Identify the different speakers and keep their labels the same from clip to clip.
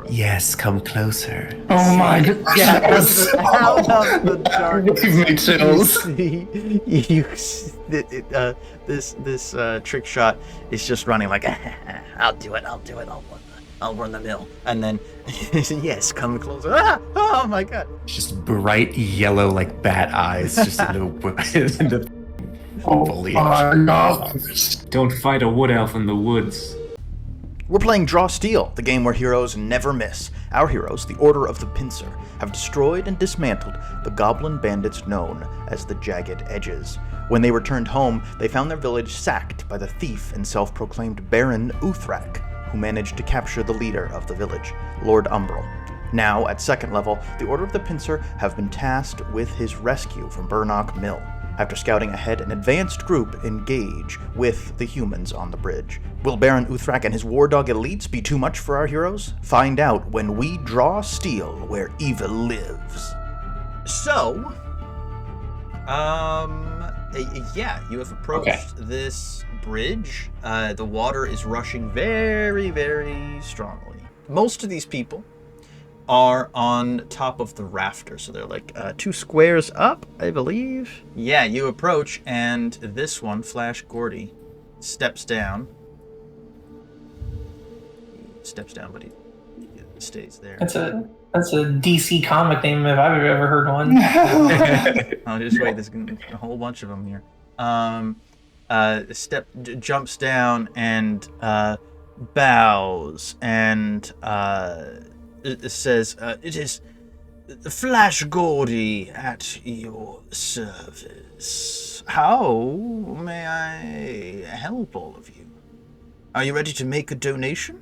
Speaker 1: Yes, come closer.
Speaker 2: Oh my god.
Speaker 3: Yeah, out of the dark.
Speaker 1: Give me chills.
Speaker 3: This trick shot is just running like, I'll do it, I'll run the mill. And then, yes, come closer. Ah! Oh my god.
Speaker 1: Just bright yellow, like bat eyes, just in the foliage.
Speaker 2: Don't fight a wood elf in the woods.
Speaker 3: We're playing Draw Steel, the game where heroes never miss. Our heroes, the Order of the Pincer, have destroyed and dismantled the goblin bandits known as the Jagged Edges. When they returned home, they found their village sacked by the thief and self-proclaimed Barron Uthrak, who managed to capture the leader of the village, Lord Umbral. Now, at second level, the Order of the Pincer have been tasked with his rescue from Burnock Mill. After scouting ahead, an advanced group engage with the humans on the bridge. Will Barron Uthrak and his war dog elites be too much for our heroes? Find out when we draw steel where evil lives. So, yeah, you have approached this bridge. The water is rushing very, very strongly. Most of these people are on top of the rafter, so they're like 2 squares up, I believe. Yeah, you approach, and this one, Flash Gordy, steps down. He steps down, but he stays there.
Speaker 4: That's a DC comic name if I've ever heard one.
Speaker 3: Oh, just wait, there's gonna be a whole bunch of them here. Jumps down and bows and it says, it is Flash Gordy at your service. How may I help all of you? Are you ready to make a donation?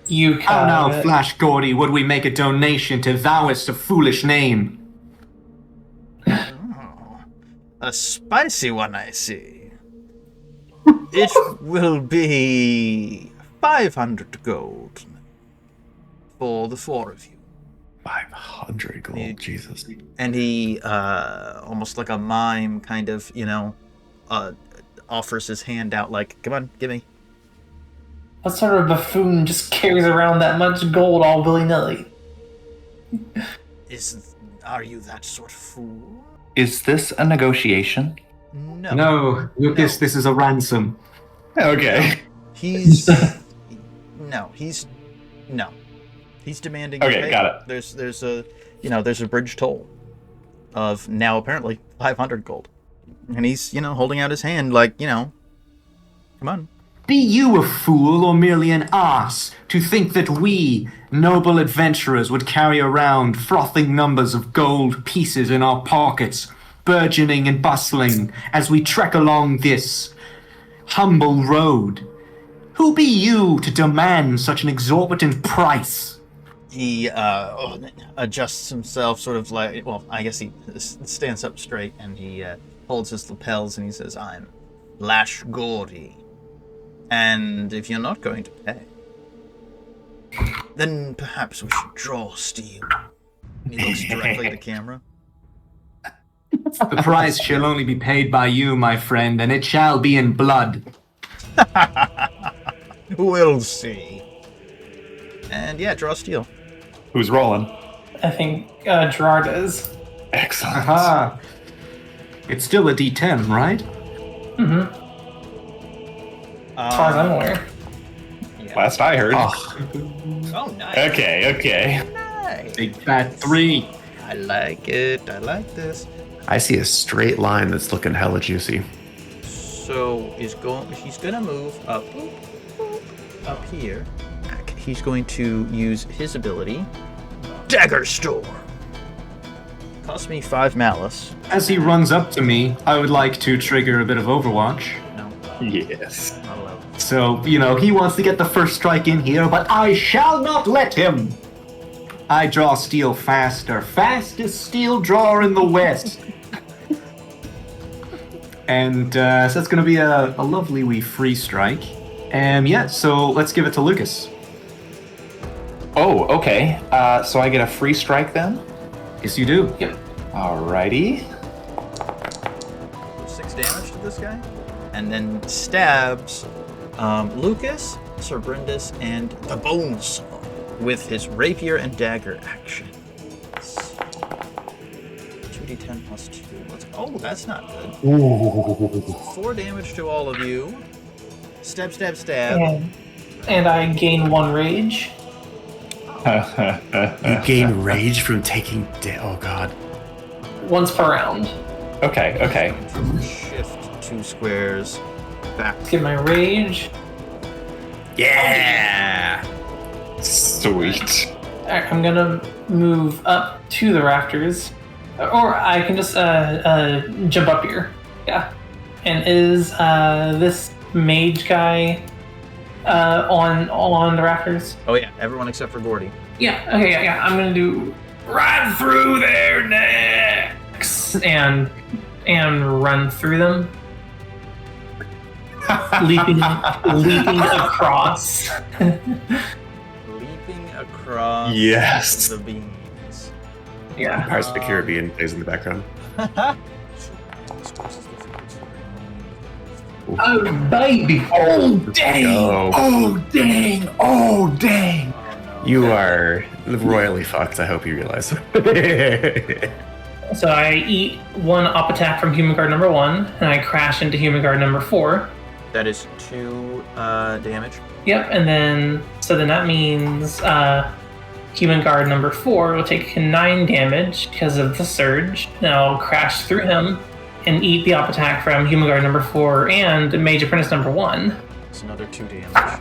Speaker 2: How now, Flash Gordy, would we make a donation to thouest a foolish name?
Speaker 3: Oh, a spicy one, I see. It will be 500 gold for the 4 of you.
Speaker 1: 500 gold, Jesus.
Speaker 3: And he, almost like a mime, kind of, offers his hand out like, come on, give me.
Speaker 4: What sort of buffoon just carries around that much gold all willy-nilly?
Speaker 3: Are you that sort of fool?
Speaker 1: Is this a negotiation?
Speaker 3: No.
Speaker 2: No, Lucas,
Speaker 3: No.
Speaker 2: this is a ransom.
Speaker 1: Okay.
Speaker 3: He's demanding.
Speaker 1: Okay,
Speaker 3: pay.
Speaker 1: got it.
Speaker 3: There's a bridge toll of now apparently 500 gold, and he's holding out his hand like come on.
Speaker 2: Be you a fool or merely an ass to think that we, noble adventurers, would carry around frothing numbers of gold pieces in our pockets, burgeoning and bustling as we trek along this humble road? Who be you to demand such an exorbitant price?
Speaker 3: He adjusts himself sort of like, well, I guess he stands up straight and he holds his lapels and he says, I'm Flash Gordy. And if you're not going to pay, then perhaps we should draw steel. And he looks directly at the camera.
Speaker 2: The price shall only be paid by you, my friend, and it shall be in blood.
Speaker 3: We'll see. And yeah, draw steel.
Speaker 1: Who's rolling?
Speaker 4: I think Gerard is.
Speaker 1: Excellent.
Speaker 2: Aha. It's still a D10, right?
Speaker 4: Mm-hmm. As far as I'm aware.
Speaker 3: Yeah.
Speaker 1: Last I heard.
Speaker 3: Oh, nice.
Speaker 1: Okay.
Speaker 3: Nice.
Speaker 2: Big fat 3.
Speaker 3: I like it. I like this.
Speaker 1: I see a straight line that's looking hella juicy.
Speaker 3: So he's gonna move up here. He's going to use his ability, Dagger Storm. Cost me 5 malice.
Speaker 2: As he runs up to me, I would like to trigger a bit of Overwatch.
Speaker 3: No,
Speaker 1: Yes.
Speaker 3: not allowed.
Speaker 2: So, he wants to get the first strike in here, but I shall not let him! I draw steel faster. Fastest steel drawer in the West. And so that's going to be a lovely wee free strike. So let's give it to Lucas.
Speaker 1: Oh, okay. So I get a free strike then?
Speaker 2: Yes, you do.
Speaker 4: Yep.
Speaker 1: Alrighty.
Speaker 3: 6 damage to this guy. And then stabs Lucas, Sir Bryndis, and the Bonesaw. with his rapier and dagger action. 2d10 plus 2. Oh, that's not good.
Speaker 1: Ooh.
Speaker 3: 4 damage to all of you. Stab, stab, stab.
Speaker 4: And I gain 1 rage.
Speaker 1: You gain rage from taking oh god.
Speaker 4: Once per round.
Speaker 1: Okay.
Speaker 3: Shift 2 squares back.
Speaker 4: Let's get my rage.
Speaker 1: Yeah! Sweet.
Speaker 4: Alright, I'm gonna move up to the rafters. Or I can just jump up here. Yeah. And is this mage guy on the rafters?
Speaker 3: Oh yeah, everyone except for Gordy.
Speaker 4: Yeah, okay, yeah. I'm gonna do right through their necks and run through them. leaping across.
Speaker 3: Leaping across
Speaker 1: Yes.
Speaker 3: the beams.
Speaker 4: Yeah.
Speaker 1: Pirates of the Caribbean plays in the background.
Speaker 4: Oh baby! Oh dang!
Speaker 1: Go.
Speaker 4: Oh dang! Oh dang!
Speaker 1: You are royally fucked, I hope you realize.
Speaker 4: So I eat 1 up attack from Human Guard number 1, and I crash into Human Guard number 4.
Speaker 3: That is 2 damage.
Speaker 4: Yep, and then that means Human Guard number 4 will take 9 damage because of the surge. And I'll crash through him and eat the up attack from Human Guard number 4 and Mage Apprentice number 1.
Speaker 3: It's another 2 damage.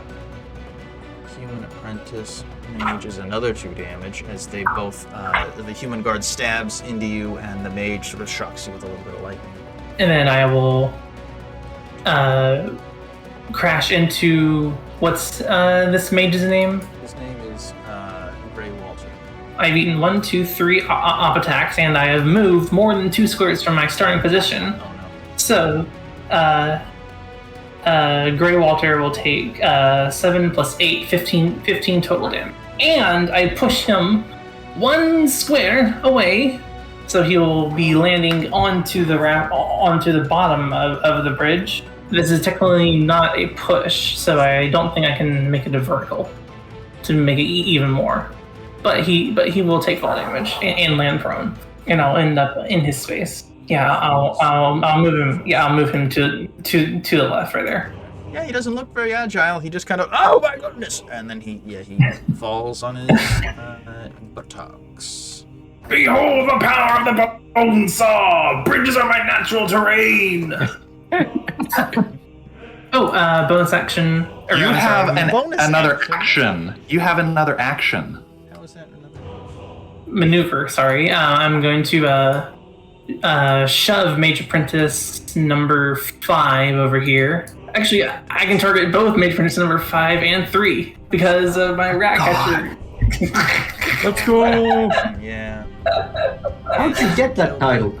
Speaker 3: Human Apprentice Mage is another 2 damage as they both, the Human Guard stabs into you and the Mage sort of shocks you with a little bit of lightning.
Speaker 4: And then I will crash into, what's this mage's name?
Speaker 3: His name is Grey Walter.
Speaker 4: I've eaten 1, 2, 3 up attacks, and I have moved more than 2 squares from my starting position.
Speaker 3: Oh no.
Speaker 4: So, Grey Walter will take 7 plus 8, 15 total damage. And I push him 1 square away, so he'll be landing onto the bottom of the bridge. This is technically not a push, so I don't think I can make it a vertical to make it even more. But he will take fall damage and land prone, and I'll end up in his space. Yeah, I'll move him. Yeah, I'll move him to the left right there.
Speaker 3: Yeah, he doesn't look very agile. He just kind of, oh my goodness, and then he falls on his buttocks.
Speaker 4: Behold the power of the Bonesaw! Bridges are my natural terrain! Bonus action.
Speaker 5: You have another
Speaker 3: action.
Speaker 5: action. You have another action.
Speaker 3: How is that another?
Speaker 4: Maneuver, sorry. I'm going to shove Mage Apprentice number 5 over here. Actually, I can target both Mage Apprentice number 5 and 3 because of my rat catcher.
Speaker 1: Let's go!
Speaker 3: Yeah.
Speaker 2: How'd you get that title?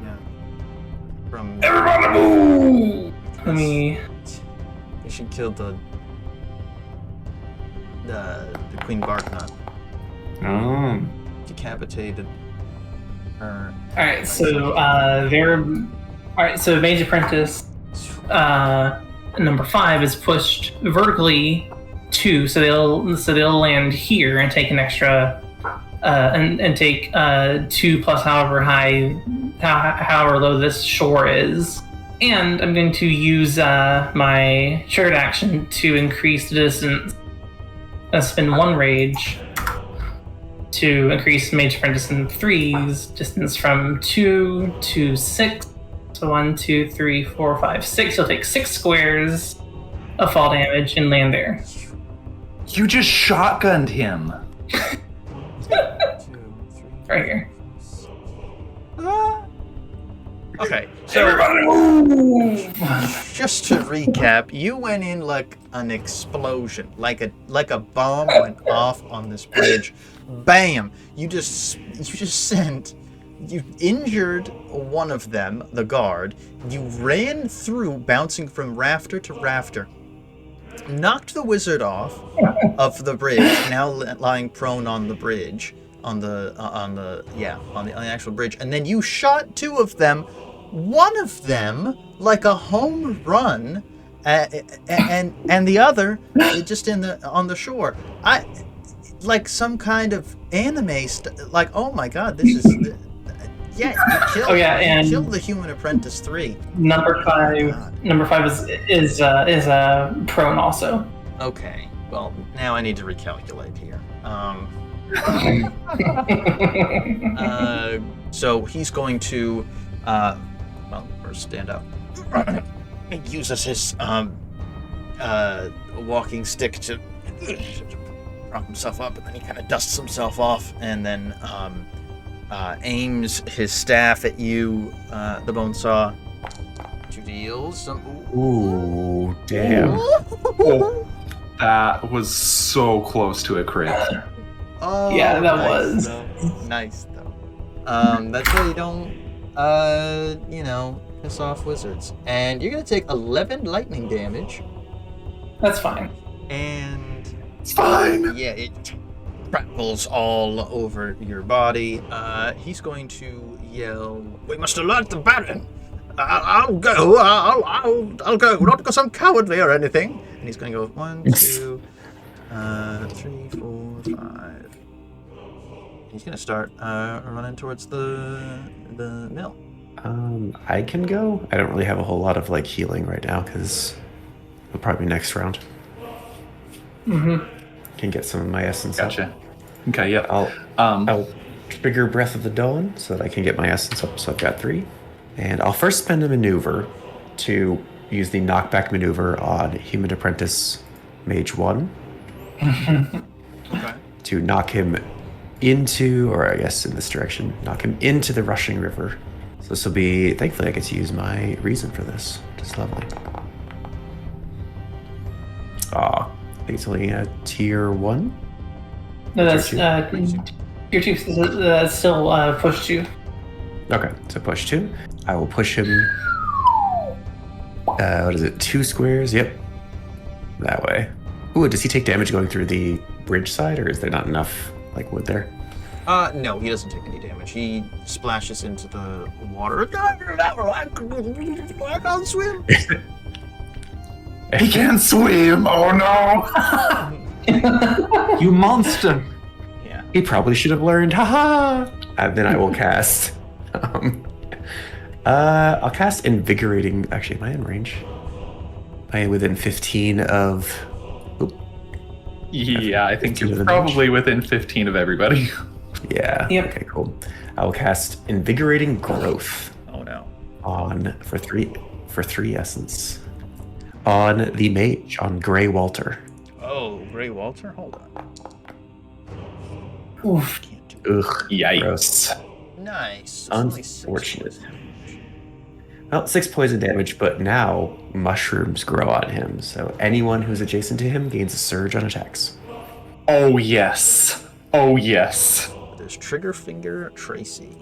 Speaker 3: Yeah. From
Speaker 4: Everybody move! Let me...
Speaker 3: you should kill the Queen Barknut.
Speaker 1: Oh.
Speaker 3: Decapitated her.
Speaker 4: Alright, so so Mage Apprentice number 5 is pushed vertically 2, so they'll land here and take an extra and take 2 plus however low this shore is. And I'm going to use my shared action to increase the distance. I'll spend 1 rage to increase Mage Apprentice and 3's distance from 2 to 6. So 1, 2, 3, 4, 5, 6. You'll take 6 squares of fall damage and land there.
Speaker 5: You just shotgunned him.
Speaker 3: 2, 3.
Speaker 4: Right here.
Speaker 3: Okay, so
Speaker 4: Everybody move!
Speaker 3: just to recap, you went in like an explosion, like a bomb went off on this bridge. Bam! You injured one of them, the guard. You ran through, bouncing from rafter to rafter. Knocked the wizard off of the bridge, now lying prone on the bridge, on the actual bridge, and then you shot 2 of them. One of them like a home run, and the other just on the shore. like some kind of anime like, oh my god, this is yeah, you killed the Human Apprentice 3.
Speaker 4: Number 5 is prone also.
Speaker 3: Okay, well, now I need to recalculate here. So he's going to first stand up. He uses his walking stick to prop himself up, and then he kind of dusts himself off, and then aims his staff at you, the Bonesaw, to deal some.
Speaker 1: Ooh, damn.
Speaker 5: That was so close to a crit.
Speaker 3: Oh,
Speaker 4: yeah, that
Speaker 3: nice,
Speaker 4: was
Speaker 3: though. Nice though. That's why you don't, piss off wizards. And you're gonna take 11 lightning damage.
Speaker 4: That's fine.
Speaker 3: And
Speaker 5: It's fine.
Speaker 3: yeah, it crackles all over your body. He's going to yell, "We must alert the Baron! I'll go, I'll go, not because I'm cowardly or anything." And he's going to go 1, 2, 3, 4, 5. He's going to start running towards the mill.
Speaker 1: I can go. I don't really have a whole lot of like healing right now because it'll probably be next round. Can get some of my essence up.
Speaker 5: Gotcha. Okay, yeah.
Speaker 1: I'll trigger Breath of the Dawn so that I can get my essence up. So I've got 3. And I'll first spend a maneuver to use the knockback maneuver on Human Apprentice Mage 1.
Speaker 3: Okay.
Speaker 1: To knock him into, or I guess in this direction, knock him into the rushing river. So this will be, thankfully I get to use my reason for this, which is lovely. I think it's only a tier 1.
Speaker 4: No, that's
Speaker 1: Tier
Speaker 4: tier 2. That's still push 2.
Speaker 1: Okay, so push 2. I will push him, what is it, 2 squares? Yep, that way. Ooh, does he take damage going through the bridge side, or is there not enough, like, wood there?
Speaker 3: No, he doesn't take any damage. He splashes into the water. I can't swim.
Speaker 5: He can't swim. Oh no!
Speaker 2: You monster!
Speaker 3: Yeah.
Speaker 1: He probably should have learned, haha! And then I will cast, I'll cast Invigorating, actually, am I in range? Am I within 15 of,
Speaker 5: Yeah, I think
Speaker 1: 15
Speaker 5: you're
Speaker 1: of the
Speaker 5: probably within 15 of everybody.
Speaker 1: yeah,
Speaker 4: Yep.
Speaker 1: okay, cool. I will cast Invigorating Growth
Speaker 3: Oh no.
Speaker 1: for 3 essence. On the mage, on Grey Walter.
Speaker 3: Oh, Grey Walter? Hold on.
Speaker 4: Oof.
Speaker 3: Can't do
Speaker 1: Ugh,
Speaker 5: Yikes.
Speaker 1: gross.
Speaker 3: Nice. It's only 6
Speaker 1: Unfortunate.
Speaker 3: poison damage.
Speaker 1: Well, 6 poison damage, but now mushrooms grow on him, so anyone who's adjacent to him gains a surge on attacks.
Speaker 5: Oh yes. Oh yes.
Speaker 3: There's Trigger Finger Tracy.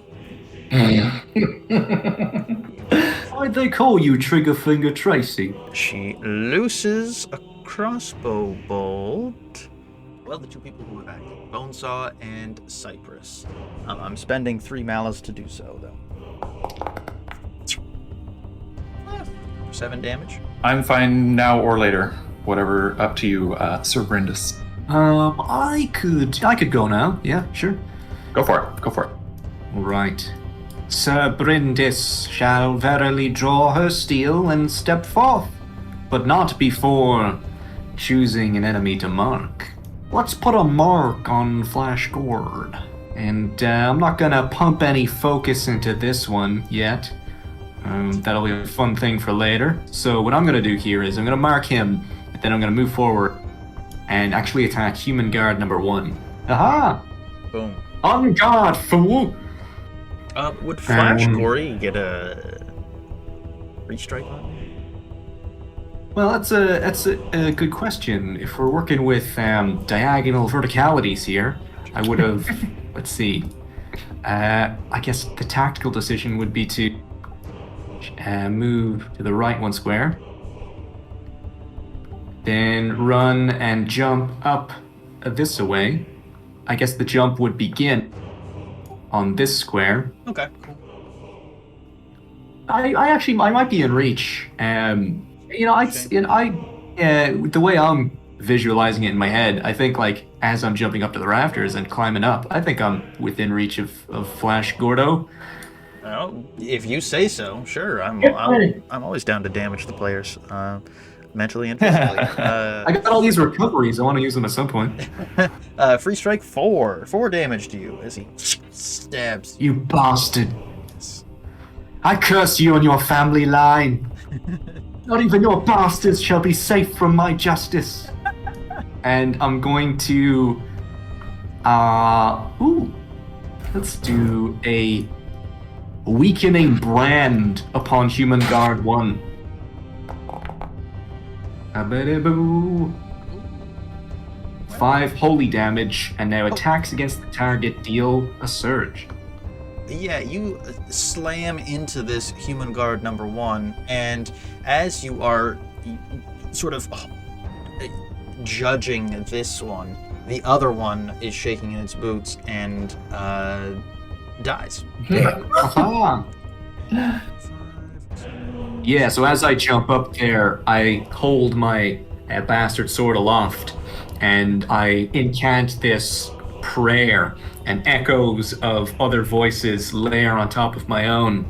Speaker 2: Why'd they call you Trigger Finger Tracy?
Speaker 3: She looses a crossbow bolt. Well, the 2 people who were back, Bonesaw and Cypress. I'm spending 3 malice to do so, though. 7 damage.
Speaker 5: I'm fine now or later. Whatever, up to you, Sir Bryndis.
Speaker 2: I could go now. Yeah, sure.
Speaker 5: Go for it. Go for it.
Speaker 2: Right. Sir Bryndis shall verily draw her steel and step forth, but not before choosing an enemy to mark. Let's put a mark on Flash Gord. And I'm not gonna pump any focus into this one yet. That'll be a fun thing for later. So what I'm gonna do here is I'm gonna mark him, and then I'm gonna move forward and actually attack Human Guard number 1. Aha!
Speaker 3: Boom.
Speaker 2: On guard, fool!
Speaker 3: Would Flash Gory get a restrike on me?
Speaker 2: Well, that's a good question. If we're working with diagonal verticalities here, I would have. Let's see. I guess the tactical decision would be to move to the right 1 square, then run and jump up this way. I guess the jump would begin on this square.
Speaker 3: Okay, cool.
Speaker 2: I might be in reach. The way I'm visualizing it in my head, I think like as I'm jumping up to the rafters and climbing up, I think I'm within reach of Flash Gordo.
Speaker 3: Well, if you say so, sure. I'm always down to damage the players, mentally and physically.
Speaker 2: I got all these recoveries. I want to use them at some point.
Speaker 3: Free strike 4 damage to you as he stabs.
Speaker 2: You bastard! I curse you on your family line. Not even your bastards shall be safe from my justice. And I'm going to, let's do a weakening brand upon Human Guard 1. Abadaboo. 5 holy damage, and now attacks against the target deal a surge.
Speaker 3: Yeah, you slam into this Human Guard number 1, and as you are sort of judging this one, the other one is shaking in its boots and dies.
Speaker 2: Yeah, so as I jump up there, I hold my bastard sword aloft, and I incant this prayer, and echoes of other voices layer on top of my own,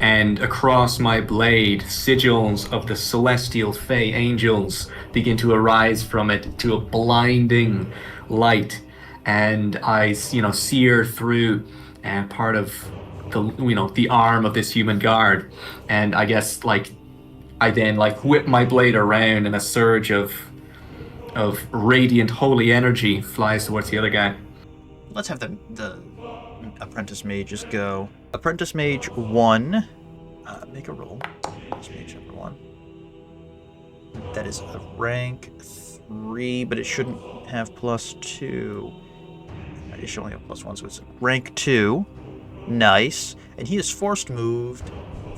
Speaker 2: and across my blade, sigils of the celestial Fey angels begin to arise from it to a blinding light, and I, sear through part of the arm of this Human Guard, and I guess I then whip my blade around, and a surge of radiant holy energy flies towards the other guy.
Speaker 3: Let's have the apprentice mages go. Apprentice mage 1, make a roll. Apprentice mage number 1. That is a rank 3, but it shouldn't have +2. It should only have +1, so it's rank 2. Nice. And he is force moved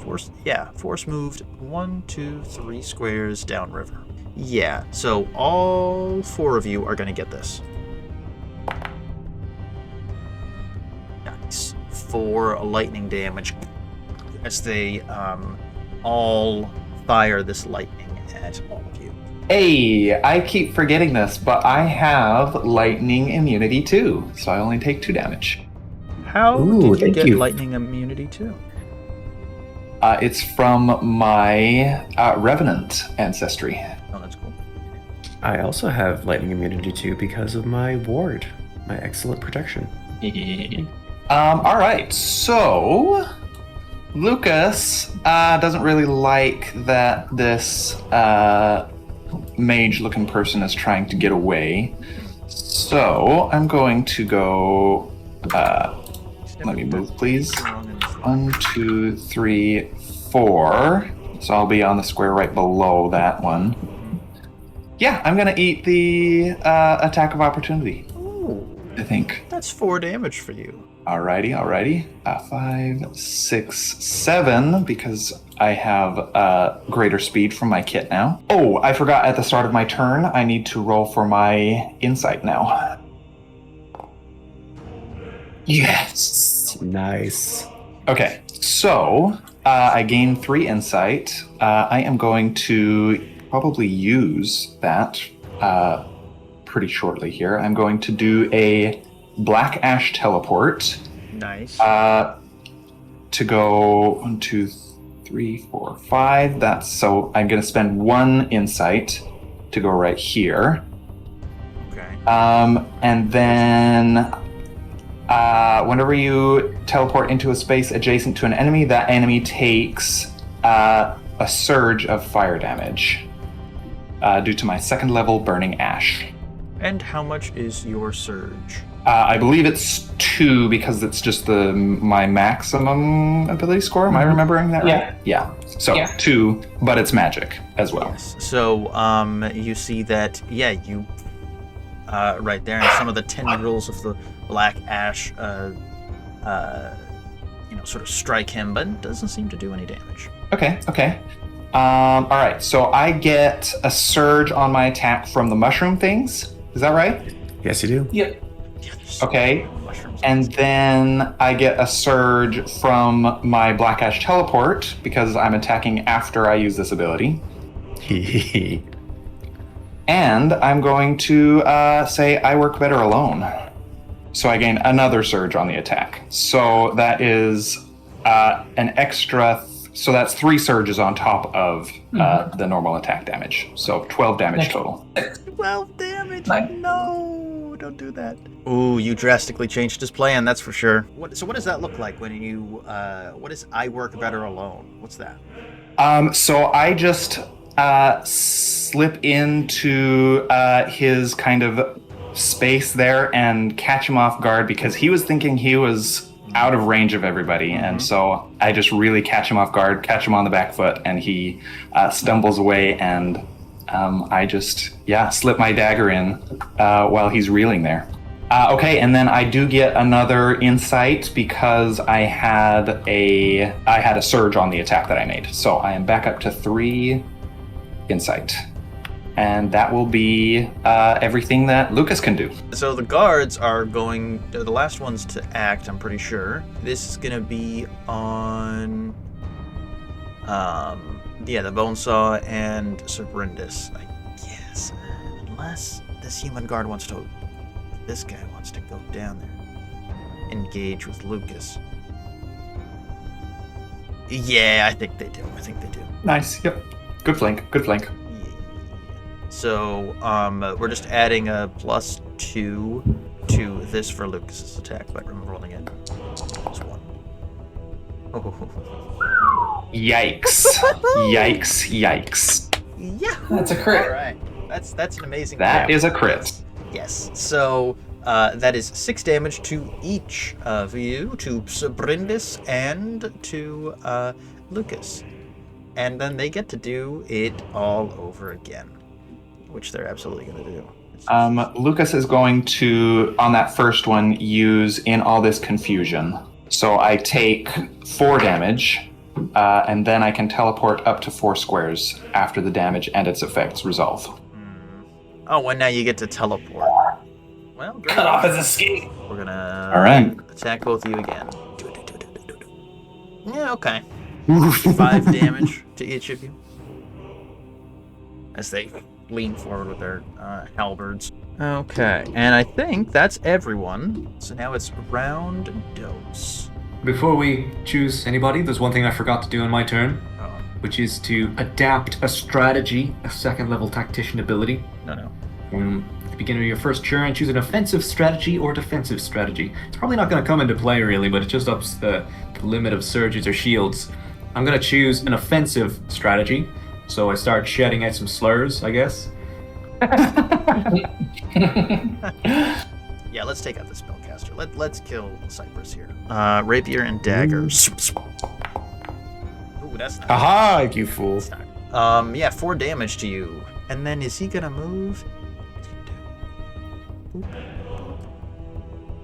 Speaker 3: 1, 2, 3 squares downriver. Yeah, so all 4 of you are going to get this. Nice. 4 lightning damage as they all fire this lightning at all of you.
Speaker 5: Hey, I keep forgetting this, but I have lightning immunity too, so I only take 2 damage.
Speaker 3: How did you get lightning immunity too?
Speaker 5: It's from my Revenant ancestry.
Speaker 3: Oh, that's cool.
Speaker 1: I also have lightning immunity too because of my ward, my excellent protection.
Speaker 5: All right, so Lucas doesn't really like that this mage-looking person is trying to get away. So I'm going to go. Let me move, please. 1, 2, 3, 4. So I'll be on the square right below that one. Yeah, I'm gonna eat the attack of opportunity.
Speaker 3: Ooh,
Speaker 5: I think.
Speaker 3: that's 4 damage for you.
Speaker 5: Alrighty. 5, 6, 7, because I have greater speed from my kit now. Oh, I forgot at the start of my turn, I need to roll for my insight now. Yes!
Speaker 1: Nice.
Speaker 5: Okay, so I gain 3 insight. I am going to probably use that pretty shortly here. I'm going to do a Black Ash teleport.
Speaker 3: Nice.
Speaker 5: To go 1, 2, 3, 4, 5. That's so I'm going to spend 1 insight to go right here.
Speaker 3: Okay.
Speaker 5: And then whenever you teleport into a space adjacent to an enemy, that enemy takes a surge of fire damage due to my 2nd level Burning Ash.
Speaker 3: And how much is your surge?
Speaker 5: I believe it's 2 because it's just my maximum ability score. Am I remembering that right? Yeah. So 2, but it's magic as well.
Speaker 3: Yes. So you see that, you right there, and some of the tendrils of the Black Ash sort of strike him, but it doesn't seem to do any damage.
Speaker 5: Okay. All right, so I get a surge on my attack from the mushroom things. Is that right?
Speaker 1: Yes, you do.
Speaker 4: Yep.
Speaker 5: Okay. And then I get a surge from my Black Ash teleport because I'm attacking after I use this ability. And I'm going to say I work better alone. So I gain another surge on the attack. So that is an extra... So that's 3 surges on top of the normal attack damage. So 12 damage total.
Speaker 3: 12 damage?
Speaker 4: Nice.
Speaker 3: No, don't do that. Ooh, you drastically changed his plan, that's for sure. So what does that look like when you, what is I work better alone? What's that?
Speaker 5: So I just slip into his kind of space there and catch him off guard because he was thinking he was out of range of everybody, and so I just really catch him off guard, catch him on the back foot, and he stumbles away, and I just slip my dagger in while he's reeling there. Okay, and then I do get another insight because I had a surge on the attack that I made, so I am back up to 3 insight. And that will be everything that Lucas can do.
Speaker 3: So the guards are going, they're the last ones to act, I'm pretty sure. This is gonna be on, the Bonesaw and Bryndis, I guess. Unless this human guard this guy wants to go down there. Engage with Lucas. Yeah, I think they do.
Speaker 5: Nice, yep. Good flank.
Speaker 3: So, we're just adding a +2 to this for Lucas's attack by rolling it. +1. Oh.
Speaker 5: Yikes. Yikes.
Speaker 3: Yeah.
Speaker 4: That's a crit.
Speaker 3: All right. That's an amazing
Speaker 5: That
Speaker 3: crit.
Speaker 5: is a crit.
Speaker 3: Yes. So, that is 6 damage to each of you, to Bryndis and to Lucas. And then they get to do it all over again, which they're absolutely going to do.
Speaker 5: Lucas is going to, on that first one, use In All This Confusion. So I take 4 damage, and then I can teleport up to 4 squares after the damage and its effects resolve.
Speaker 3: Oh, and now you get to teleport. Well, great.
Speaker 4: Cut off his escape.
Speaker 3: We're gonna
Speaker 5: All right.
Speaker 3: attack both of you again. Do it. Yeah, okay. 5 damage to each of you as they lean forward with their halberds. Okay, and I think that's everyone. So now it's round dose.
Speaker 2: Before we choose anybody, there's one thing I forgot to do in my turn,
Speaker 3: Oh,
Speaker 2: which is to adapt a strategy, a 2nd level tactician ability.
Speaker 3: no.
Speaker 2: At the beginning of your first turn, choose an offensive strategy or defensive strategy. It's probably not going to come into play really, but it just ups the limit of surges or shields. I'm going to choose an offensive strategy, so I start shouting out some slurs, I guess.
Speaker 3: Yeah, let's take out the spellcaster. Let's kill Cypress here. Rapier and daggers. Ooh, that's not
Speaker 1: Aha, you fool.
Speaker 3: yeah, 4 damage to you. And then is he gonna move? Boop.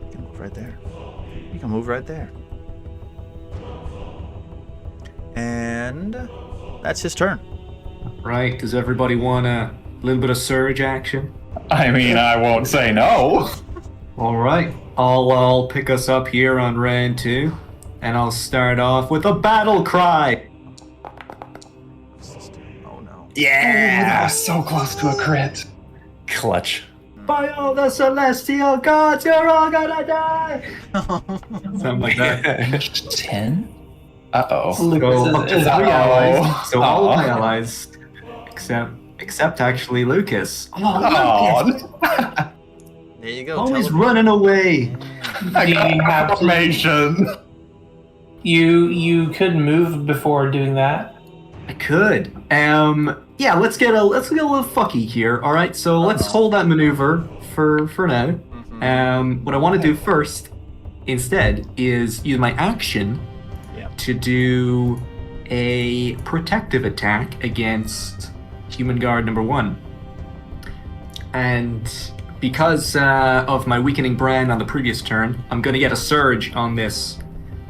Speaker 3: You can move right there. You can move right there. And that's his turn.
Speaker 2: Right, does everybody want a little bit of surge action?
Speaker 5: I mean, I won't say no.
Speaker 2: Alright, I'll pick us up here on round 2, and I'll start off with a battle cry!
Speaker 3: Oh no.
Speaker 5: Yeah, so close to a crit.
Speaker 1: Clutch.
Speaker 2: By all the celestial gods, you're all gonna die! Something like that.
Speaker 5: 10? Uh-oh.
Speaker 2: So up to 3
Speaker 5: Uh-oh.
Speaker 2: allies. So all of my
Speaker 5: Uh-oh.
Speaker 2: allies, except actually Lucas.
Speaker 5: Oh,
Speaker 2: Lucas!
Speaker 3: There you go.
Speaker 2: Always
Speaker 3: teleport.
Speaker 2: running away.
Speaker 4: Do you have to,
Speaker 5: confirmation.
Speaker 4: you could move before doing that.
Speaker 2: I could. Yeah, let's get a little fucky here. All right, so let's hold that maneuver for now. What I want to do first, instead, is use my action to do a protective attack against Human Guard number 1. And because of my weakening brand on the previous turn, I'm going to get a surge on this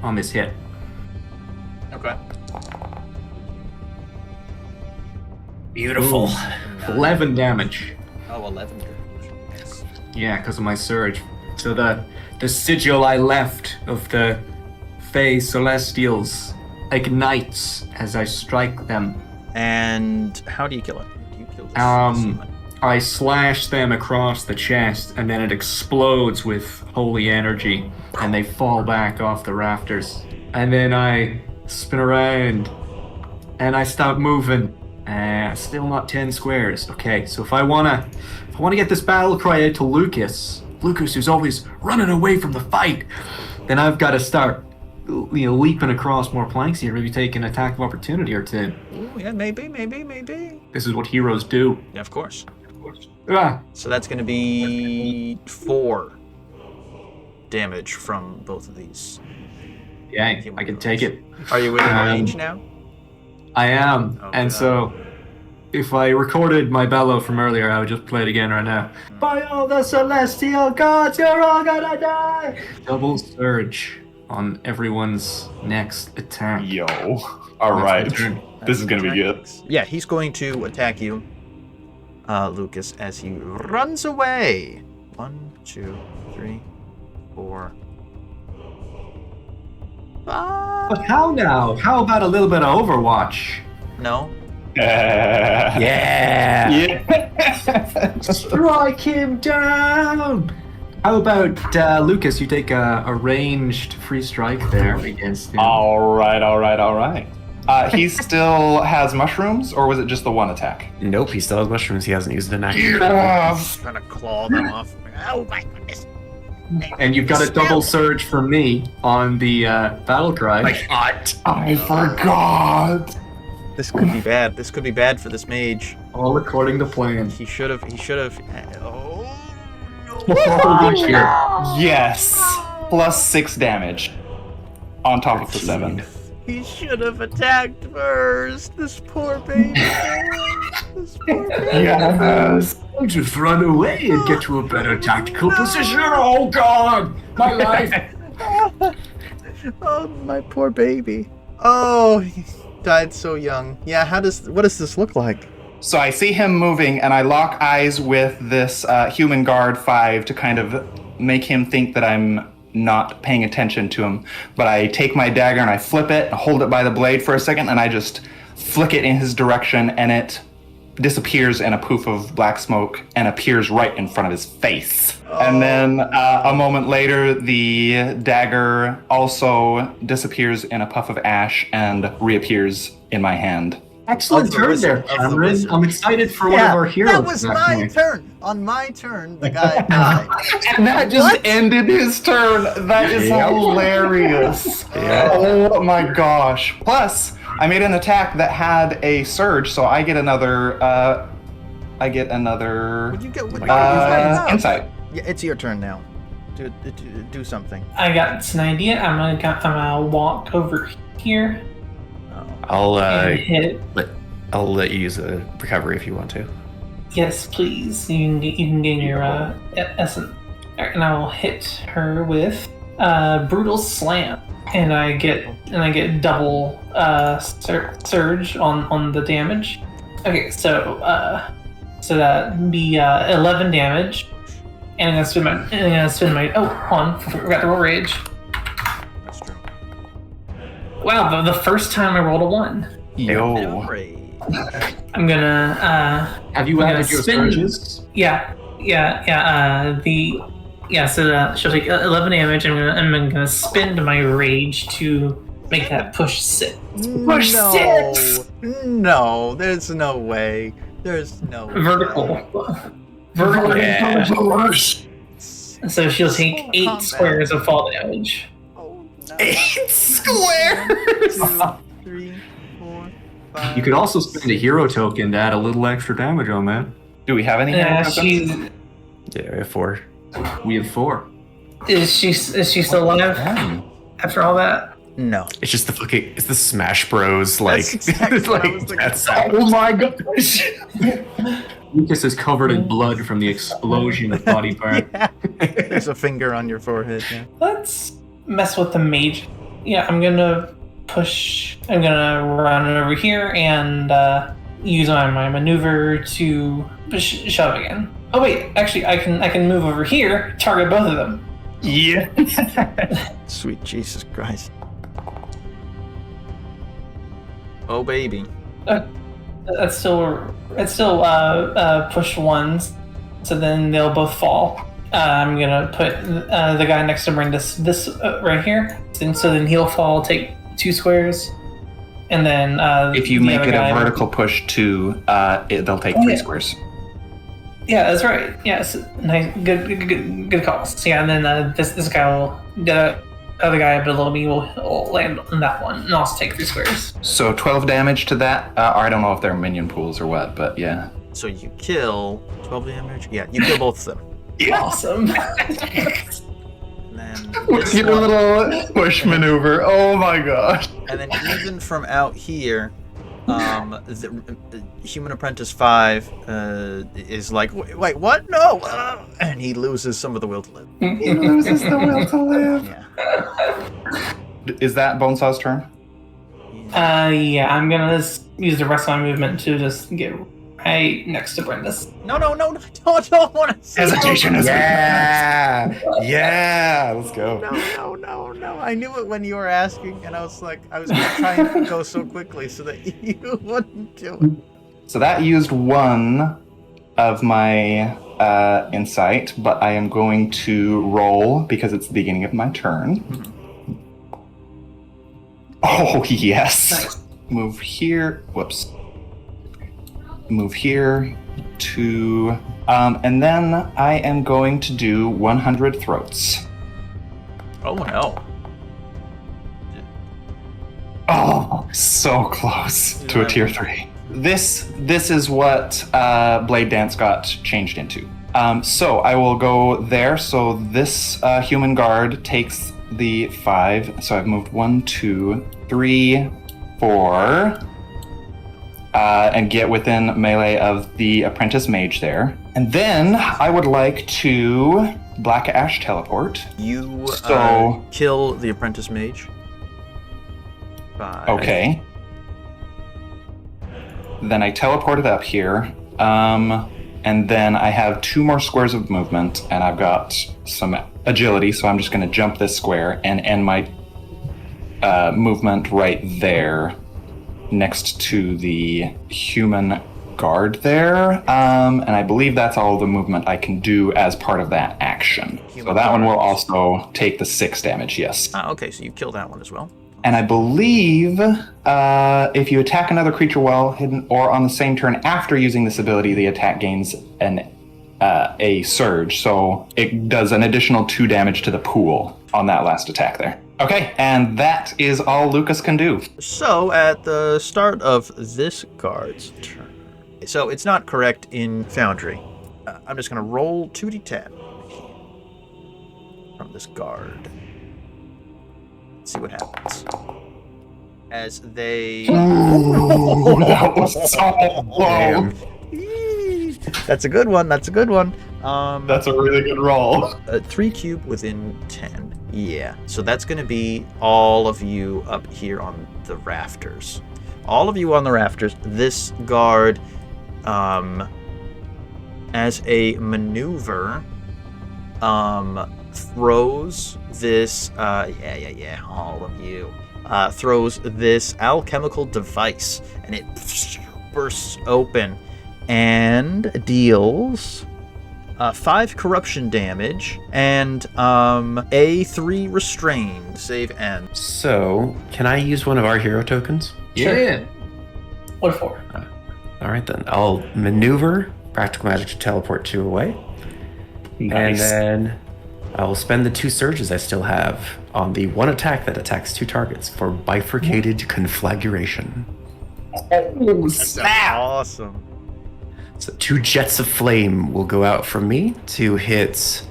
Speaker 2: hit.
Speaker 3: Okay.
Speaker 1: Beautiful.
Speaker 2: 11 damage.
Speaker 3: Oh, 11 damage. Yes.
Speaker 2: Yeah, because of my surge. So the sigil I left of the Fey Celestials ignites as I strike them.
Speaker 3: And how do you kill it? Do you kill this?
Speaker 2: I slash them across the chest, and then it explodes with holy energy, and they fall back off the rafters. And then I spin around, and I stop moving. Still not 10 squares. Okay, so if I wanna get this battle cry out to Lucas, who's always running away from the fight, then I've got to start, leaping across more planks here, maybe take an attack of opportunity or two.
Speaker 3: Ooh, yeah, maybe.
Speaker 2: This is what heroes do.
Speaker 3: Yeah, of course.
Speaker 2: Ah,
Speaker 3: So that's going to be 4 damage from both of these.
Speaker 2: yeah, I can take it.
Speaker 3: Are you within range now?
Speaker 2: I am,
Speaker 3: Oh,
Speaker 2: and
Speaker 3: God.
Speaker 2: so if I recorded my bellow from earlier, I would just play it again right now. By all the celestial gods, you're all gonna die! Double surge on everyone's next attack.
Speaker 5: Yo. All right.
Speaker 2: Next turn.
Speaker 5: This is gonna be good.
Speaker 3: Yeah, he's going to attack you, Lucas, as he runs away. 1, 2, 3, 4, 5.
Speaker 2: But how now? How about a little bit of Overwatch?
Speaker 3: No.
Speaker 1: Yeah.
Speaker 5: Yeah.
Speaker 2: Strike him down! How about, Lucas, you take a ranged free strike there against him.
Speaker 5: All right. He still has mushrooms, or was it just the one attack?
Speaker 1: Nope, he still has mushrooms. He hasn't used an action.
Speaker 3: Trying to claw them off. Oh my goodness.
Speaker 2: And you've got a double surge from me on the battle cry.
Speaker 5: I forgot.
Speaker 3: This could be bad. This could be bad for this mage.
Speaker 2: All according to plan.
Speaker 3: He should have. Oh.
Speaker 2: Holy shit.
Speaker 5: Yes. Plus 6 damage. On top of the 7.
Speaker 3: He should have attacked first. This poor baby. This poor baby.
Speaker 5: Yes.
Speaker 2: I'll just run away and get to a better tactical position. Oh god, my life.
Speaker 3: Oh, my poor baby. Oh, he died so young. Yeah, what does this look like?
Speaker 5: So I see him moving, and I lock eyes with this human guard 5 to kind of make him think that I'm not paying attention to him. But I take my dagger and I flip it, hold it by the blade for a second, and I just flick it in his direction, and it disappears in a poof of black smoke and appears right in front of his face. And then a moment later, the dagger also disappears in a puff of ash and reappears in my hand.
Speaker 2: Excellent
Speaker 3: Of the
Speaker 2: turn
Speaker 3: wizard,
Speaker 2: there,
Speaker 3: of the
Speaker 2: Cameron.
Speaker 3: wizard.
Speaker 2: I'm excited for one of our heroes.
Speaker 3: That was my
Speaker 2: point.
Speaker 3: turn. On my turn, the guy died.
Speaker 5: And that just ended his turn. That is hilarious. Oh my gosh. Plus, I made an attack that had a surge, so I get another.
Speaker 3: Would you get
Speaker 5: insight.
Speaker 3: Yeah, it's your turn now. Do something.
Speaker 4: I got an idea. I'm gonna walk over here
Speaker 1: I'll
Speaker 4: and hit.
Speaker 1: I'll let you use a recovery if you want to.
Speaker 4: Yes, please. You can gain your essence. Alright, and I will hit her with brutal slam, and I get double surge on the damage. Okay, so that be 11 damage, and I'm gonna spin my oh, hold on, forgot to roll rage.
Speaker 3: That's true.
Speaker 4: Wow, the first time I rolled a 1.
Speaker 5: Yo.
Speaker 4: I'm gonna
Speaker 2: Have you
Speaker 4: I'm
Speaker 2: added
Speaker 4: gonna
Speaker 2: your
Speaker 4: spin-
Speaker 2: surges?
Speaker 4: Yeah. So she'll take 11 damage. I'm gonna spend my rage to make that push 6. Push 6.
Speaker 3: No, there's no way. There's no
Speaker 4: Vertical.
Speaker 1: Yeah.
Speaker 4: So she'll take 8
Speaker 3: combat.
Speaker 4: squares of fall damage.
Speaker 3: Oh, no.
Speaker 1: 8 squares.
Speaker 3: 2, 3, 4, 5.
Speaker 2: You could also spend a hero token to add a little extra damage on that.
Speaker 5: Do we have any?
Speaker 4: Yeah,
Speaker 5: hand
Speaker 4: she's
Speaker 5: weapons?
Speaker 1: Yeah, we have 4.
Speaker 2: We have 4.
Speaker 4: is she still alive after all that?
Speaker 3: No.
Speaker 1: It's just it's the Smash Bros. Like,
Speaker 3: That's exactly what I was thinking.
Speaker 1: that's
Speaker 5: Oh my gosh.
Speaker 2: Lucas is covered in blood from the explosion of body part.
Speaker 3: Yeah. There's a finger on your forehead. Yeah.
Speaker 4: Let's mess with the mage. Yeah, I'm gonna run over here and use my maneuver to shove again. Oh wait, actually I can move over here, target both of them.
Speaker 5: Yeah.
Speaker 3: Sweet Jesus Christ. Oh baby.
Speaker 4: That's still push ones, so then they'll both fall. I'm gonna put the guy next to Bryndis this right here, and so then he'll fall, take 2 squares, and then
Speaker 5: if you
Speaker 4: the
Speaker 5: make
Speaker 4: other
Speaker 5: it a
Speaker 4: guy-
Speaker 5: vertical push 2, they'll take 3 squares.
Speaker 4: Yeah, that's right. Yes, nice, good calls. So yeah, and then this guy will the other guy below me will land on that one and also take 3 squares.
Speaker 5: So 12 damage to that. Or I don't know if they're minion pools or what, but yeah.
Speaker 3: So you kill 12 damage. Yeah, you kill both of them.
Speaker 4: Awesome.
Speaker 3: And then
Speaker 5: With your little push maneuver. Oh my god.
Speaker 3: And then even from out here, the Human Apprentice 5 is like, wait, what? No! And he loses some of the will to live.
Speaker 5: He loses the will to live.
Speaker 3: Yeah.
Speaker 5: Is that Bonesaw's turn?
Speaker 4: Yeah, I'm gonna use the rest of my movement to just get right next to Bryndis.
Speaker 3: No, I don't want to see
Speaker 5: Hesitation is
Speaker 1: Yeah, let's go.
Speaker 3: No. I knew it when you were asking, and I was like, I was going to try and go so quickly so that you wouldn't do it.
Speaker 5: So that used 1 of my insight, but I am going to roll because it's the beginning of my turn. Oh, yes.
Speaker 4: Nice.
Speaker 5: Move here. Whoops. Move here to... and then I am going to do 100 throats.
Speaker 3: Oh, no.
Speaker 5: Oh, so close to a tier 3. This is what Blade Dance got changed into. So I will go there. So this human guard takes the 5. So I've moved 1, 2, 3, 4, and get within melee of the apprentice mage there. And then I would like to Black Ash teleport.
Speaker 3: You
Speaker 5: So-
Speaker 3: kill the apprentice mage. 5.
Speaker 5: Okay. Then I teleported up here. And then I have 2 more squares of movement, and I've got some agility, so I'm just going to jump this square and end my movement right there next to the human guard there. And I believe that's all the movement I can do as part of that action. So that one will also take the 6 damage, yes.
Speaker 3: Okay, so you kill that one as well.
Speaker 5: And I believe if you attack another creature while hidden or on the same turn after using this ability, the attack gains a surge. So it does an additional 2 damage to the pool on that last attack there. Okay, and that is all Lucas can do.
Speaker 3: So at the start of this guard's turn, so it's not correct in Foundry. I'm just going to roll 2d10 from this guard. See what happens. As they...
Speaker 5: That was so low.
Speaker 3: That's a good one. That's a good one.
Speaker 5: That's a really good roll.
Speaker 3: 3 cube within 10. Yeah. So that's going to be all of you up here on the rafters. All of you on the rafters. This guard, as a maneuver, throws this, all of you, throws this alchemical device, and it bursts open and deals 5 corruption damage and A3 restrained. Save end.
Speaker 1: So, can I use one of our hero tokens?
Speaker 2: Yeah.
Speaker 4: What for?
Speaker 1: All right, then. I'll maneuver Practical Magic to teleport 2 away.
Speaker 5: Nice.
Speaker 1: And then I will spend the 2 surges I still have on the 1 attack that attacks 2 targets for bifurcated conflagration.
Speaker 5: Oh, snap!
Speaker 3: Awesome.
Speaker 1: So 2 jets of flame will go out from me to hit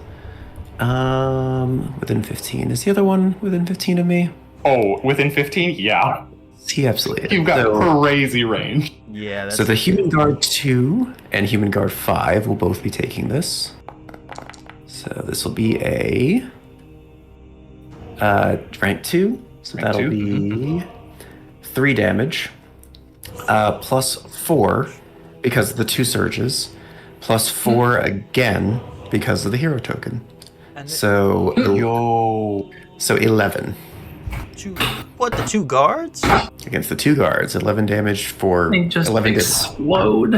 Speaker 1: within 15. Is the other one within 15 of me?
Speaker 5: Oh, within 15? Yeah.
Speaker 1: He absolutely is.
Speaker 5: You've got
Speaker 1: So-
Speaker 5: crazy range.
Speaker 3: Yeah. That's
Speaker 1: So the Human Guard 2 and Human Guard 5 will both be taking this. So this will be a rank 2. So
Speaker 5: Rank
Speaker 1: that'll
Speaker 5: 2,
Speaker 1: be 3 damage. Plus 4 because of the 2 surges. Plus 4 again because of the hero token.
Speaker 3: And
Speaker 1: So
Speaker 5: Yo.
Speaker 1: so 11.
Speaker 3: 2, What, the 2 guards?
Speaker 1: Against the 2 guards, 11 damage for
Speaker 4: They just
Speaker 1: 11 damage.
Speaker 4: explode.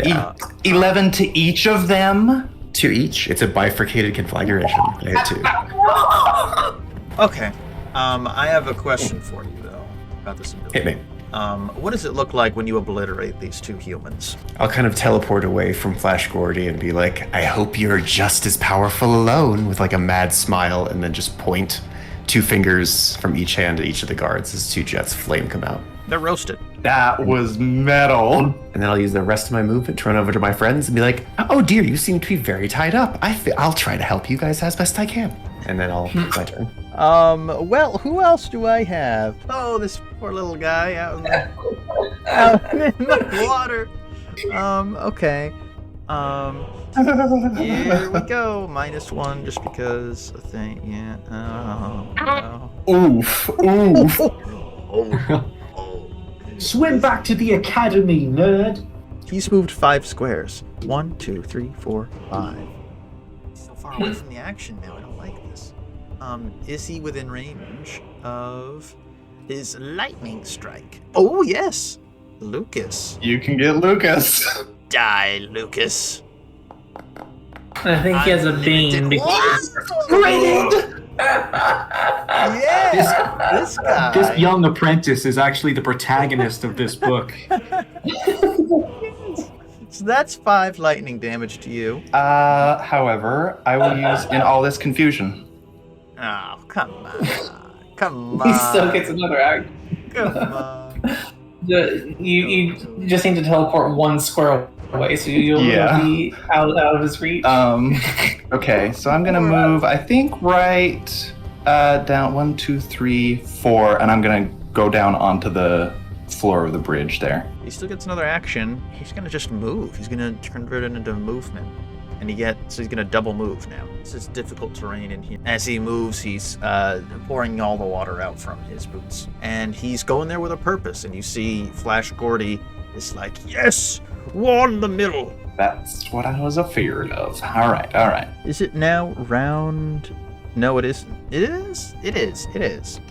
Speaker 1: Yeah.
Speaker 5: 11 to each of them?
Speaker 1: 2 each. It's a bifurcated conflagration. I had 2.
Speaker 3: Okay. I have a question for you, though, about this ability.
Speaker 1: Hit me.
Speaker 3: What does it look like when you obliterate these 2 humans?
Speaker 1: I'll kind of teleport away from Flash Gordy and be like, I hope you're just as powerful alone, with like a mad smile, and then just point 2 fingers from each hand at each of the guards as 2 jets of flame come out.
Speaker 3: They're roasted.
Speaker 5: That was metal.
Speaker 1: And then I'll use the rest of my movement to run over to my friends and be like, oh dear, you seem to be very tied up. I'll try to help you guys as best I can. And then I'll my turn.
Speaker 3: Well, who else do I have? Oh, this poor little guy out in the, out in the water. Okay. Here we go. -1 just because I think, yeah.
Speaker 5: Oof. Oof.
Speaker 3: Oh.
Speaker 2: Swim back to the academy, nerd.
Speaker 3: He's moved 5 squares. 1, 2, 3, 4, 5. He's so far away from the action now. I don't like this. Is he within range of his lightning strike? Oh, yes. Lucas.
Speaker 5: You can get Lucas.
Speaker 3: Die, Lucas.
Speaker 4: I think he has a beam because
Speaker 3: Yeah. This guy.
Speaker 2: This young apprentice is actually the protagonist of this book.
Speaker 3: So that's 5 lightning damage to you.
Speaker 5: However, I will use in all this confusion.
Speaker 3: Oh, come on. Come on.
Speaker 4: he still gets another act.
Speaker 3: Come on.
Speaker 4: You just need to teleport 1 square away, so you'll be out of his reach.
Speaker 5: Okay, so I'm gonna move, I think, right down 1, 2, 3, 4, and I'm gonna go down onto the floor of the bridge there.
Speaker 3: He still gets another action. He's gonna just move. He's gonna convert it into movement. And he's gonna double move now. This is difficult terrain in here. As he moves, he's pouring all the water out from his boots. And he's going there with a purpose. And you see Flash Gordy is like, yes, won the middle.
Speaker 5: That's what I was afeared of. All right.
Speaker 3: Is it now round? No, it isn't. It is? It is.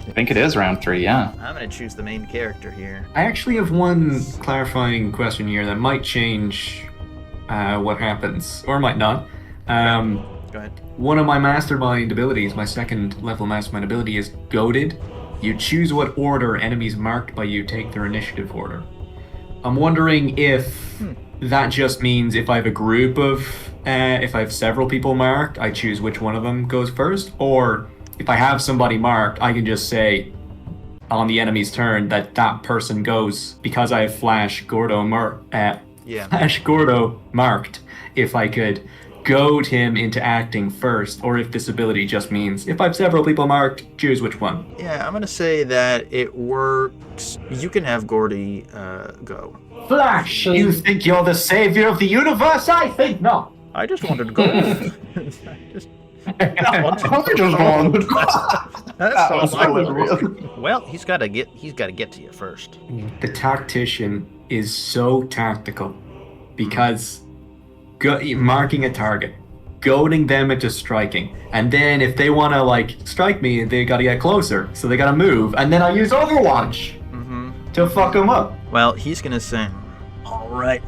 Speaker 5: I think it is round 3, yeah.
Speaker 3: I'm gonna choose the main character here.
Speaker 2: I actually have one clarifying question here that might change what happens, or might not.
Speaker 3: Go ahead.
Speaker 2: One of my Mastermind abilities, my 2nd level Mastermind ability, is Goaded. You choose what order enemies marked by you take their initiative order. I'm wondering if that just means if I have a group of, if I have several people marked, I choose which one of them goes first, or if I have somebody marked, I can just say on the enemy's turn that person goes, because I have Flash Gordo Flash Gordo marked, if I could goad him into acting first, or if this ability just means if I have several people marked, choose which one.
Speaker 3: Yeah, I'm gonna say that it works. You can have Gordy go.
Speaker 2: Flash, you think you're the savior of the universe? I think not.
Speaker 3: I just wanted to go. That's so well, he's gotta get to you first.
Speaker 2: The tactician is so tactical because marking a target, goading them into striking, and then if they want to strike me, they gotta get closer, so they gotta move, and then I use Overwatch to fuck them up.
Speaker 3: Well, he's gonna say, all right,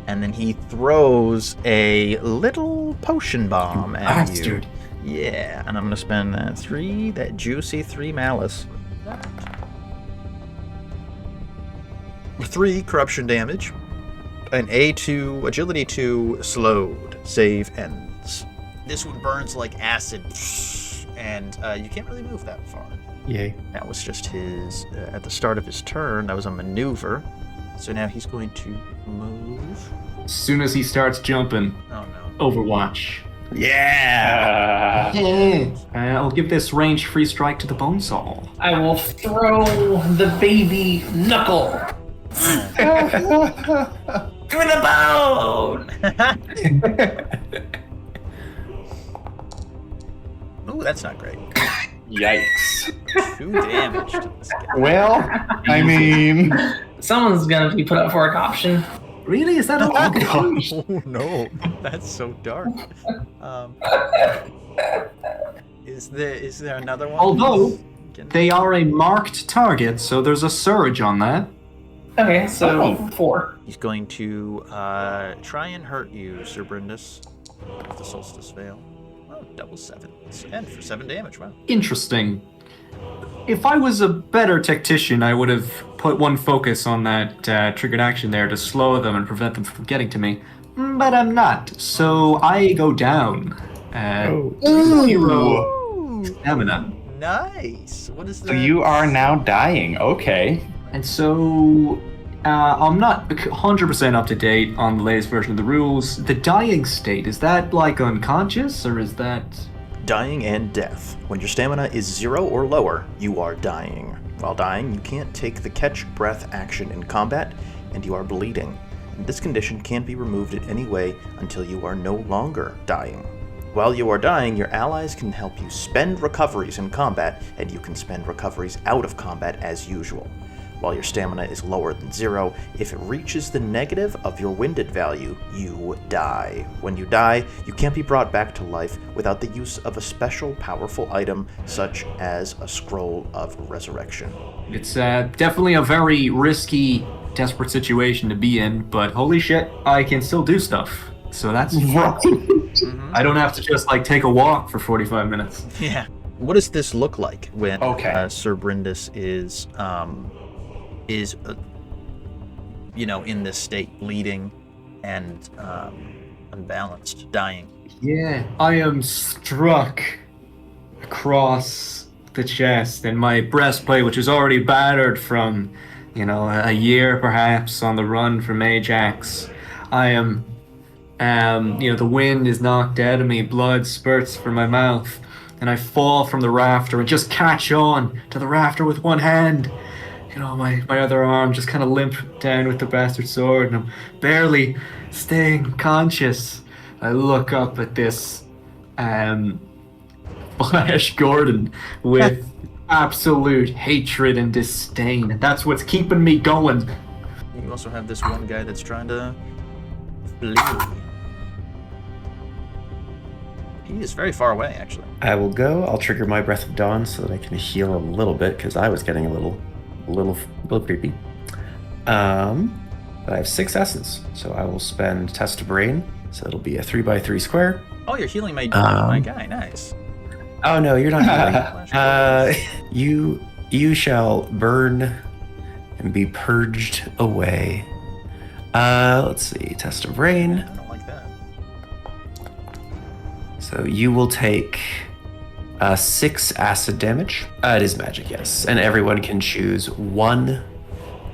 Speaker 3: and then he throws a little potion bomb at you. Yeah, and I'm gonna spend that juicy 3 malice. 3 corruption damage, an A2, agility 2, slowed, save ends. This one burns like acid, and you can't really move that far.
Speaker 1: Yay.
Speaker 3: That was just his, at the start of his turn, that was a maneuver. So now he's going to move.
Speaker 2: As soon as he starts jumping,
Speaker 3: Oh no.
Speaker 2: Overwatch.
Speaker 5: Yeah.
Speaker 2: I'll give this range free strike to the Bonesaw.
Speaker 4: I will throw the baby knuckle through the bone.
Speaker 3: Ooh, that's not great.
Speaker 5: Yikes.
Speaker 3: 2 damage to this guy.
Speaker 5: Well, I mean...
Speaker 4: Someone's gonna be put up for adoption.
Speaker 2: Really? Is that a
Speaker 3: gosh. Oh no, that's so dark. Is there another one?
Speaker 2: Although They are a marked target, so there's a surge on that.
Speaker 4: Okay, so 4.
Speaker 3: He's going to try and hurt you, Sir Bryndis, with the Solstice Vale. Oh, double 7. And for 7 damage, wow.
Speaker 2: Interesting. If I was a better tactician, I would have put one focus on that triggered action there to slow them and prevent them from getting to me. But I'm not, so I go down. Zero stamina.
Speaker 3: Nice. What is that?
Speaker 5: So you are now dying. Okay.
Speaker 2: And so I'm not 100% up to date on the latest version of the rules. The dying state, is that like unconscious or is that...
Speaker 3: Dying and death. When your stamina is 0 or lower, you are dying. While dying, you can't take the catch breath action in combat, and you are bleeding. And this condition can't be removed in any way until you are no longer dying. While you are dying, your allies can help you spend recoveries in combat, and you can spend recoveries out of combat as usual. While your stamina is lower than 0, if it reaches the negative of your winded value, you die. When you die, you can't be brought back to life without the use of a special powerful item such as a Scroll of Resurrection.
Speaker 2: It's definitely a very risky, desperate situation to be in, but holy shit, I can still do stuff. So that's I don't have to just like take a walk for 45 minutes.
Speaker 3: Yeah. What does this look like when Sir Bryndis is in this state, bleeding and unbalanced, dying?
Speaker 2: Yeah, I am struck across the chest, and my breastplate, which is already battered from, a year perhaps on the run from Ajax. I am, the wind is knocked out of me, blood spurts from my mouth, and I fall from the rafter and just catch on to the rafter with one hand. My other arm just kind of limp down with the bastard sword, and I'm barely staying conscious. I look up at this Flash Gordon with absolute hatred and disdain, and that's what's keeping me going.
Speaker 3: You also have this one guy that's trying to flee. He is very far away, actually.
Speaker 1: I will go. I'll trigger my Breath of Dawn so that I can heal a little bit, because I was getting a little creepy. But I have 6 essence, so I will spend Test of Brain, so it'll be a 3x3 square.
Speaker 3: Oh, you're healing my guy. Nice.
Speaker 1: Oh no, you're not healing. You shall burn and be purged away. Let's see, Test of Brain.
Speaker 3: I don't like that.
Speaker 1: So you will take 6 acid damage. It is magic, yes. And everyone can choose one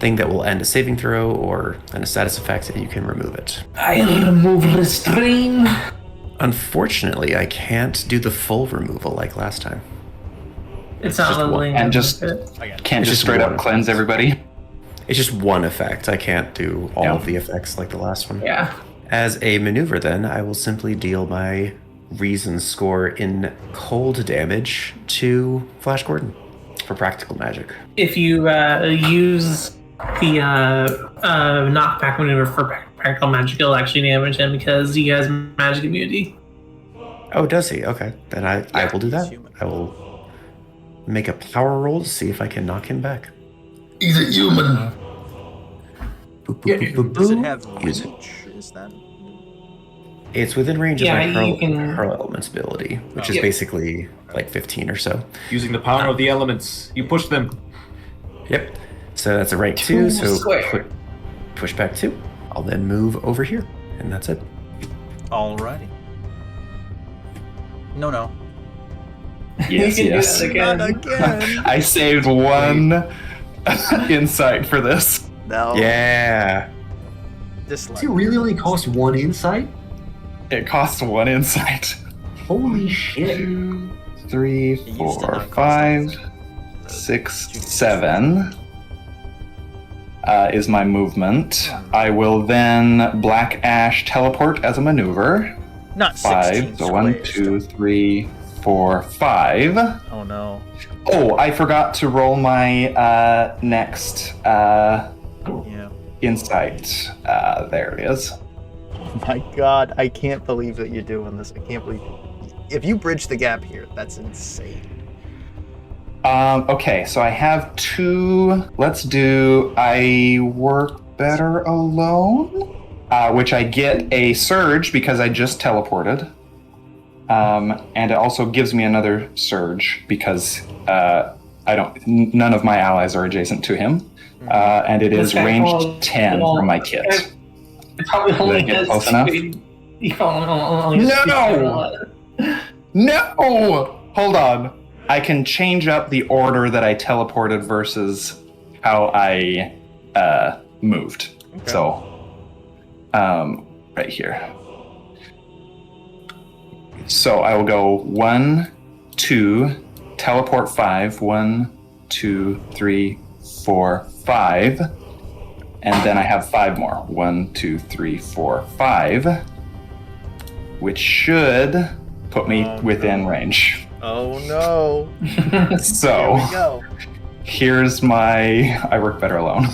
Speaker 1: thing that will end a saving throw or a status effect, and you can remove it.
Speaker 4: I'll remove restrain.
Speaker 1: Unfortunately, I can't do the full removal like last time.
Speaker 4: It's not leveling.
Speaker 5: And just can't just straight up cleanse everybody.
Speaker 1: It's just one effect. I can't do all of the effects like the last one.
Speaker 4: Yeah.
Speaker 1: As a maneuver, then, I will simply deal my reason score in cold damage to Flash Gordon for practical magic.
Speaker 4: If you use the knockback maneuver for practical magic, it'll actually damage him because he has magic immunity.
Speaker 1: Oh, does he? Okay. Then I will do that. I will make a power roll to see if I can knock him back.
Speaker 4: He's a human.
Speaker 1: Boop, boop, boop, boop,
Speaker 3: Does it
Speaker 1: boop.
Speaker 3: have
Speaker 1: Use it.
Speaker 3: reach? Is that...
Speaker 1: It's within range of
Speaker 4: Yeah,
Speaker 1: my
Speaker 4: you can-
Speaker 1: hurl elements ability, which is
Speaker 4: Yeah.
Speaker 1: basically like 15 or so.
Speaker 2: Using the power of the elements, you push them.
Speaker 1: Yep. So that's a rank 2, so
Speaker 4: square.
Speaker 1: push back 2. I'll then move over here, and that's it.
Speaker 3: Alrighty. No.
Speaker 5: Yes,
Speaker 4: You can do
Speaker 5: yes.
Speaker 4: that again.
Speaker 3: Not again.
Speaker 5: I saved 1 insight for this.
Speaker 3: No.
Speaker 1: Yeah.
Speaker 3: Dislike.
Speaker 2: Does it really only cost 1 insight?
Speaker 5: It costs 1 insight.
Speaker 2: Holy shit.
Speaker 5: 2, 3,
Speaker 3: used to
Speaker 5: 4,
Speaker 3: not cost
Speaker 5: 5,
Speaker 3: that.
Speaker 5: 6, 7 is my movement. I will then Black Ash teleport as a maneuver.
Speaker 3: Not 16
Speaker 5: 5. So 1,
Speaker 3: squares.
Speaker 5: 2, 3, 4, 5.
Speaker 3: Oh no.
Speaker 5: Oh, I forgot to roll my next
Speaker 3: Yeah.
Speaker 5: insight. There it is.
Speaker 3: Oh my god, I can't believe that you're doing this. I can't believe it. If you bridge the gap here, that's insane.
Speaker 5: Okay, so I have 2. Let's do I work better alone, which I get a surge because I just teleported. And it also gives me another surge because none of my allies are adjacent to him. And it is range 10 from my kit.
Speaker 4: It probably only
Speaker 5: get
Speaker 4: has
Speaker 5: close enough? No! Hold on. I can change up the order that I teleported versus how I moved.
Speaker 3: Okay.
Speaker 5: So, right here. So I will go 1, 2, teleport 5. 1, 2, 3, 4, 5. And then I have 5 more. 1, 2, 3, 4, 5. Which should put me within range.
Speaker 3: Oh no.
Speaker 5: So
Speaker 3: Here we go.
Speaker 5: here's my I work better alone.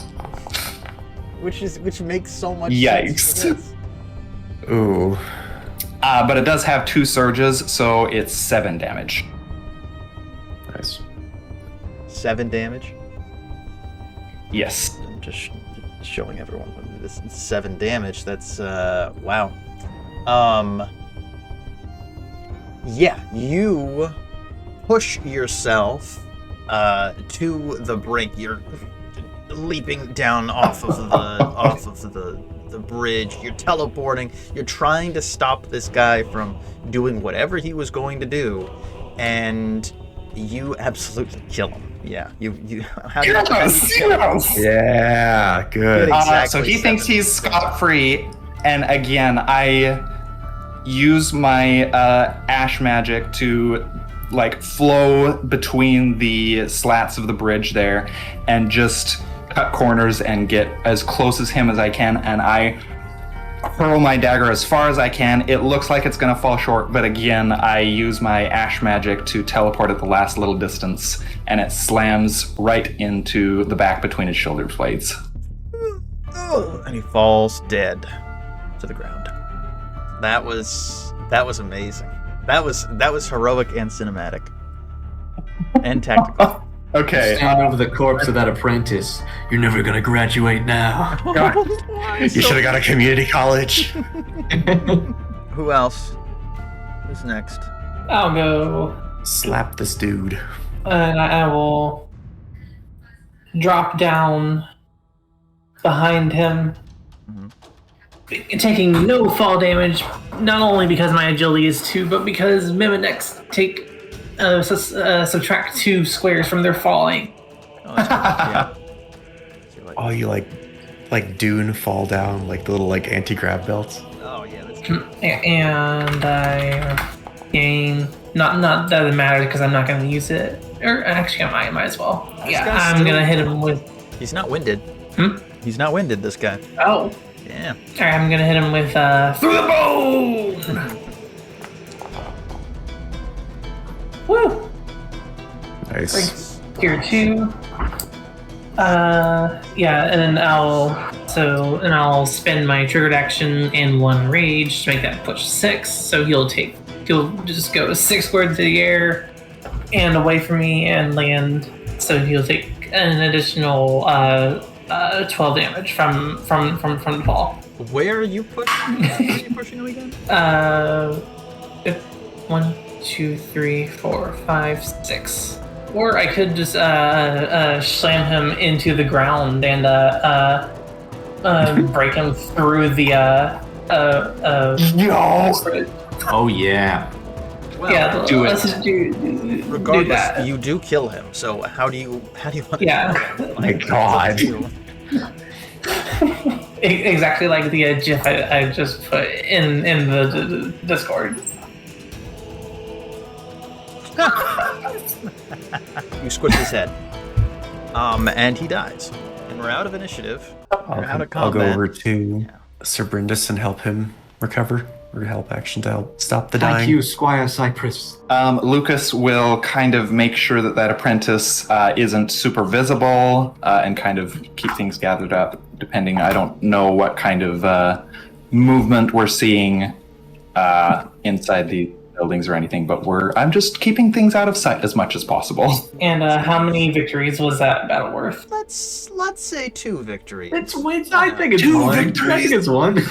Speaker 3: Which makes so much
Speaker 5: Yikes.
Speaker 3: sense for this.
Speaker 1: Ooh.
Speaker 5: But it does have 2 surges, so it's 7 damage.
Speaker 1: Nice.
Speaker 3: 7 damage.
Speaker 5: Yes.
Speaker 3: I'm just showing everyone this 7 damage. That's wow. Yeah, you push yourself to the brink. You're leaping down off of the bridge. You're teleporting. You're trying to stop this guy from doing whatever he was going to do, and you absolutely kill him. Yeah, you. How do you kill him?
Speaker 1: Yeah, good.
Speaker 3: Exactly
Speaker 5: So he
Speaker 3: 7.
Speaker 5: thinks he's scot-free, and again, I use my ash magic to flow between the slats of the bridge there and just cut corners and get as close as him as I can, and I hurl my dagger as far as I can. It looks like it's gonna fall short, but again, I use my ash magic to teleport at the last little distance, and it slams right into the back between his shoulder blades.
Speaker 3: And he falls dead to the ground. That was amazing. That was heroic and cinematic. And tactical.
Speaker 5: Okay.
Speaker 2: Stand over the corpse of that apprentice. You're never gonna graduate now.
Speaker 1: You should have got a community college.
Speaker 3: Who else? Who's next?
Speaker 4: I'll go,
Speaker 1: Slap this dude.
Speaker 4: and I will drop down behind him, taking no fall damage, not only because my agility is 2, but because Memoneks take subtract 2 squares from their falling.
Speaker 3: Oh, that's cool. Yeah. So you're like,
Speaker 1: Oh, you like Dune fall down, like the little anti-grav belts.
Speaker 3: oh yeah, that's true.
Speaker 4: And I gain not that it matters because I'm not going to use it. Or actually, I might as well. Yeah,
Speaker 3: guy's
Speaker 4: I'm
Speaker 3: still-
Speaker 4: going to hit him with.
Speaker 3: He's not winded.
Speaker 4: Hmm?
Speaker 3: He's not winded, this guy.
Speaker 4: Oh.
Speaker 3: Yeah.
Speaker 4: Alright, I'm gonna hit him with through the bone! Woo!
Speaker 1: Nice.
Speaker 4: Tier 2. Yeah, and then I'll spend my triggered action and 1 rage to make that push 6. So he'll just go 6 squares into the air and away from me and land. So he'll take an additional 12 damage from the fall.
Speaker 3: Where are you pushing? Where are you pushing him again?
Speaker 4: 1, 2, 3, 4, 5, 6. Or I could just slam him into the ground and break him through the
Speaker 2: Oh yeah.
Speaker 3: Well,
Speaker 4: yeah.
Speaker 5: do it.
Speaker 4: Let's just do
Speaker 3: regardless,
Speaker 4: that.
Speaker 3: you do kill him. So how do you want to
Speaker 4: Yeah.
Speaker 3: kill him?
Speaker 1: My God.
Speaker 3: it's up to you.
Speaker 4: Exactly like the GIF I just put in the Discord.
Speaker 3: You squish his head. And he dies. And we're out of initiative. We're out of
Speaker 1: I'll go
Speaker 3: combat.
Speaker 1: over to Sir Bryndis and help him recover, or help action to help stop the dying.
Speaker 2: Thank you, Squire Cypress.
Speaker 5: Lucas will kind of make sure that apprentice isn't super visible and kind of keep things gathered up, depending. I don't know what kind of movement we're seeing inside the buildings or anything, but I'm just keeping things out of sight as much as possible.
Speaker 4: And how many victories was that battle worth?
Speaker 3: Let's say 2 victories.
Speaker 2: I think it's
Speaker 5: 2
Speaker 2: one.
Speaker 5: victories.
Speaker 2: I think it's one.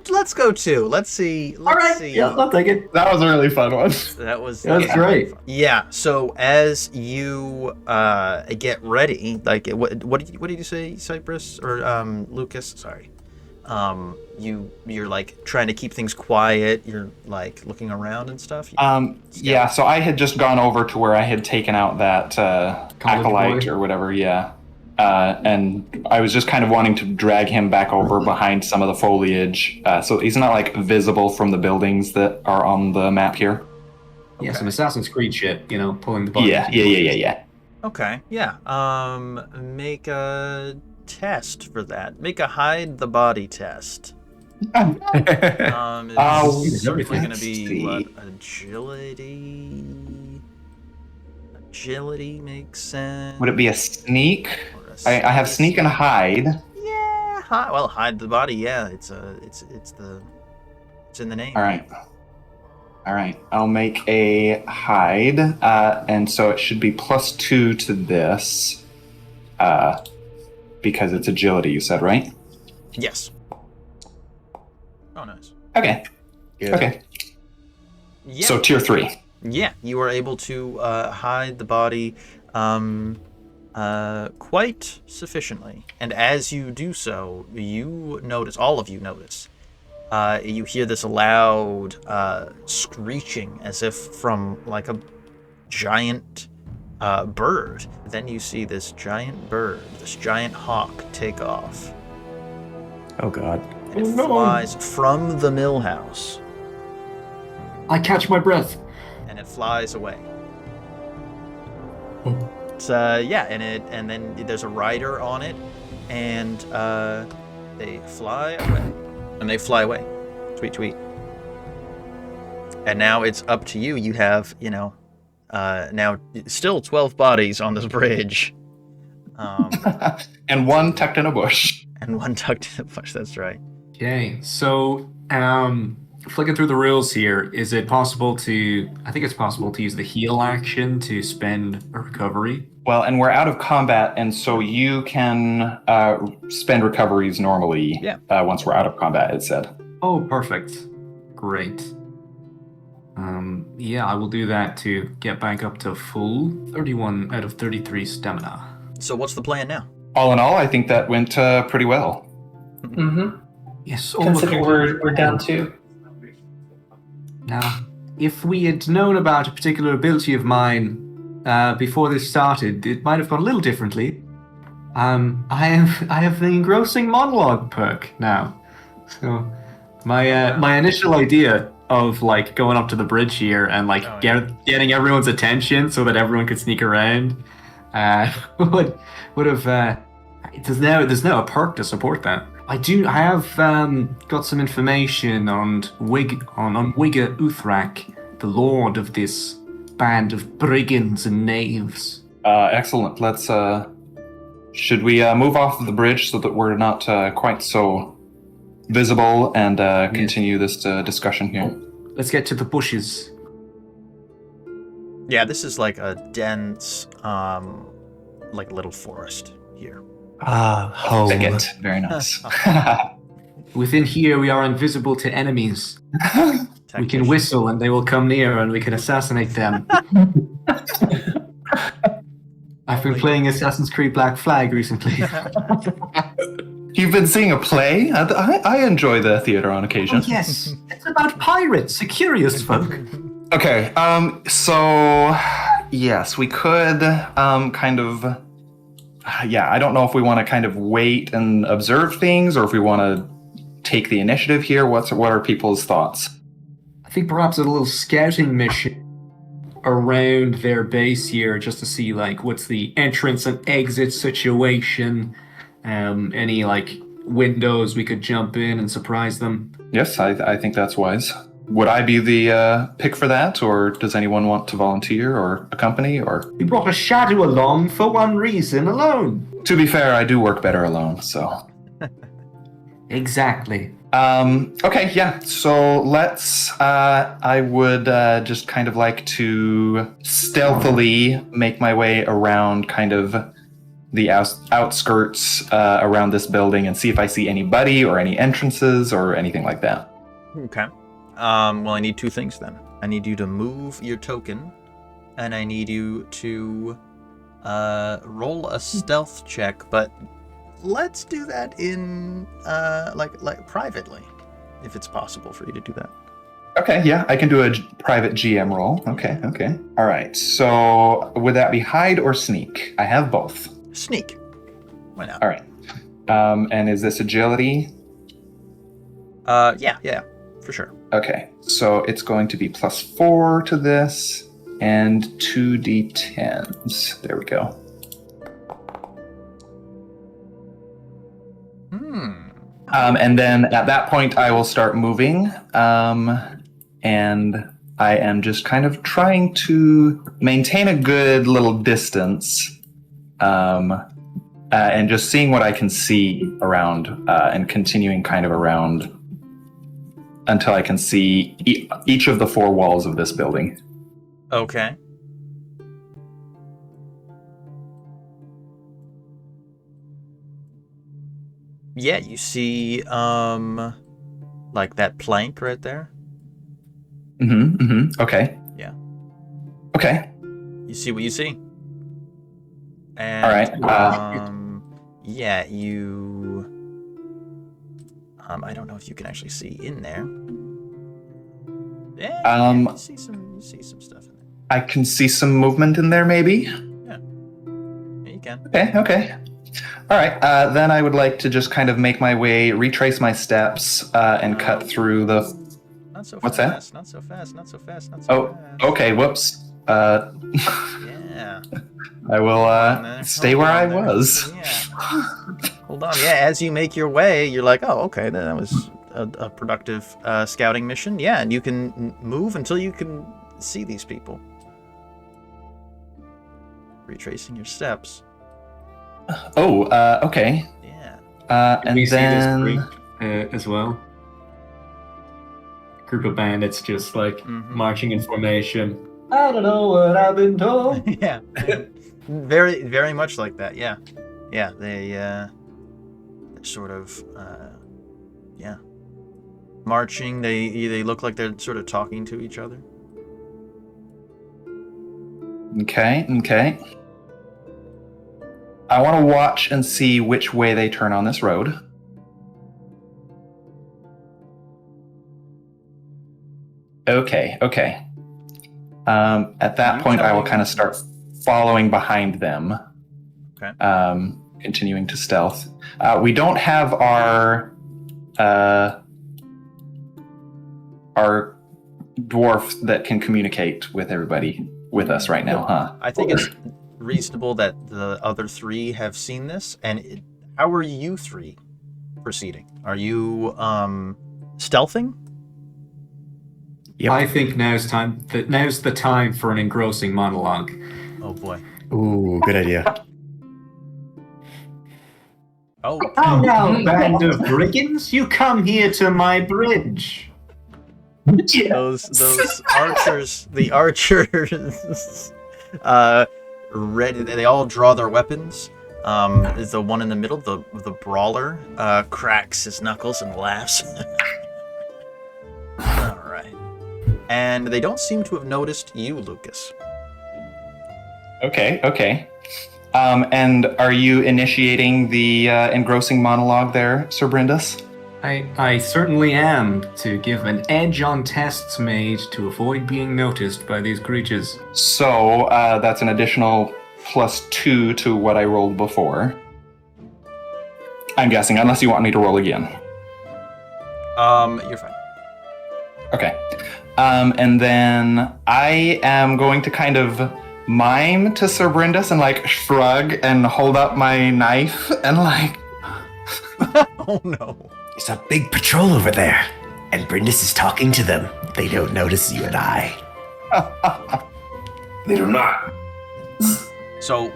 Speaker 3: Let's go 2. Let's see.
Speaker 2: All right.
Speaker 3: See.
Speaker 2: Yeah, I'll take it.
Speaker 5: That was a really fun one.
Speaker 3: That was
Speaker 2: great.
Speaker 3: Yeah. So as you get ready, like what did you say, Cypress or Lucas? Sorry. You're like trying to keep things quiet. You're like looking around and stuff.
Speaker 5: Yeah. So I had just gone over to where I had taken out that acolyte or whatever. Yeah. And I was just kind of wanting to drag him back over behind some of the foliage, so he's not like visible from the buildings that are on the map here.
Speaker 2: Yeah, some Assassin's Creed shit, pulling the button.
Speaker 5: Yeah.
Speaker 3: Okay. Yeah. Make a test for that. Make a hide the body test. It's simply going to be what, agility. Agility makes sense.
Speaker 5: Would it be a sneak? I have sneak and hide.
Speaker 3: Yeah, hide the body. Yeah, it's in the name.
Speaker 5: All right. I'll make a hide, and so it should be +2 to this, because it's agility. You said, right?
Speaker 3: Yes. Oh, nice.
Speaker 5: Okay.
Speaker 3: Good.
Speaker 5: Okay.
Speaker 3: Yeah.
Speaker 5: So tier 3.
Speaker 3: Yeah, you are able to hide the body quite sufficiently. And as you do so, you notice, all of you notice, you hear this loud screeching as if from like a giant bird. Then you see this giant bird, this giant hawk take off.
Speaker 1: Oh god.
Speaker 3: And it flies from the mill house.
Speaker 2: I catch my breath.
Speaker 3: And it flies away. It's, and then there's a rider on it, and they fly away. And they fly away. Tweet, tweet. And now it's up to you. You have, now still 12 bodies on this bridge.
Speaker 5: And one tucked in a bush.
Speaker 3: And one tucked in a bush, that's right.
Speaker 2: Okay, so flicking through the rules here, is it possible to... I think it's possible to use the heal action to spend a recovery.
Speaker 5: Well, and we're out of combat, and so you can spend recoveries normally.
Speaker 3: Yeah.
Speaker 5: Once we're out of combat, it said.
Speaker 2: Oh, perfect. Great. Yeah, I will do that to get back up to full 31 out of 33 stamina.
Speaker 3: So what's the plan now?
Speaker 5: All in all, I think that went pretty well.
Speaker 4: Mm-hmm.
Speaker 2: Yes,
Speaker 4: Considering we're down 2.
Speaker 2: Now, if we had known about a particular ability of mine before this started, it might have gone a little differently. I have the engrossing monologue perk now. So my initial idea of like going up to the bridge here and like getting everyone's attention so that everyone could sneak around would have there's now a perk to support that. I have got some information on Wigger Uthrak, the lord of this band of brigands and knaves.
Speaker 5: Excellent. Let's should we move off of the bridge so that we're not quite so visible and continue this discussion here?
Speaker 2: Let's get to the bushes.
Speaker 3: Yeah, this is like a dense, like little forest here.
Speaker 1: Home.
Speaker 5: Thicket. Very nice.
Speaker 2: Within here, we are invisible to enemies. We can whistle and they will come near and we can assassinate them. I've been playing Assassin's Creed Black Flag recently.
Speaker 5: You've been seeing a play? I enjoy the theater on occasion.
Speaker 2: Oh, yes, it's about pirates, a curious folk.
Speaker 5: Okay, so yes, we could kind of... I don't know if we want to kind of wait and observe things or if we want to take the initiative here. What are people's thoughts?
Speaker 2: I think perhaps a little scouting mission around their base here just to see like what's the entrance and exit situation, any like windows we could jump in and surprise them.
Speaker 5: Yes, I think that's wise. Would I be the pick for that, or does anyone want to volunteer or accompany? Or
Speaker 2: We brought a shadow along for one reason alone.
Speaker 5: to be fair, I do work better alone, so.
Speaker 2: Exactly.
Speaker 5: Okay, yeah. So let's. I would just kind of like to stealthily make my way around, kind of the outskirts around this building, and see if I see anybody or any entrances or anything like that.
Speaker 3: Okay. Well, I need two things then. I need you to move your token, and I need you to roll a stealth check, but let's do that in like privately, if it's possible for you to do that.
Speaker 5: Okay, yeah, I can do a private GM roll. Okay. All right. So would that be hide or sneak? I have both.
Speaker 3: Sneak. Why not?
Speaker 5: All right. And is this agility?
Speaker 3: Yeah, for sure.
Speaker 5: Okay, so it's going to be +4 to this and 2d10s. There we go. And then at that point, I will start moving. And I am just kind of trying to maintain a good little distance. And just seeing what I can see around and continuing kind of around until I can see each of the 4 walls of this building.
Speaker 3: Okay. Yeah, you see, like that plank right there?
Speaker 5: Okay.
Speaker 3: Yeah.
Speaker 5: Okay.
Speaker 3: You see what you see? And,
Speaker 5: All right.
Speaker 3: yeah, you... I don't know if you can actually see in there. Yeah, you see some stuff in there.
Speaker 5: I can see some movement in there, maybe?
Speaker 3: Yeah, you can.
Speaker 5: Okay. All right, then I would like to just kind of make my way, retrace my steps, and cut through the...
Speaker 3: Not so
Speaker 5: What's
Speaker 3: fast,
Speaker 5: that?
Speaker 3: Not so fast.
Speaker 5: Oh, okay, whoops.
Speaker 3: Yeah.
Speaker 5: I will stay where I was.
Speaker 3: Yeah. Hold on. Yeah, as you make your way, you're like, oh, okay, that was a productive scouting mission. Yeah, and you can move until you can see these people. Retracing your steps.
Speaker 5: Oh, okay.
Speaker 3: Yeah.
Speaker 2: Can
Speaker 5: And
Speaker 2: we
Speaker 5: then...
Speaker 2: see this group as well? Group of bandits just like marching in formation. I don't know what I've been told.
Speaker 3: Yeah. Very, very much like that. Yeah. Yeah. They sort of marching. They look like they're sort of talking to each other.
Speaker 5: Okay. I want to watch and see which way they turn on this road. Okay. At that point, I will kind of start following behind them.
Speaker 3: Okay.
Speaker 5: Continuing to stealth. We don't have our dwarf that can communicate with everybody with us right now, huh?
Speaker 3: I think it's reasonable that the other 3 have seen this. And how are you 3 proceeding? Are you stealthing?
Speaker 1: Yep.
Speaker 2: I think now's the time for an engrossing monologue.
Speaker 3: Oh boy.
Speaker 1: Ooh, good idea.
Speaker 3: Oh.
Speaker 2: How now, band of brigands? You come here to my bridge.
Speaker 3: Those archers, the archers, ready. They all draw their weapons. Is the one in the middle, the brawler, cracks his knuckles and laughs. All right, and they don't seem to have noticed you, Lucas.
Speaker 5: Okay. And are you initiating the engrossing monologue there, Sir Bryndis?
Speaker 2: I certainly am, to give an edge on tests made to avoid being noticed by these creatures.
Speaker 5: So that's an additional +2 to what I rolled before. I'm guessing, unless you want me to roll again.
Speaker 3: You're fine.
Speaker 5: Okay. And then I am going to kind of mime to Sir Bryndis and like shrug and hold up my knife and like...
Speaker 3: Oh no.
Speaker 1: There's a big patrol over there, and Bryndis is talking to them. They don't notice you and I.
Speaker 5: They do not.
Speaker 3: So,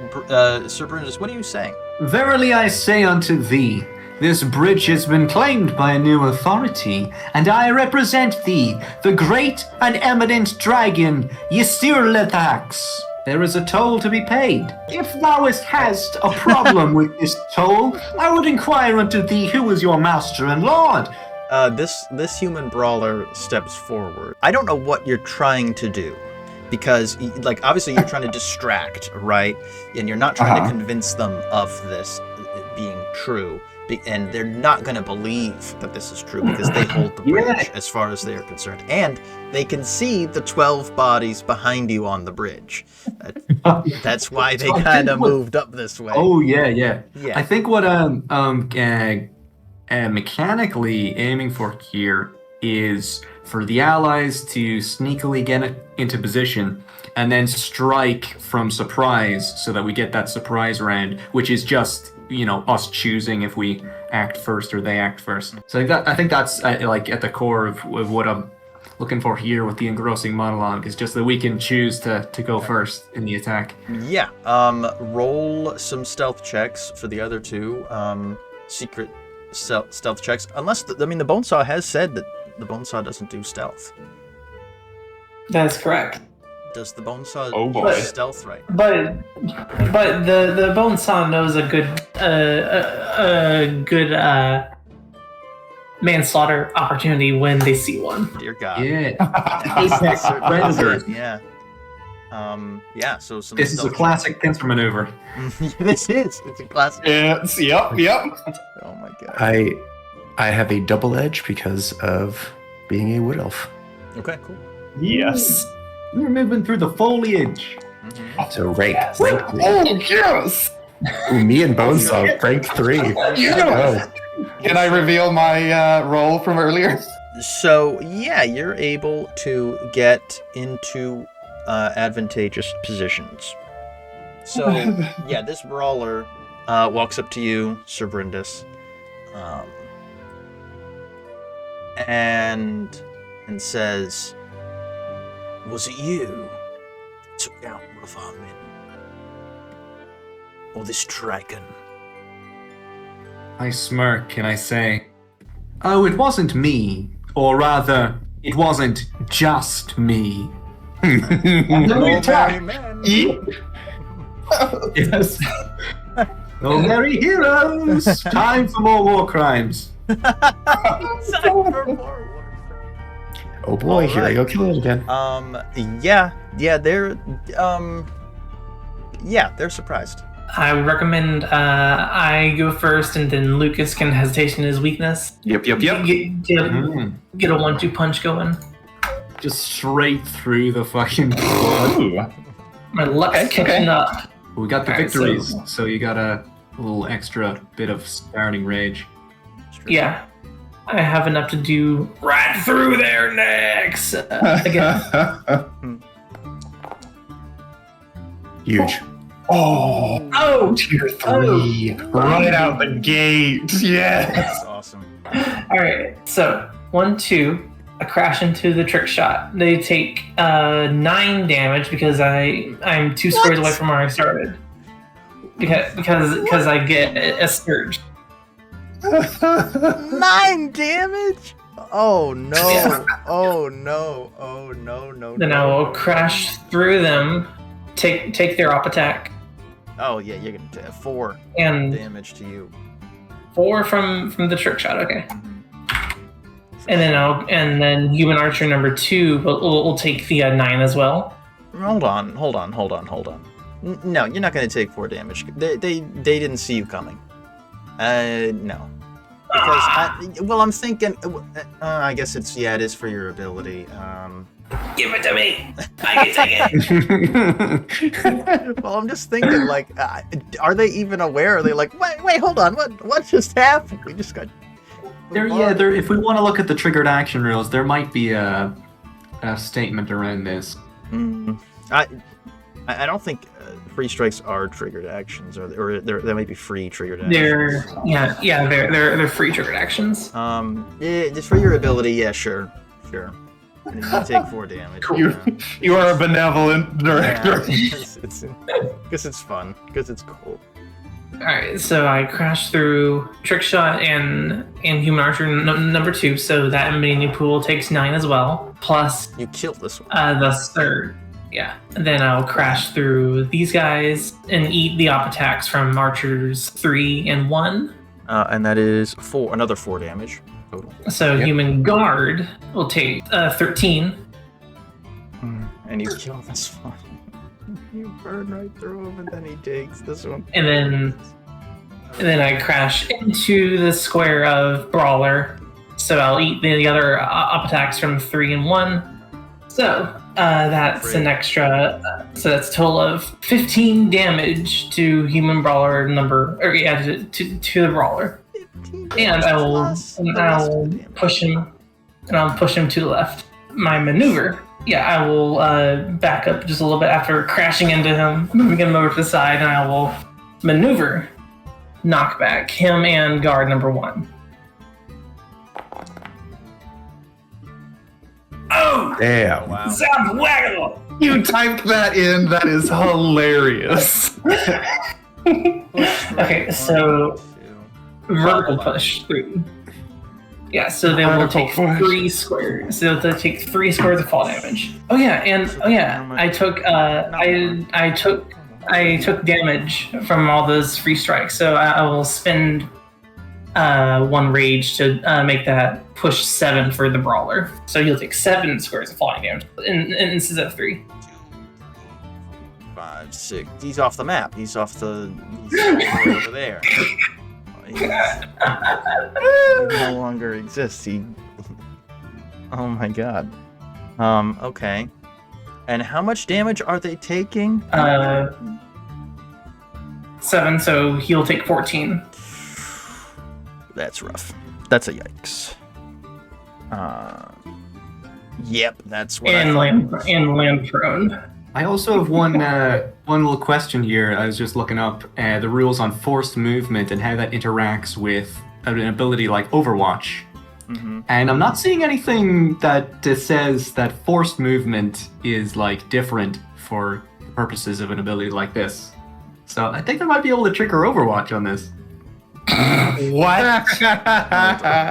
Speaker 3: Sir Bryndis, what are you saying?
Speaker 2: Verily I say unto thee, This bridge has been claimed by a new authority, and I represent thee, the great and eminent dragon, Ysirletax. There is a toll to be paid. If thou hast a problem with this toll, I would inquire unto thee who is your master and lord.
Speaker 3: This human brawler steps forward. I don't know what you're trying to do, because like obviously you're trying to distract, right? And you're not trying to convince them of this being true. And they're not going to believe that this is true because they hold the bridge as far as they're concerned. And they can see the 12 bodies behind you on the bridge. That's why they kind of moved up this way.
Speaker 2: Oh, yeah. I think what mechanically aiming for here is for the allies to sneakily get into position and then strike from surprise so that we get that surprise round, which is just us choosing if we act first or they act first. So I think that's like at the core of what I'm looking for here with the engrossing monologue, is just that we can choose to go first in the attack.
Speaker 3: Yeah. Roll some stealth checks for the other two. Secret stealth checks. Unless, the Bonesaw has said that the Bonesaw doesn't do stealth.
Speaker 4: That's correct.
Speaker 3: Does the Bonesaw
Speaker 5: boy.
Speaker 3: do stealth right?
Speaker 4: But the Bonesaw knows a good manslaughter opportunity when they see one.
Speaker 3: Dear God.
Speaker 2: Yeah.
Speaker 3: Yeah, so some
Speaker 2: This is a classic Pincer maneuver.
Speaker 3: This is. It's a classic.
Speaker 5: It's, yep.
Speaker 3: Oh my God.
Speaker 1: I have a double edge because of being a wood elf.
Speaker 3: Okay, cool.
Speaker 5: Yes.
Speaker 2: We're moving through the foliage.
Speaker 1: So rank 3.
Speaker 5: Oh, yes.
Speaker 1: Ooh, me and Bonesaw, rank 3.
Speaker 5: Yes. Can I reveal my role from earlier?
Speaker 3: So, yeah, you're able to get into advantageous positions. So, yeah, this brawler walks up to you, Sir Bryndis, and says, "Was it you that took out one of our men? Or this dragon?"
Speaker 2: I smirk and I say, "Oh, it wasn't me. Or rather, it wasn't just me."
Speaker 3: Merry man.
Speaker 2: Yes. Oh, merry heroes! Time for more war crimes.
Speaker 1: Oh boy, here I go killing it again.
Speaker 3: They're surprised.
Speaker 4: I would recommend I go first, and then Lucas can hesitation his weakness.
Speaker 5: Yep.
Speaker 4: Get a 1-2 punch going.
Speaker 2: Just straight through the fucking blood.
Speaker 5: Ooh.
Speaker 4: My luck's catching up.
Speaker 2: We got the
Speaker 4: Alright,
Speaker 2: victories, so you got a little extra bit of starting rage.
Speaker 4: Yeah. I have enough to do right through their necks. Again.
Speaker 1: Huge.
Speaker 5: Oh, tier 3. Right out the gate. Yes.
Speaker 3: That's awesome.
Speaker 4: Alright, so 1-2. I crash into the trick shot. They take 9 damage because I'm 2 squares away from where I started. Because I get a surge.
Speaker 3: 9 damage? Oh no.
Speaker 4: Yeah.
Speaker 3: Oh no. Oh no.
Speaker 4: Then I will crash through them, take their op attack,
Speaker 3: Oh yeah, you're gonna take 4
Speaker 4: and
Speaker 3: damage to you.
Speaker 4: 4 from the trick shot. Okay. And then human archer number 2 will take the 9 as well.
Speaker 3: Hold on. No, you're not gonna take 4 damage. They didn't see you coming. No. Because I'm thinking. I guess it is for your ability.
Speaker 4: Give it to me. I can take it.
Speaker 3: Well, I'm just thinking, like, are they even aware? Are they like, wait, hold on, what just happened? We just got.
Speaker 2: There. If we want to look at the triggered action rules, there might be a statement around this.
Speaker 3: I don't think free strikes are triggered actions, or they might be free triggered actions.
Speaker 4: They're free triggered actions.
Speaker 3: Just for your ability, yeah, sure. And you take 4 damage.
Speaker 5: You are a benevolent director.
Speaker 3: Because it's fun. Because it's cool.
Speaker 4: Alright, so I crashed through Trick Shot and Human Archer number 2, so that mini pool takes 9 as well. Plus
Speaker 3: You killed this one.
Speaker 4: the third. Yeah. And then I'll crash through these guys and eat the op attacks from Archers 3 and 1.
Speaker 3: And that is another 4 damage total.
Speaker 4: So Human Guard will take 13.
Speaker 3: And you kill this one. You burn right through him, and then he takes this one.
Speaker 4: And then I crash into the square of Brawler. So I'll eat the other op attacks from 3 and 1. So that's an extra. So that's a total of 15 damage to Human Brawler to the Brawler. And I'll push him. And I'll push him to the left. My maneuver. Yeah, I will back up just a little bit after crashing into him, moving him over to the side, and I will maneuver, knock back him and guard number 1. Oh!
Speaker 1: Damn.
Speaker 3: Wow.
Speaker 4: Zap waggle!
Speaker 5: You typed that in. That is hilarious.
Speaker 4: Okay, so vertical push 3. Yeah, so they will take 3 squares. So they'll take 3 squares of fall damage. I took damage from all those free strikes. So I will spend 1 rage to make that push 7 for the Brawler. So you'll take 7 squares of falling damage instead of 3.
Speaker 3: 5, 6. He's off the map. He's all the way over there. He no longer exists. Oh my god. Okay. And how much damage are they taking?
Speaker 4: 7, so he'll take 14.
Speaker 3: That's rough. That's a yikes. Yep, that's what
Speaker 4: And land prone.
Speaker 2: I also have one little question here. I was just looking up the rules on forced movement and how that interacts with an ability like Overwatch.
Speaker 3: Mm-hmm.
Speaker 2: And I'm not seeing anything that says that forced movement is like different for the purposes of an ability like this. So I think I might be able to trigger Overwatch on this.
Speaker 1: What?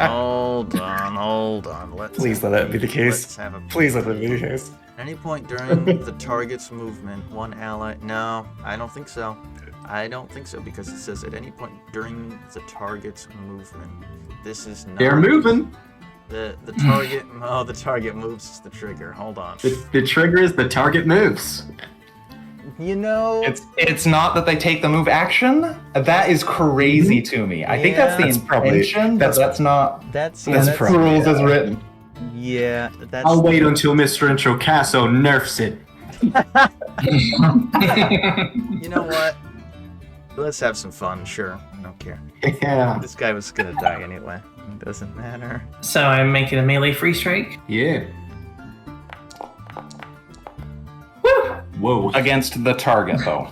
Speaker 3: Hold on.
Speaker 1: Please let that be the case.
Speaker 3: Let's have a
Speaker 1: Please let that be the case.
Speaker 3: At any point during the target's movement, one ally... No, I don't think so. Because it says at any point during the target's movement. This is not...
Speaker 2: They're moving.
Speaker 3: The target... Oh, the target moves is the trigger. Hold on.
Speaker 2: The trigger is the target moves.
Speaker 3: You know...
Speaker 5: It's not that they take the move action. That is crazy to me. I think that's the intention, but that's not...
Speaker 3: That's
Speaker 5: the
Speaker 3: probably
Speaker 5: rules as written.
Speaker 3: Yeah, that's...
Speaker 2: I'll wait until Mr. Introcasso nerfs it.
Speaker 3: You know what? Let's have some fun, sure. I don't care.
Speaker 2: Yeah.
Speaker 3: This guy was gonna die anyway. It doesn't matter.
Speaker 4: So I'm making a melee free strike.
Speaker 2: Yeah.
Speaker 4: Woo!
Speaker 2: Whoa.
Speaker 5: Against the target, though.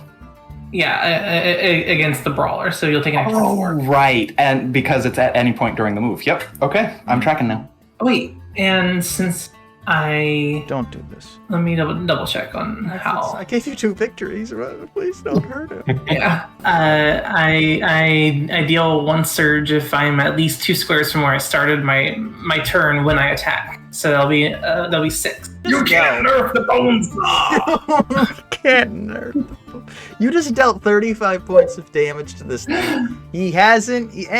Speaker 4: Yeah, against the Brawler. So you'll take an extra 4.
Speaker 5: Right. And because it's at any point during the move. Yep. Okay. I'm tracking now.
Speaker 4: Oh, wait, and since I...
Speaker 3: Don't do this.
Speaker 4: Let me double check on how...
Speaker 3: I gave you 2 victories. Please don't hurt him.
Speaker 4: Yeah. I deal 1 surge if I'm at least 2 squares from where I started my turn when I attack. So that'll be 6. You can't nerf the Bonesaw!
Speaker 3: You can't nerf the Bonesaw. You just dealt 35 points of damage to this thing. He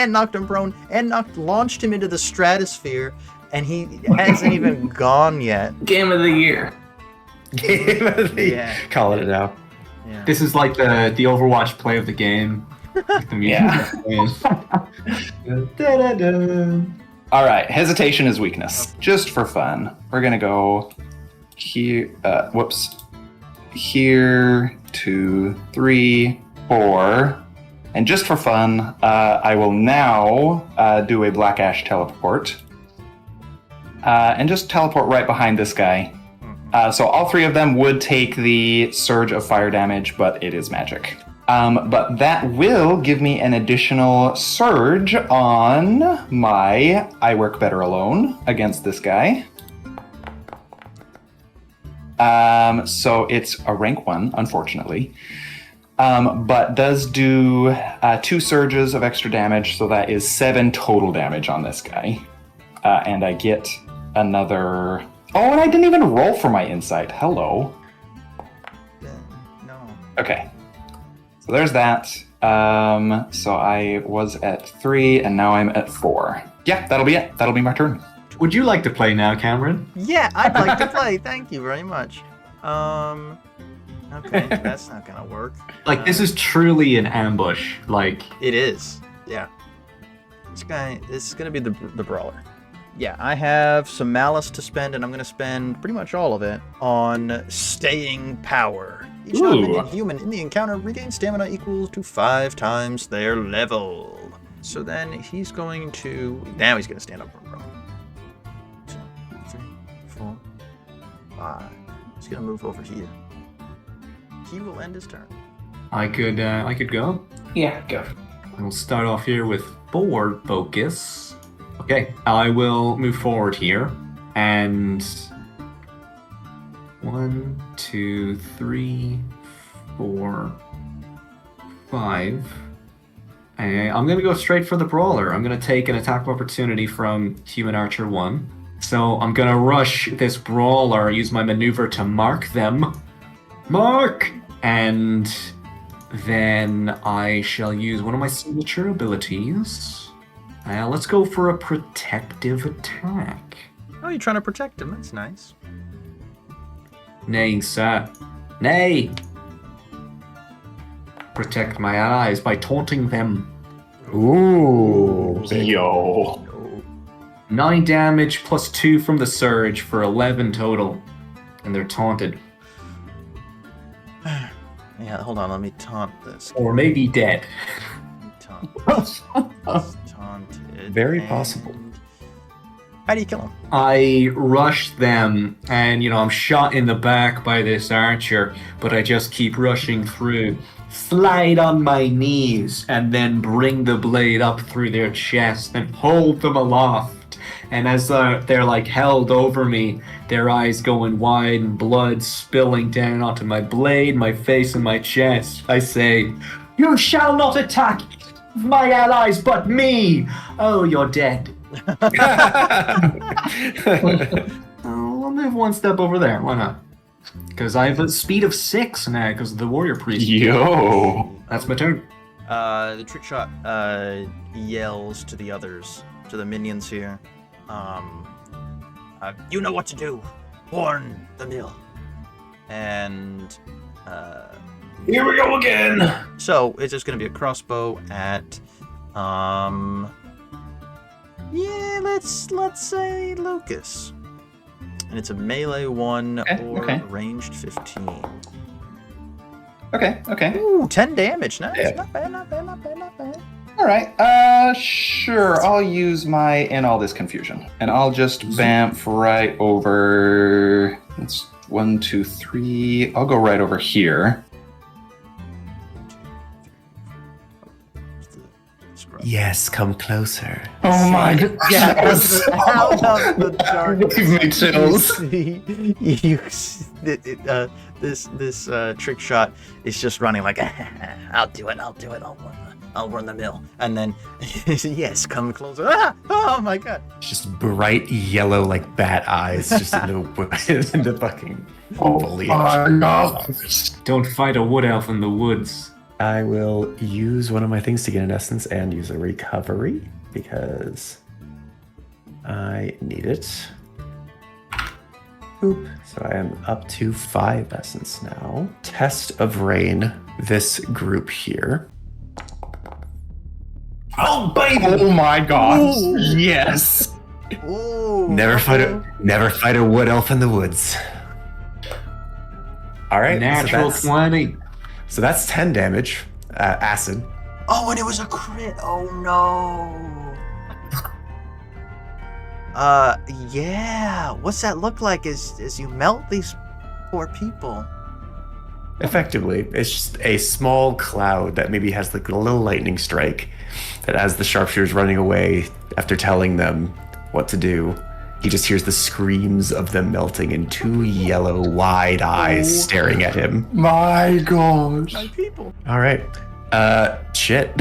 Speaker 3: knocked him prone, and launched him into the stratosphere, and he hasn't even gone yet.
Speaker 4: Game of the year.
Speaker 1: Game of the
Speaker 3: Yeah.
Speaker 1: Calling it now.
Speaker 3: Yeah.
Speaker 2: This is like the Overwatch play of the game. Like the music. Da-da-da.
Speaker 5: All right. Hesitation is weakness. Just for fun. We're going to go here. Here, 2, 3, 4. And just for fun, I will now do a Black Ash teleport. And just teleport right behind this guy. So all 3 of them would take the surge of fire damage, but it is magic. But that will give me an additional surge on my I Work Better Alone against this guy. So it's a rank 1, unfortunately. but does do 2 surges of extra damage, so that is 7 total damage on this guy. And I get another... Oh, and I didn't even roll for my insight. Hello.
Speaker 3: No.
Speaker 5: Okay. So there's that. So I was at 3, and now I'm at 4. Yeah, that'll be it. That'll be my turn.
Speaker 2: Would you like to play now, Cameron?
Speaker 3: Yeah, I'd like to play. Thank you very much. Okay, that's not gonna work.
Speaker 2: Like, this is truly an ambush. Like,
Speaker 3: It is. Yeah. This is gonna be the brawler. Yeah, I have some malice to spend, and I'm gonna spend pretty much all of it on staying power. Each non-minion human in the encounter regains stamina equals to 5 times their level. So then he's going to... Now he's gonna stand up for a brawl. 2, 3, 4, 5. He's gonna move over here. He will end his turn.
Speaker 2: I could go.
Speaker 4: Yeah, go.
Speaker 2: We'll start off here with forward focus. Okay, I will move forward here, and 1, 2, 3, 4, 5. And I'm gonna go straight for the brawler. I'm gonna take an attack of opportunity from Human Archer 1. So I'm gonna rush this brawler, use my maneuver to mark them. Mark! And then I shall use one of my signature abilities. Let's go for a protective attack.
Speaker 3: Oh, you're trying to protect him. That's nice.
Speaker 2: Nay, sir. Nay! Protect my allies by taunting them.
Speaker 1: Ooh.
Speaker 5: Yo.
Speaker 2: 9 damage plus 2 from the surge for 11 total. And they're taunted.
Speaker 3: Yeah, hold on. Let me taunt this.
Speaker 2: Or maybe dead.
Speaker 3: Taunted.
Speaker 1: Very possible.
Speaker 3: How do you kill him?
Speaker 2: I rush them, and I'm shot in the back by this archer, but I just keep rushing through. Slide on my knees, and then bring the blade up through their chest and hold them aloft. And as they're like held over me, their eyes going wide and blood spilling down onto my blade, my face, and my chest, I say, "You shall not attack my allies but me! Oh, you're dead." I'll move one step over there. Why not? Because I have a speed of 6 now because of the warrior priest.
Speaker 5: Yo.
Speaker 2: That's my turn.
Speaker 3: The trick shot yells to the others, to the minions here. You know what to do. Warn the mill. And
Speaker 5: Here we go again.
Speaker 3: so it's just gonna be a crossbow at yeah, let's say Lucas. And it's a melee 1 or ranged 15.
Speaker 5: Okay.
Speaker 3: Ooh, 10 damage. Nice.
Speaker 1: Yeah.
Speaker 3: Not bad.
Speaker 5: All right. Sure. I'll use my In All This Confusion, and I'll just bamf right over. That's 1, 2, 3. I'll go right over here.
Speaker 1: Yes, come closer.
Speaker 5: Oh my god!
Speaker 3: Yeah,
Speaker 5: Yes.
Speaker 3: out of the darkness.
Speaker 5: Give me chills.
Speaker 3: This trick shot is just running like, I'll do it. I'll run the mill, and then yes, come closer. Oh my god!
Speaker 1: Just bright yellow, like bat eyes, just into fucking foliage.
Speaker 2: Don't fight a wood elf in the woods.
Speaker 1: I will use one of my things to get an essence and use a recovery because I need it. Oop. So I am up to 5 essence now. Test of Rain, this group here.
Speaker 5: Oh baby! Oh my god!
Speaker 3: Ooh.
Speaker 5: Yes.
Speaker 3: Ooh,
Speaker 1: Never fight a wood elf in the woods. All right.
Speaker 2: Natural 20.
Speaker 1: So that's 10 damage. Acid.
Speaker 3: Oh, and it was a crit. Oh no. Yeah. What's that look like as you melt these poor people?
Speaker 1: Effectively, it's just a small cloud that maybe has like a little lightning strike that as the sharpshooter's running away after telling them what to do, he just hears the screams of them melting and 2 yellow, wide eyes staring at him.
Speaker 5: My gosh.
Speaker 3: My people.
Speaker 1: All right. Shit.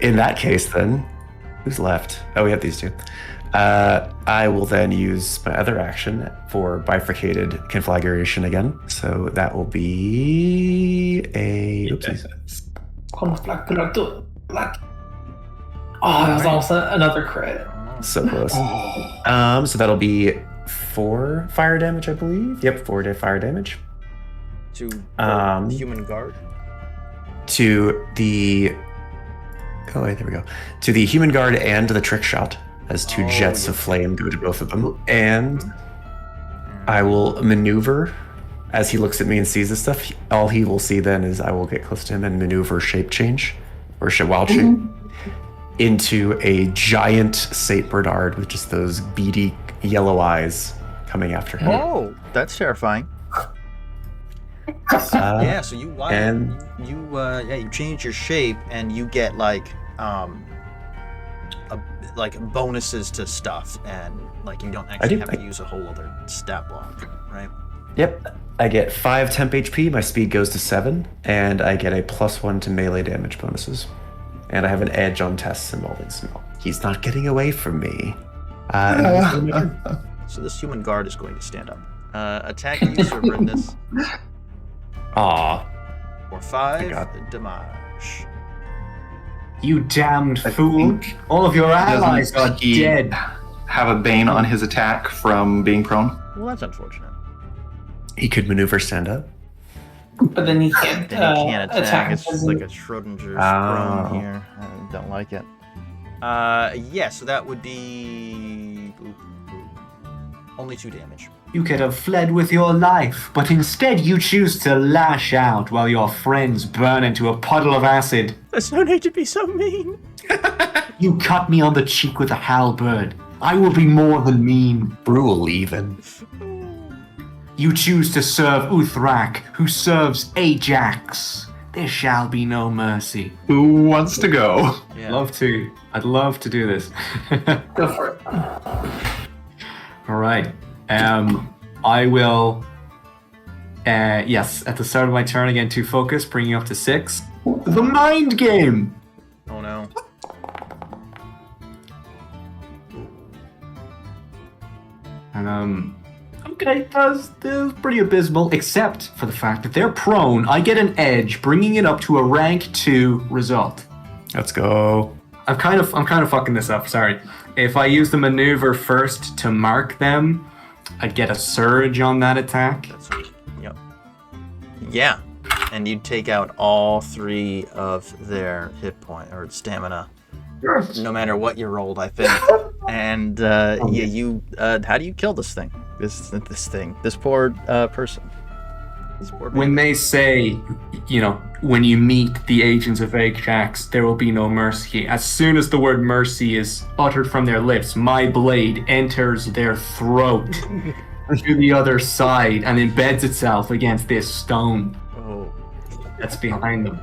Speaker 1: In that case, then, who's left? Oh, we have these 2. I will then use my other action for bifurcated conflagration again. So that will be a... Oopsies.
Speaker 4: Oh, that was also another crit.
Speaker 1: So close. So that'll be 4 fire damage, I believe. Yep, 4 fire damage.
Speaker 3: To human guard.
Speaker 1: To the... Oh, wait, there we go. To the human guard and the trick shot, as 2 jets of flame go to both of them. And I will maneuver as he looks at me and sees this stuff. All he will see then is I will get close to him and maneuver shape change, or wild shape, into a giant Saint Bernard with just those beady yellow eyes coming after him.
Speaker 3: Oh, that's terrifying. Yeah, so you you change your shape and you get like bonuses to stuff, and like you don't actually have to use a whole other stat block, right?
Speaker 1: Yep. I get 5 temp HP, my speed goes to 7, and I get a +1 to melee damage bonuses. And I have an edge on tests involving smell. He's not getting away from me.
Speaker 3: So this human guard is going to stand up. Attack you, Sir Bryndis.
Speaker 1: Aw.
Speaker 3: For 5 damage.
Speaker 2: You damned fool. All of your allies are dead.
Speaker 5: Have a bane on his attack from being prone?
Speaker 3: Well, that's unfortunate.
Speaker 1: He could maneuver stand up.
Speaker 4: But then he can't,
Speaker 3: Then he can't attack. It's
Speaker 4: doesn't-
Speaker 3: like a Schrodinger's prone here. I don't like it. Yeah, so that would be only 2 damage.
Speaker 2: You could have fled with your life, but instead you choose to lash out while your friends burn into a puddle of acid.
Speaker 3: There's no need to be so mean.
Speaker 2: You cut me on the cheek with a halberd. I will be more than mean.
Speaker 1: Cruel even.
Speaker 2: You choose to serve Uthrak, who serves Ajax. There shall be no mercy.
Speaker 5: Who wants to go?
Speaker 3: Yeah.
Speaker 2: Love to. I'd love to do this.
Speaker 4: Go for it.
Speaker 2: All right. I will. Yes, at the start of my turn again, 2 focus, bringing up to 6. The mind game.
Speaker 3: Oh no.
Speaker 2: Okay, that's pretty abysmal, except for the fact that they're prone. I get an edge, bringing it up to a rank 2 result.
Speaker 1: Let's go.
Speaker 2: I'm kind of fucking this up. Sorry. If I use the maneuver first to mark them, I'd get a surge on that attack.
Speaker 3: Yep. Yeah, and you'd take out all 3 of their hit point or stamina, no matter what you rolled, I think. And how do you kill this thing? This poor person. This poor
Speaker 2: When they say, when you meet the agents of Ajax, there will be no mercy. As soon as the word mercy is uttered from their lips, my blade enters their throat to the other side and embeds itself against this stone that's behind them.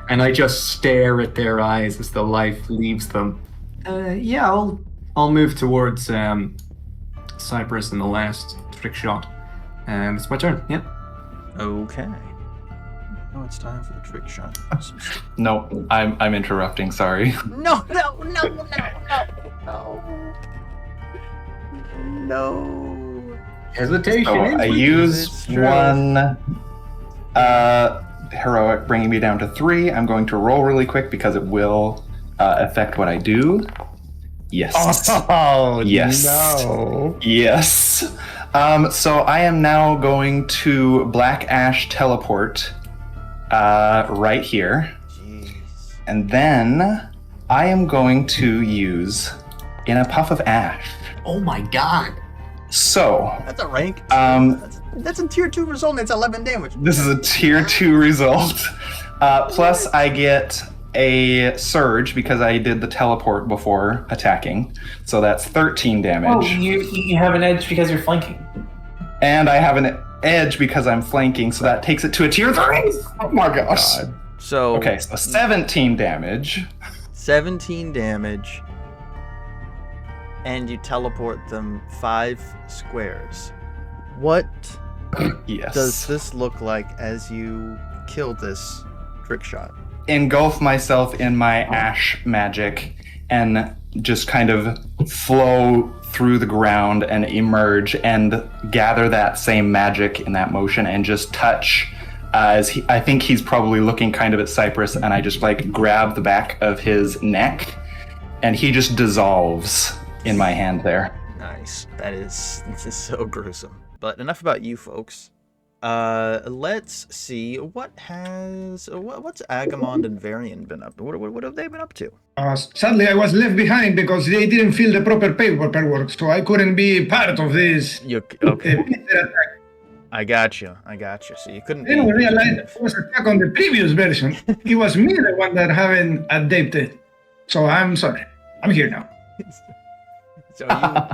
Speaker 2: And I just stare at their eyes as the life leaves them. I'll move towards Cypress in the last trick shot. And it's my turn, yeah.
Speaker 3: Okay. Now it's time for the trick shot.
Speaker 5: No, I'm interrupting, sorry.
Speaker 3: No.
Speaker 2: Hesitation.
Speaker 5: So I use 1 heroic, bringing me down to 3. I'm going to roll really quick because it will affect what I do. Yes.
Speaker 1: Oh,
Speaker 5: yes.
Speaker 1: no.
Speaker 5: Yes. So I am now going to Black Ash teleport right here.
Speaker 3: Jeez.
Speaker 5: And then I am going to use In a Puff of Ash.
Speaker 2: Oh my god.
Speaker 5: So,
Speaker 3: That's a rank. That's a tier 2 result and it's 11 damage.
Speaker 5: this is a tier 2 result. Plus I get a surge because I did the teleport before attacking. So that's 13 damage.
Speaker 4: Oh, you have an edge because you're flanking.
Speaker 5: And I have an edge because I'm flanking, so that takes it to a tier 3. Oh my gosh.
Speaker 3: So
Speaker 5: Okay, so 17 damage.
Speaker 3: 17 damage. and you teleport them 5 squares. What
Speaker 5: Yes.
Speaker 3: does this look like as you kill this trick shot?
Speaker 5: Engulf myself in my ash magic and just kind of flow through the ground and emerge and gather that same magic in that motion and just touch I think he's probably looking kind of at Cypress, and I just like grab the back of his neck and he just dissolves in my hand there.
Speaker 3: Nice. This is so gruesome. But enough about you folks. Let's see what's Agamand and Varion been up to? What have they been up to?
Speaker 6: Sadly, I was left behind because they didn't fill the proper paperwork, so I couldn't be part of this.
Speaker 3: Okay.
Speaker 6: Attack.
Speaker 3: I got you. So you couldn't.
Speaker 6: Then we realized it was attack on the previous version. It was me the one that haven't adapted. So I'm sorry. I'm here now.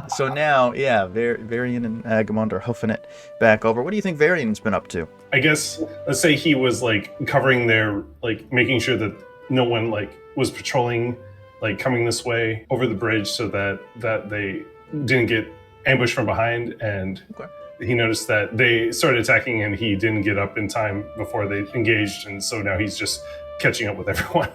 Speaker 3: So now, yeah, Varion and Agamand are hoofing it back over. What do you think Varion's been up to?
Speaker 7: I guess, let's say he was like covering their, like making sure that no one like was patrolling, like coming this way over the bridge so that they didn't get ambushed from behind. And he noticed that they started attacking and he didn't get up in time before they engaged. And so now he's just catching up with everyone.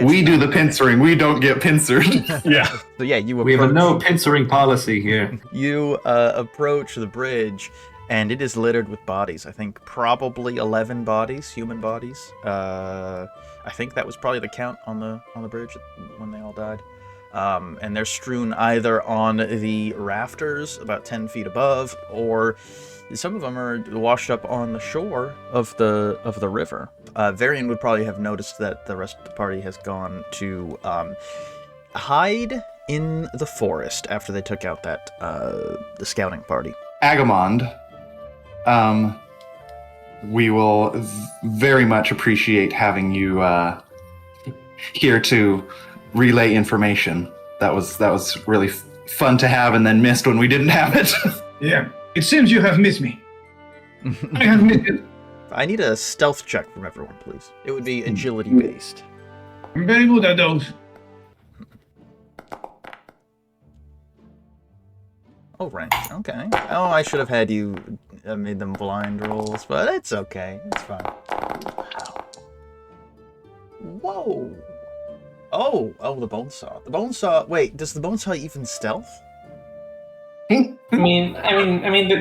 Speaker 5: We do the pincering. We don't get pincered.
Speaker 7: Yeah.
Speaker 3: So yeah,
Speaker 2: We have a no pincering policy here.
Speaker 3: You approach the bridge, and it is littered with bodies. I think probably 11 bodies, human bodies. I think that was probably the count on the bridge when they all died. And they're strewn either on the rafters about 10 feet above, or some of them are washed up on the shore of the river. Varion would probably have noticed that the rest of the party has gone to hide in the forest after they took out that the scouting party.
Speaker 5: Agamand, we will very much appreciate having you here to relay information. That was really fun to have and then missed when we didn't have it.
Speaker 6: Yeah. It seems you have missed me. I have missed it.
Speaker 3: I need a stealth check from everyone, please. It would be agility based.
Speaker 6: I'm very good at those.
Speaker 3: Oh, range. Okay. Oh, I should have had you made them blind rolls, but it's okay. It's fine. Whoa. Oh, the Bonesaw. The Bonesaw. Wait, does the Bonesaw even stealth?
Speaker 4: I mean,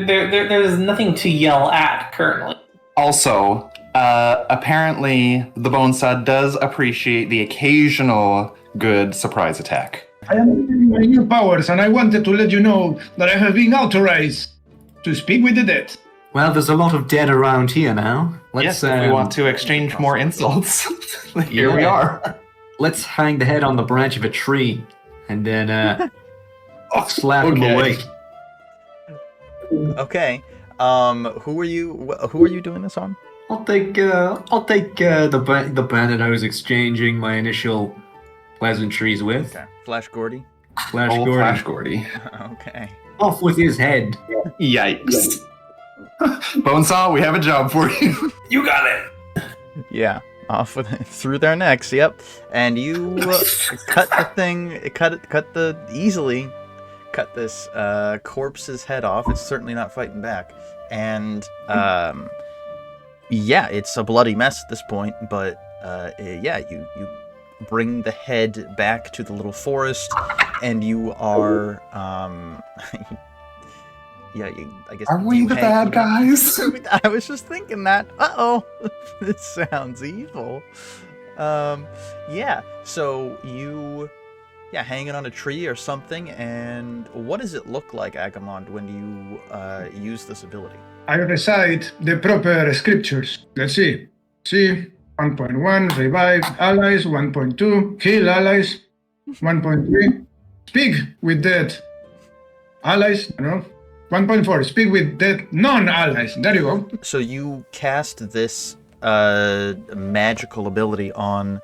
Speaker 4: there's nothing to yell at currently.
Speaker 5: Also, apparently the Bonesaw does appreciate the occasional good surprise attack.
Speaker 6: I am using my new powers, and I wanted to let you know that I have been authorized to speak with the dead.
Speaker 2: Well, there's a lot of dead around here now.
Speaker 5: Yes, if we want to exchange more insults, here we are.
Speaker 2: Let's hang the head on the branch of a tree, and then slap him away.
Speaker 3: Okay. Who are you doing this on?
Speaker 2: I'll take the bandit I was exchanging my initial pleasantries with.
Speaker 3: Okay. Flash Gordy.
Speaker 2: Flash
Speaker 5: Old
Speaker 2: Gordon.
Speaker 5: Flash Gordy.
Speaker 3: Okay.
Speaker 2: Off with his head.
Speaker 5: Yikes. Bonesaw, we have a job for you.
Speaker 7: You got it.
Speaker 3: Yeah. Off with it, through their necks. Yep. And you cut the thing. Easily cut this corpse's head off. It's certainly not fighting back. And yeah, it's a bloody mess at this point. But yeah, you bring the head back to the little forest, and you are yeah, I guess.
Speaker 5: Are we the bad guys?
Speaker 3: I was just thinking that. Uh-oh. This sounds evil. Yeah, so you hanging on a tree or something, and what does it look like, Agamand, when you use this ability?
Speaker 6: I recite the proper scriptures. Let's see. 1.1, revive allies. 1.2, heal allies. 1.3, speak with dead allies. 1.4, speak with dead non-allies. There you go.
Speaker 3: So you cast this magical ability on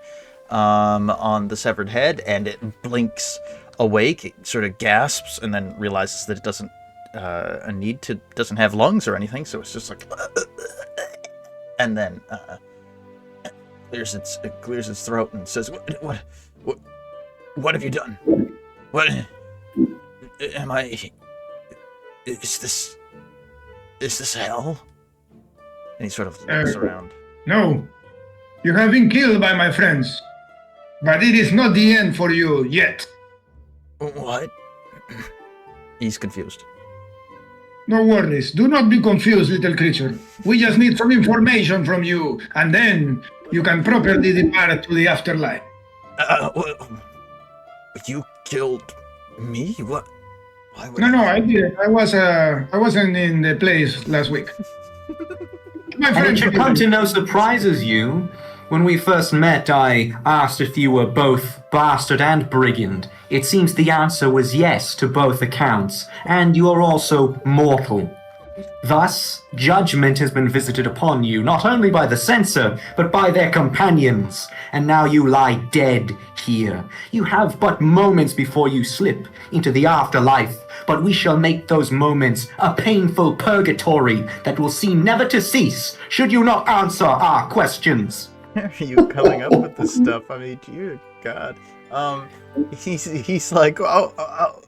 Speaker 3: the severed head, and it blinks awake. It sort of gasps, and then realizes that it doesn't doesn't have lungs or anything. So it's just like, and then it clears its throat and says, "What have you done? What? Am I... Is this hell? And he sort of looks around.
Speaker 6: No. You have been killed by my friends. But it is not the end for you yet.
Speaker 3: What? He's confused.
Speaker 6: No worries. Do not be confused, little creature. We just need some information from you, and then you can properly depart to the afterlife.
Speaker 3: You killed me? What? Why would
Speaker 6: No, I didn't. I wasn't in the place last week. My
Speaker 2: And it
Speaker 6: friend
Speaker 2: should come to no surprises you. When we first met, I asked if you were both bastard and brigand. It seems the answer was yes to both accounts, and you are also mortal. Thus, judgment has been visited upon you, not only by the censor, but by their companions, and now you lie dead here. You have but moments before you slip into the afterlife, but we shall make those moments a painful purgatory that will seem never to cease, should you not answer our questions.
Speaker 3: are you coming up with this stuff? I mean, dear God. He's like, I'll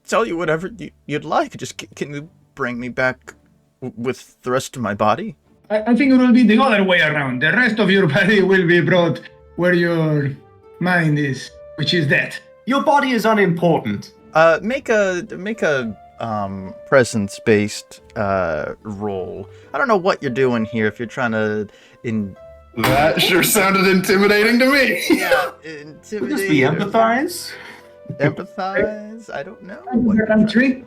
Speaker 3: tell you whatever you'd like. Just can you bring me back with the rest of my body?
Speaker 6: I think it will be the other way around. The rest of your body will be brought where your mind is, which is death.
Speaker 2: Your body is unimportant.
Speaker 3: Make a presence-based roll. I don't know what you're doing here. If you're trying to
Speaker 5: That sure sounded intimidating to me.
Speaker 3: yeah,
Speaker 2: Just
Speaker 3: intimidate.
Speaker 2: be empathize.
Speaker 3: Empathize. I don't know.
Speaker 6: Rank 3?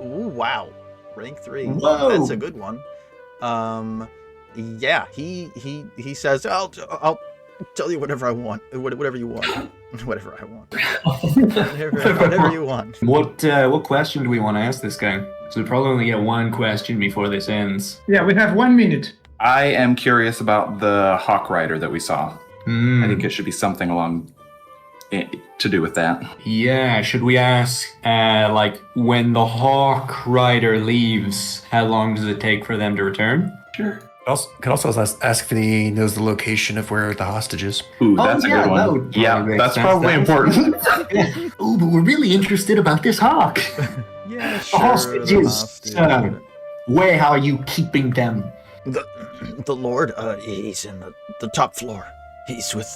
Speaker 3: Ooh, wow, rank 3.
Speaker 2: Whoa.
Speaker 3: That's a good one. Yeah, he says, I'll tell you whatever I want, whatever you want, whatever I want, whatever you want.
Speaker 2: What question do we want to ask this guy? So we probably only get one question before this ends.
Speaker 6: Yeah, we have 1 minute.
Speaker 5: I am curious about the Hawk Rider that we saw. I think it should be something along to do with that.
Speaker 2: Yeah, should we ask, like, when the Hawk Rider leaves, how long does it take for them to return?
Speaker 5: Sure.
Speaker 1: Could also ask if he knows the location of where the hostage is.
Speaker 5: Ooh, that's a
Speaker 2: yeah,
Speaker 5: good
Speaker 2: that
Speaker 5: one.
Speaker 2: would
Speaker 5: Yeah,
Speaker 2: probably make
Speaker 5: that's
Speaker 2: sense
Speaker 5: probably
Speaker 2: then.
Speaker 5: important.
Speaker 2: Oh, but we're really interested about this hawk.
Speaker 3: Yeah,
Speaker 2: The
Speaker 3: sure.
Speaker 2: hostages, sir. Where are you keeping them?
Speaker 3: The Lord, he's in the top floor. He's with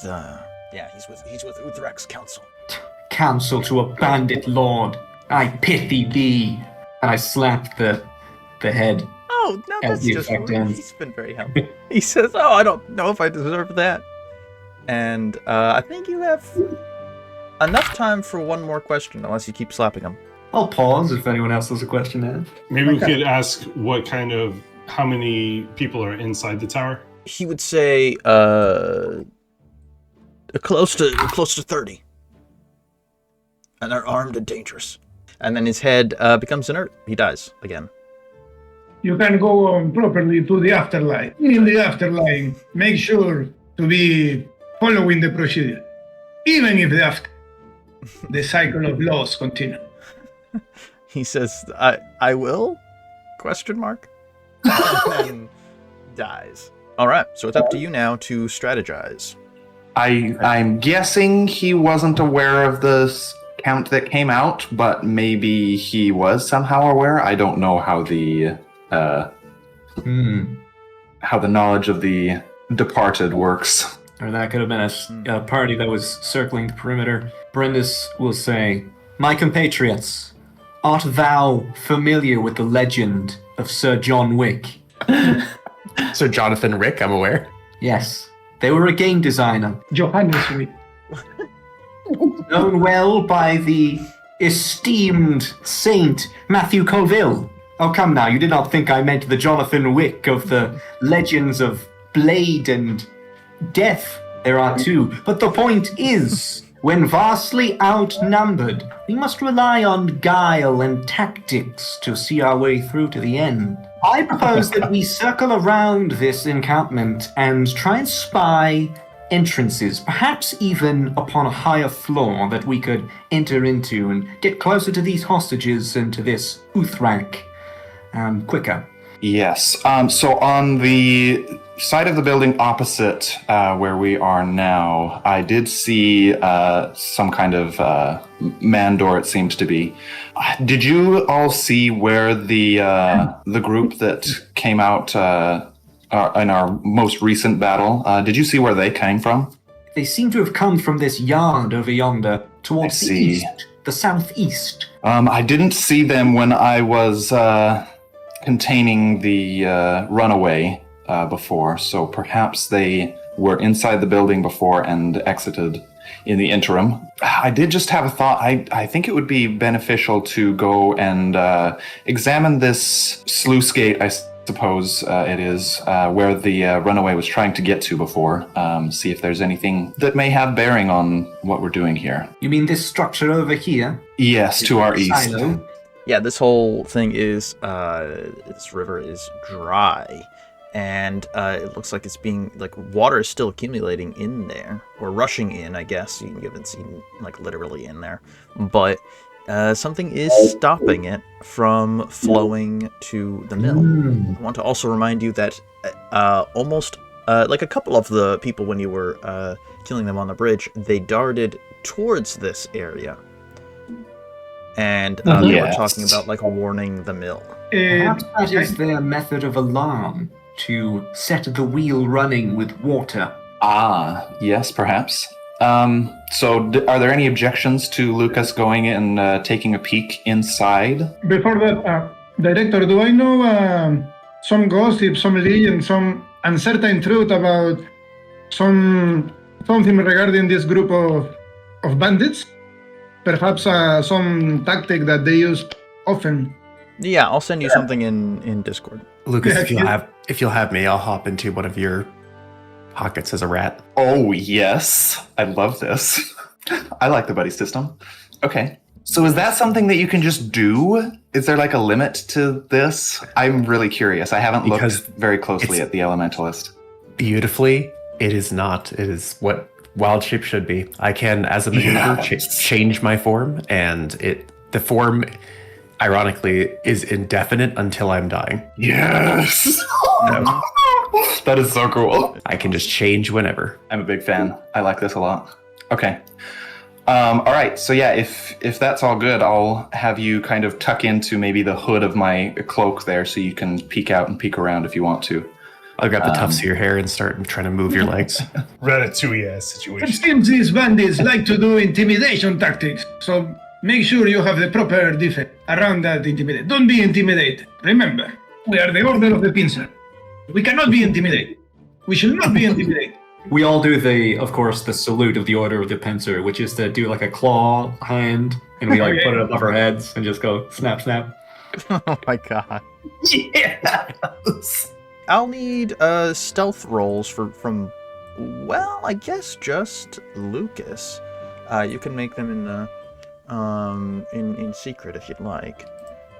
Speaker 3: he's with Uthrak's council.
Speaker 2: Counsel to a bandit lord. I pity thee. And I slapped the head.
Speaker 3: Oh, no,
Speaker 2: As
Speaker 3: that's
Speaker 2: the
Speaker 3: just
Speaker 2: effect ends.
Speaker 3: he's been very helpful. He says, "Oh, I don't know if I deserve that." And I think you have enough time for one more question, unless you keep slapping him.
Speaker 2: I'll pause if anyone else has a question to ask.
Speaker 7: Maybe we could ask how many people are inside the tower?
Speaker 3: He would say, close to 30, and they're armed and dangerous. And then his head becomes inert. He dies again.
Speaker 6: You can go on properly to the afterlife. In the afterlife, make sure to be following the procedure, even if the cycle of loss continue.
Speaker 3: He says, "I will?" Question mark. And then dies. All right, so it's up to you now to strategize.
Speaker 5: I'm guessing he wasn't aware of this count that came out, but maybe he was somehow aware. I don't know how the knowledge of the departed works.
Speaker 2: Or that could have been a party that was circling the perimeter. Bryndis will say, "My compatriots, art thou familiar with the legend of Sir John Wick?"
Speaker 1: Sir Jonathan Rick, I'm aware.
Speaker 2: Yes, they were a game designer,
Speaker 6: Johannes Wick.
Speaker 2: known well by the esteemed Saint Matthew Colville. Oh, come now, you did not think I meant the Jonathan Wick of the legends of Blade and Death. There are two, but the point is, when vastly outnumbered, we must rely on guile and tactics to see our way through to the end. I propose that we circle around this encampment and try and spy entrances, perhaps even upon a higher floor that we could enter into and get closer to these hostages and to this Uthrak quicker.
Speaker 5: Yes. So on the side of the building opposite where we are now, I did see some kind of man door, it seems to be. Did you all see where the group that came out in our most recent battle, did you see where they came from?
Speaker 2: They seem to have come from this yard over yonder, towards the east, the southeast.
Speaker 5: I didn't see them when I was containing the runaway before, so perhaps they were inside the building before and exited in the interim. I did just have a thought. I think it would be beneficial to go and examine this sluice gate, I suppose it is, where the runaway was trying to get to before. See if there's anything that may have bearing on what we're doing here.
Speaker 2: You mean this structure over here?
Speaker 5: Yes, to our east.
Speaker 2: Silo?
Speaker 3: Yeah, this whole thing is, this river is dry, and it looks like it's being, like, water is still accumulating in there, or rushing in, I guess. You haven't seen, like, literally in there, but something is stopping it from flowing to the mill. I want to also remind you that almost, like a couple of the people when you were killing them on the bridge, they darted towards this area. And they were talking about, like, warning the mill.
Speaker 2: Perhaps that is their method of alarm, to set the wheel running with water.
Speaker 5: Ah, yes, perhaps. So are there any objections to Lucas going and taking a peek inside?
Speaker 6: Before that, Director, do I know some gossip, some legend, some uncertain truth about something regarding this group of bandits? Perhaps some tactic that they use often.
Speaker 3: Yeah, I'll send you something in Discord.
Speaker 1: Lucas, if you'll have me, I'll hop into one of your pockets as a rat.
Speaker 5: Oh, yes. I love this. I like the buddy system. Okay. So is that something that you can just do? Is there like a limit to this? I'm really curious. I haven't looked very closely at the Elementalist.
Speaker 1: Beautifully, it is not. It is what wild shape should be. I can, as a maneuver, change my form, and the form, ironically, is indefinite until I'm dying.
Speaker 5: Yes! That is so cool.
Speaker 1: I can just change whenever.
Speaker 5: I'm a big fan. I like this a lot. Okay. All right. So yeah, if that's all good, I'll have you kind of tuck into maybe the hood of my cloak there so you can peek out and peek around if you want to.
Speaker 1: I'll grab the tufts of your hair and start trying to move your legs.
Speaker 7: Ratatouille-ass
Speaker 6: It
Speaker 7: situation.
Speaker 6: seems these bandits like to do intimidation tactics, so make sure you have the proper defense around that intimidation. Don't be intimidated. Remember, we are the Order of the Pincer. We cannot be intimidated. We should not be intimidated.
Speaker 2: We all do of course, the salute of the Order of the Pincer, which is to do like a claw hand, and we like put it above our heads and just go snap, snap.
Speaker 3: Oh my god.
Speaker 5: Yes.
Speaker 3: I'll need stealth rolls from, well, I guess just Lucas. You can make them in the in secret if you'd like.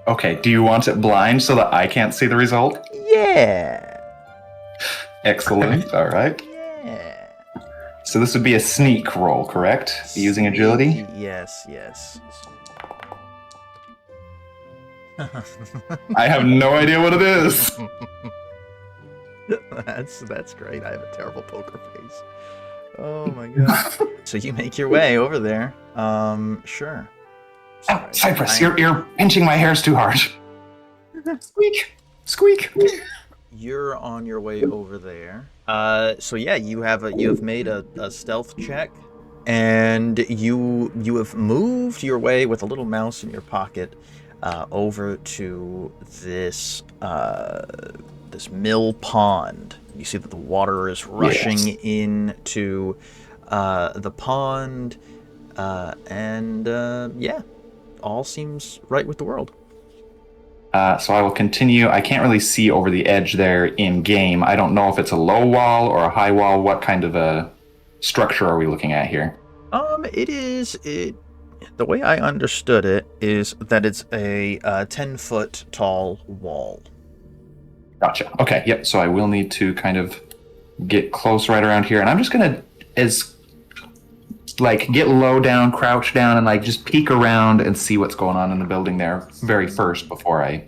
Speaker 5: Okay. Do you want it blind so that I can't see the result?
Speaker 3: Yeah.
Speaker 5: Excellent. All right.
Speaker 3: Yeah.
Speaker 5: So this would be a sneak roll, correct? Using agility?
Speaker 3: Yes, yes.
Speaker 5: I have no idea what it is.
Speaker 3: That's great. I have a terrible poker face. Oh my god. So you make your way over there. Sure.
Speaker 5: Oh, Cypress, you're pinching my hairs too hard. Squeak. Squeak.
Speaker 3: You're on your way over there. So yeah, you have made a stealth check, and you have moved your way with a little mouse in your pocket over to this this mill pond. You see that the water is rushing into the pond, and yeah, all seems right with the world.
Speaker 5: So I will continue. I can't really see over the edge there in game. I don't know if it's a low wall or a high wall. What kind of a structure are we looking at here?
Speaker 3: The way I understood it is that it's a 10-foot tall wall.
Speaker 5: Gotcha. Okay. Yep. So I will need to kind of get close right around here, and I'm just gonna get low down, crouch down, and like just peek around and see what's going on in the building there very first before I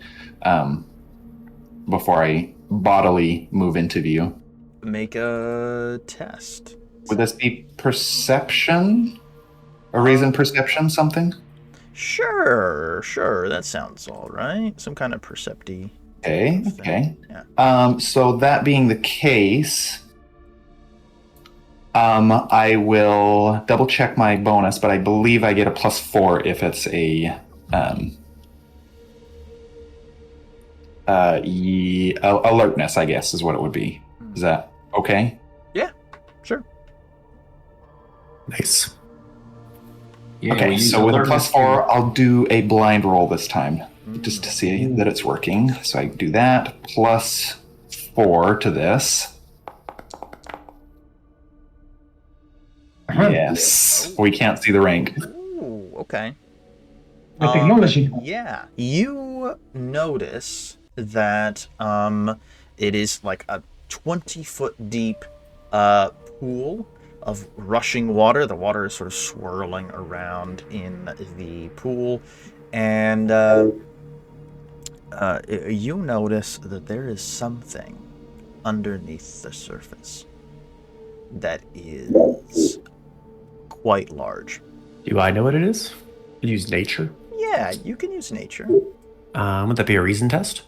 Speaker 5: bodily move into view.
Speaker 3: Make a test.
Speaker 5: Would this be perception? A reason perception something?
Speaker 3: Sure. That sounds all right. Some kind of percepty.
Speaker 5: Okay.
Speaker 3: Yeah.
Speaker 5: So that being the case, I will double check my bonus, but I believe I get a +4 if it's a alertness, I guess is what it would be. Is that okay?
Speaker 3: Yeah, sure.
Speaker 1: Nice.
Speaker 2: Yeah, we
Speaker 5: Okay,
Speaker 2: use
Speaker 5: so with a
Speaker 2: alertness
Speaker 5: +4, I'll do a blind roll this time, just to see that it's working. So I do that, +4 to this. Yes, we can't see the rank.
Speaker 3: Ooh, okay.
Speaker 6: The technology.
Speaker 3: Yeah. You notice that it is like a 20-foot deep pool of rushing water. The water is sort of swirling around in the pool, and you notice that there is something underneath the surface that is quite large.
Speaker 1: Do I know what it is? Use nature?
Speaker 3: Yeah, you can use nature.
Speaker 1: Would that be a reason test?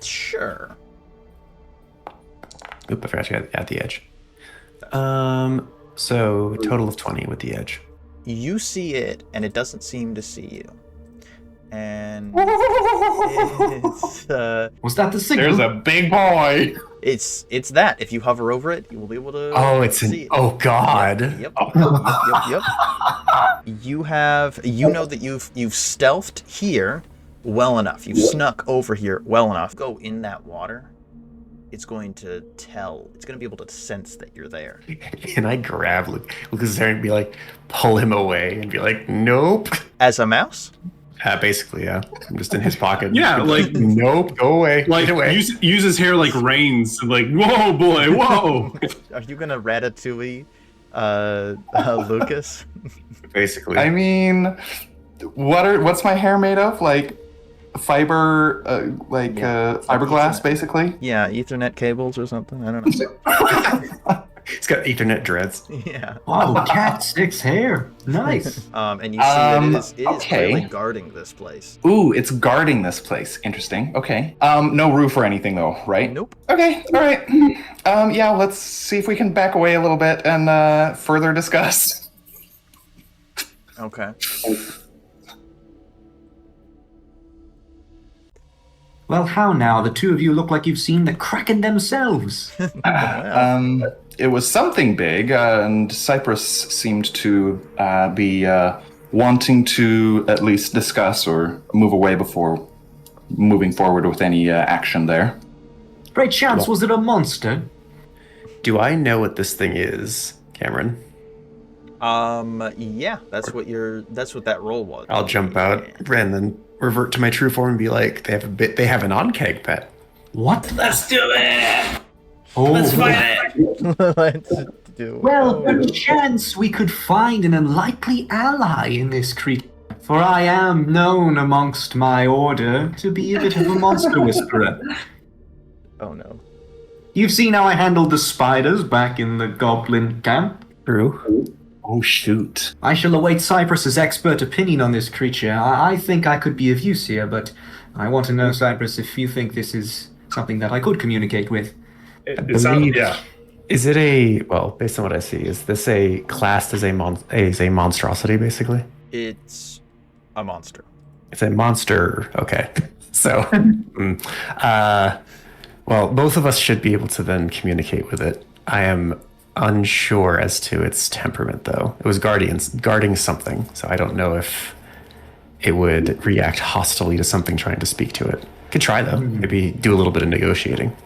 Speaker 3: Sure.
Speaker 1: Oop, I forgot to add the edge. So total of 20 with the edge.
Speaker 3: You see it, and it doesn't seem to see you. And it's
Speaker 2: Was that the signal?
Speaker 5: There's a big boy.
Speaker 3: it's that. If you hover over it, you will be able to
Speaker 1: Oh, it's
Speaker 3: see
Speaker 1: an.
Speaker 3: it.
Speaker 1: Oh God.
Speaker 3: Yep. You know that you've stealthed here well enough. You've snuck over here well enough. Go in that water. It's going to tell. It's going to be able to sense that you're there.
Speaker 1: Can I grab Lucas' hair and be like, pull him away and be like, nope?
Speaker 3: As a mouse?
Speaker 1: Basically, yeah. I'm just in his pocket.
Speaker 7: Yeah, like-
Speaker 1: nope, go away.
Speaker 7: Like,
Speaker 1: Get away.
Speaker 7: use his hair like reins. Like, whoa, boy, whoa.
Speaker 3: Are you going to ratatouille Lucas?
Speaker 1: Basically.
Speaker 5: I mean, what's my hair made of? Like fiber, fiberglass,
Speaker 3: Ethernet.
Speaker 5: basically.
Speaker 3: Yeah, Ethernet cables or something. I don't know.
Speaker 1: He's got Ethernet dreads.
Speaker 3: Yeah.
Speaker 2: Oh, cat 6 hair. Nice.
Speaker 3: And you see that it is
Speaker 5: okay.
Speaker 3: really guarding this place.
Speaker 5: Ooh, it's guarding this place. Interesting. Okay. No roof or anything though, right?
Speaker 3: Nope.
Speaker 5: Okay. All right. Yeah. Let's see if we can back away a little bit and further discuss.
Speaker 3: Okay.
Speaker 2: Well, how now? The two of you look like you've seen the Kraken themselves.
Speaker 5: It was something big, and Cypress seemed to be wanting to at least discuss or move away before moving forward with any action there.
Speaker 2: Great chance, was it a monster?
Speaker 1: Do I know what this thing is, Cameron?
Speaker 3: Yeah, that's what that roll was.
Speaker 1: I'll jump out and then revert to my true form and be like, they have an on-keg pet.
Speaker 2: What?
Speaker 4: Let's do it.
Speaker 2: Oh,
Speaker 4: Let's fight it.
Speaker 3: Let's do it.
Speaker 2: well, perchance we could find an unlikely ally in this creature. For I am known amongst my order to be a bit of a monster whisperer.
Speaker 3: Oh no.
Speaker 2: You've seen how I handled the spiders back in the goblin camp.
Speaker 1: True.
Speaker 5: Oh shoot!
Speaker 2: I shall await Cypress's expert opinion on this creature. I think I could be of use here, but I want to know, Cypress, if you think this is something that I could communicate with.
Speaker 7: It sounds, yeah.
Speaker 1: Is it based on what I see, is this classed as a monstrosity, basically?
Speaker 3: It's a monster.
Speaker 1: It's a monster. Okay. So, well, both of us should be able to then communicate with it. I am unsure as to its temperament, though. It was guarding something, so I don't know if it would react hostilely to something trying to speak to it. Could try, though. Maybe do a little bit of negotiating.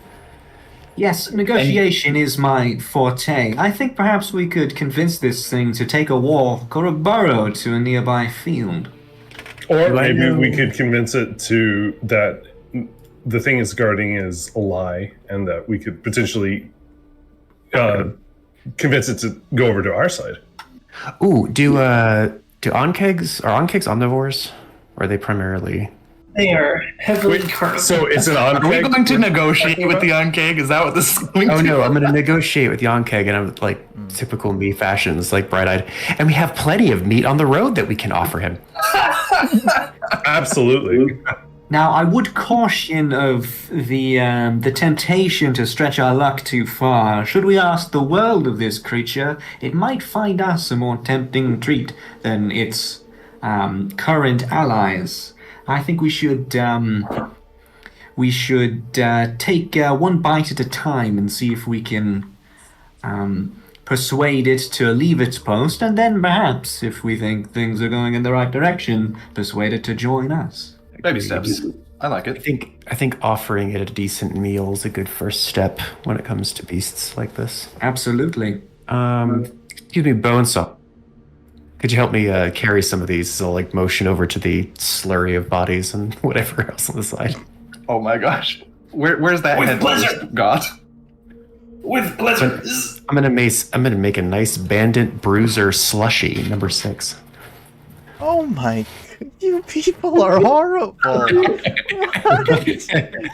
Speaker 2: Yes, negotiation is my forte. I think perhaps we could convince this thing to take a walk or a burrow to a nearby field.
Speaker 7: Or
Speaker 1: Do I
Speaker 7: maybe
Speaker 1: know-
Speaker 7: we could convince it to that the thing it's guarding is a lie, and that we could potentially convince it to go over to our side.
Speaker 1: Ooh, are on-kegs omnivores? Or are they primarily...
Speaker 4: They are heavily carnivore.
Speaker 7: So it's an on.
Speaker 5: Are we going to negotiate with the Onkeg? Is that what this is going
Speaker 1: Oh
Speaker 5: to?
Speaker 1: no, I'm going to negotiate with Yonkeg, and I'm like typical me fashions, like bright-eyed, and we have plenty of meat on the road that we can offer him.
Speaker 7: Absolutely.
Speaker 2: Now, I would caution of the temptation to stretch our luck too far. Should we ask the world of this creature, it might find us a more tempting treat than its current allies. I think we should take one bite at a time and see if we can persuade it to leave its post, and then perhaps, if we think things are going in the right direction, persuade it to join us.
Speaker 5: Baby steps. I like it.
Speaker 1: I think offering it a decent meal is a good first step when it comes to beasts like this.
Speaker 2: Absolutely.
Speaker 1: Excuse me, Bonesaw. Could you help me carry some of these? So, like, motion over to the slurry of bodies and whatever else on the side.
Speaker 5: Oh my gosh. Where's that
Speaker 4: With
Speaker 5: head
Speaker 4: pleasure.
Speaker 5: got?
Speaker 4: With pleasure.
Speaker 1: I'm gonna make a nice bandit bruiser slushy, number 6.
Speaker 3: Oh my! You people are horrible.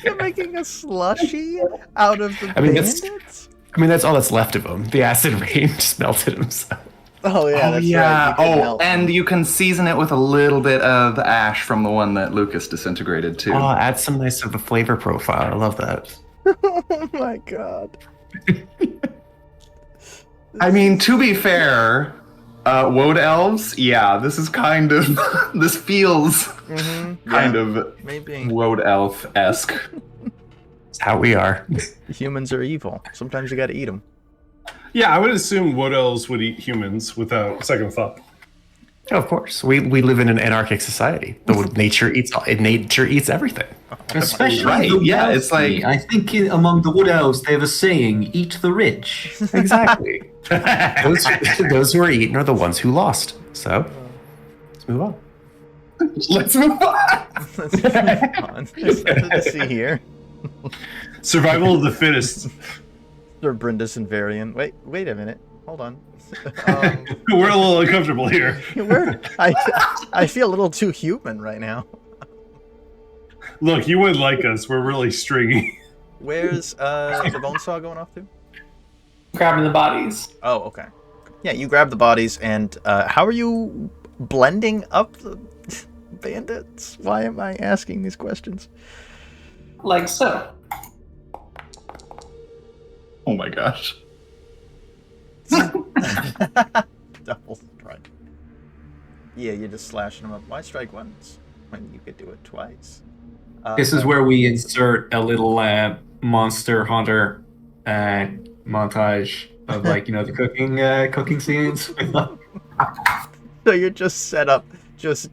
Speaker 3: You're making a slushy out of the bandits?
Speaker 1: That's all that's left of them. The acid rain just melted them. So.
Speaker 3: Oh yeah, that's
Speaker 5: yeah.
Speaker 3: right. You did
Speaker 5: Oh,
Speaker 3: melt
Speaker 5: and you can season it with a little bit of ash from the one that Lucas disintegrated too.
Speaker 1: Oh, add some nice of a flavor profile. I love that.
Speaker 3: Oh my god.
Speaker 5: I mean, to be fair, Wode elves, yeah, this is kind of this feels kind of
Speaker 3: Maybe
Speaker 5: Wode elf-esque.
Speaker 1: It's how we are.
Speaker 3: humans are evil. Sometimes you got to eat them.
Speaker 7: Yeah, I would assume Wood elves would eat humans without second thought.
Speaker 1: Oh, of course, we live in an anarchic society. Nature eats everything.
Speaker 2: Especially
Speaker 5: Right,
Speaker 2: the
Speaker 5: yeah,
Speaker 2: wealthy.
Speaker 5: it's like-
Speaker 2: I think among the wood elves they have a saying, eat the rich.
Speaker 1: Exactly. those who are eaten are the ones who lost. So let's move on.
Speaker 5: Let's move on.
Speaker 3: Let's move on. There's nothing to see here.
Speaker 7: Survival of the fittest.
Speaker 3: Or Bryndis and Varion. Wait a minute. Hold on.
Speaker 7: We're a little uncomfortable here.
Speaker 3: I feel a little too human right now.
Speaker 7: Look, you wouldn't like us. We're really stringy.
Speaker 3: Where's the Bonesaw going off to?
Speaker 4: Grabbing the bodies.
Speaker 3: Oh, okay. Yeah, you grab the bodies, and how are you blending up the bandits? Why am I asking these questions?
Speaker 4: Like so.
Speaker 5: Oh my gosh.
Speaker 3: Double strike. Yeah, you're just slashing them up. Why strike once when you could do it twice?
Speaker 2: This is where we insert a little Monster Hunter montage of, like, the cooking scenes.
Speaker 3: So you're just set up, just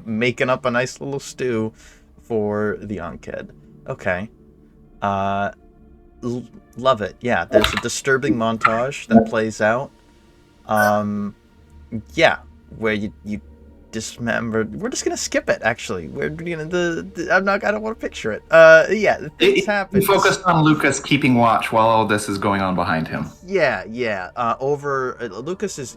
Speaker 3: making up a nice little stew for the Onked. Okay. Love it. Yeah, there's a disturbing montage that plays out. Yeah, where you dismember. We're just gonna skip it. Actually, we're gonna I don't want to picture it. Yeah, things happen.
Speaker 5: We focused on Lucas keeping watch while all this is going on behind him.
Speaker 3: Yeah. Lucas is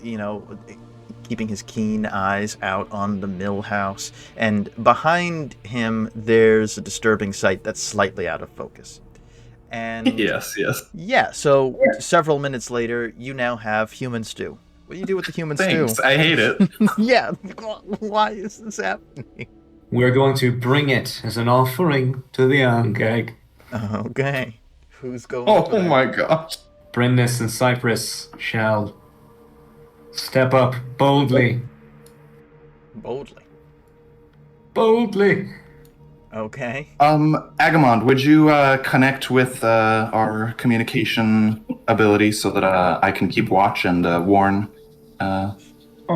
Speaker 3: keeping his keen eyes out on the mill house, and behind him there's a disturbing sight that's slightly out of focus. And
Speaker 5: Yes.
Speaker 3: yeah, so several minutes later, you now have human stew. What do you do with the human
Speaker 5: Thanks.
Speaker 3: stew?
Speaker 5: I hate it.
Speaker 3: Yeah, why is this happening?
Speaker 2: We're going to bring it as an offering to the Onkeg.
Speaker 3: Okay, who's going?
Speaker 5: Oh
Speaker 3: over there?
Speaker 5: my gosh.
Speaker 2: Bryndis and Cypress shall step up boldly. Boldly.
Speaker 3: Okay.
Speaker 5: Agamand, would you connect with our communication ability so that I can keep watch and warn
Speaker 6: Of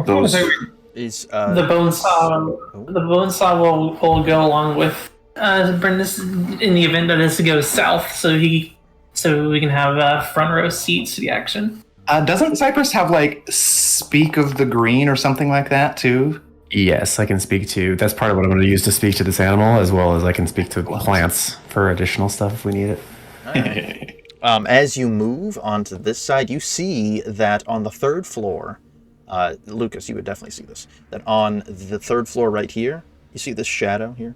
Speaker 5: those?
Speaker 6: course, I will.
Speaker 3: Is
Speaker 4: The Bonesaw will go along with Bryndis in the event that this goes south, so we can have front row seats to the action.
Speaker 5: Doesn't Cypress have like Speak of the Green or something like that too?
Speaker 1: Yes, I can speak to. That's part of what I'm going to use to speak to this animal, as well as I can speak to plants for additional stuff if we need it.
Speaker 3: As you move onto this side, you see that on the third floor, Lucas, you would definitely see this, that on the third floor right here, you see this shadow here?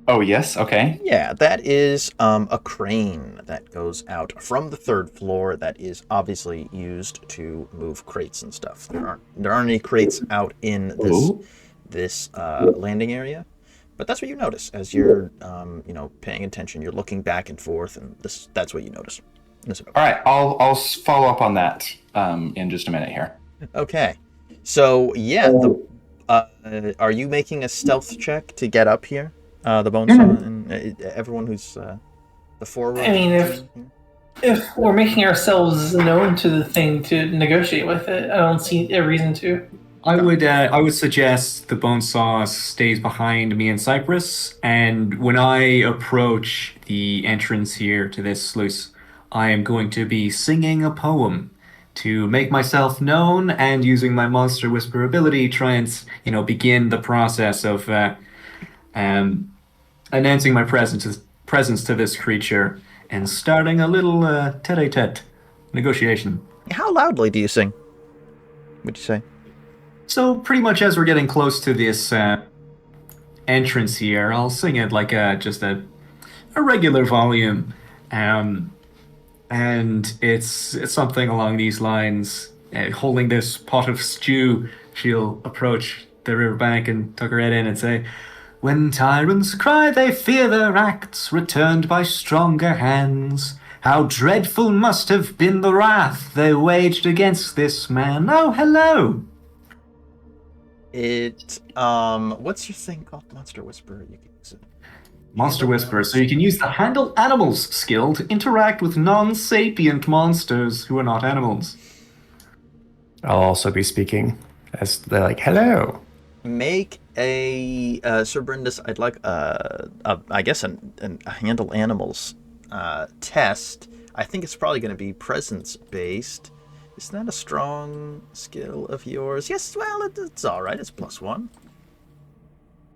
Speaker 5: Oh, yes. Okay.
Speaker 3: Yeah, that is a crane that goes out from the 3rd floor that is obviously used to move crates and stuff. There aren't any crates out in this landing area, but that's what you notice as you're paying attention. You're looking back and forth, and that's what you notice.
Speaker 5: All right, I'll follow up on that in just a minute here.
Speaker 3: Okay, so yeah, are you making a stealth check to get up here? The Bonesaw and everyone who's the forward.
Speaker 4: I mean, if we're making ourselves known to the thing to negotiate with it, I don't see a reason to.
Speaker 2: I would suggest the Bonesaw stays behind me and Cypress, and when I approach the entrance here to this sluice, I am going to be singing a poem to make myself known, and using my Monster Whisper ability, try and begin the process of announcing my presence to this creature and starting a little tete-a-tete negotiation.
Speaker 3: How loudly do you sing? What'd you say?
Speaker 2: So pretty much as we're getting close to this entrance here, I'll sing it like just a regular volume, and it's something along these lines. Holding this pot of stew, she'll approach the riverbank and tuck her head in and say, "When tyrants cry they fear their acts, returned by stronger hands. How dreadful must have been the wrath they waged against this man. Oh, hello."
Speaker 3: What's your thing called? Monster Whisper? You can use it.
Speaker 2: Monster Whisper, so you can use the Handle Animals skill to interact with non-sapient monsters who are not animals.
Speaker 1: I'll also be speaking as they're like, hello.
Speaker 3: Make a Sir Bryndis, I'd like I guess a Handle Animals test. I think it's probably going to be presence based. Is that a strong skill of yours? Yes, well, it's all right. It's +1.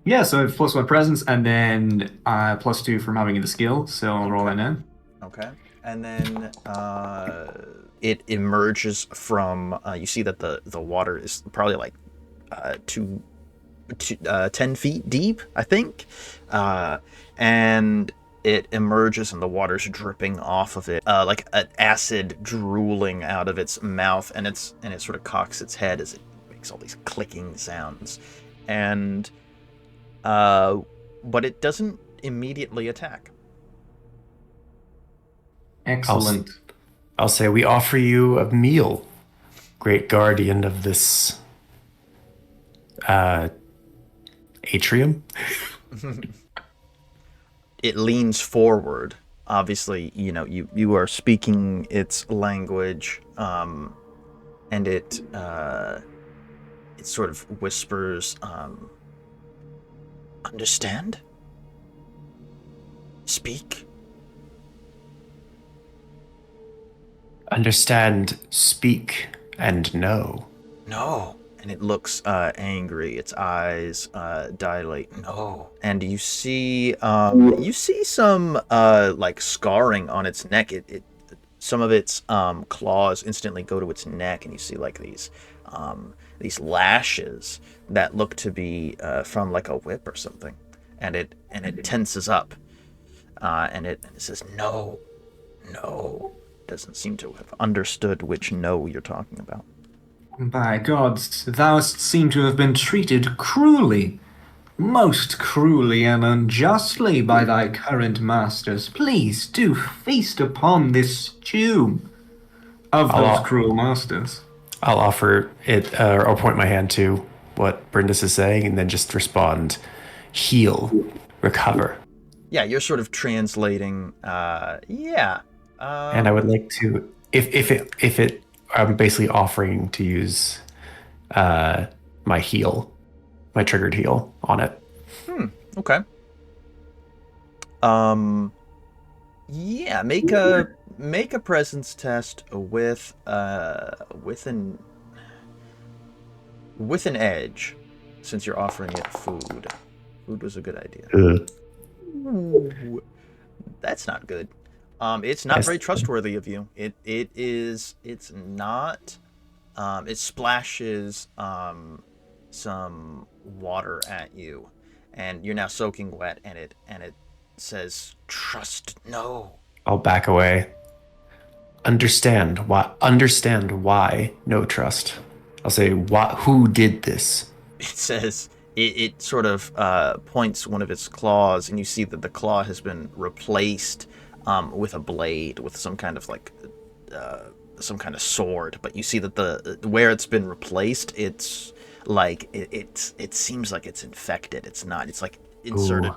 Speaker 2: Yeah, so it's +1 presence, and then +2 from having the skill, so I'll roll that in.
Speaker 3: Okay. And then it emerges from, you see that the water is probably like 10 feet deep, I think. And it emerges and the water's dripping off of it, like an acid drooling out of its mouth, and it sort of cocks its head as it makes all these clicking sounds. And but it doesn't immediately attack.
Speaker 2: Excellent.
Speaker 1: I'll say we offer you a meal, great guardian of this atrium.
Speaker 3: It leans forward. Obviously, you are speaking its language, and it sort of whispers, "Understand? Speak."
Speaker 1: Understand, speak, and know.
Speaker 3: No. And it looks angry. Its eyes dilate. No. And you see some like scarring on its neck. Some of its claws instantly go to its neck, and you see like these lashes that look to be from like a whip or something. And it tenses up, and it says no. Doesn't seem to have understood which no you're talking about.
Speaker 2: By gods, thou seem to have been treated cruelly, most cruelly and unjustly by thy current masters. Please do feast upon this stew of those cruel masters.
Speaker 1: I'll offer it, or point my hand to what Bryndis is saying, and then just respond, heal, recover.
Speaker 3: Yeah, you're sort of translating,
Speaker 1: and I would like to, if it I'm basically offering to use my triggered heal on it.
Speaker 3: Okay. Yeah, make a presence test with an edge, since you're offering it food. Food was a good idea. Ooh, that's not good. It's not very trustworthy of you. It's not. It splashes some water at you, and you're now soaking wet, and it says, "Trust no."
Speaker 1: I'll back away. Understand why no trust. I'll say, who did this?
Speaker 3: It says, it sort of points one of its claws, and you see that the claw has been replaced with a blade, with some kind of some kind of sword. But you see that where it's been replaced, it's like it seems like it's infected. It's not. It's like inserted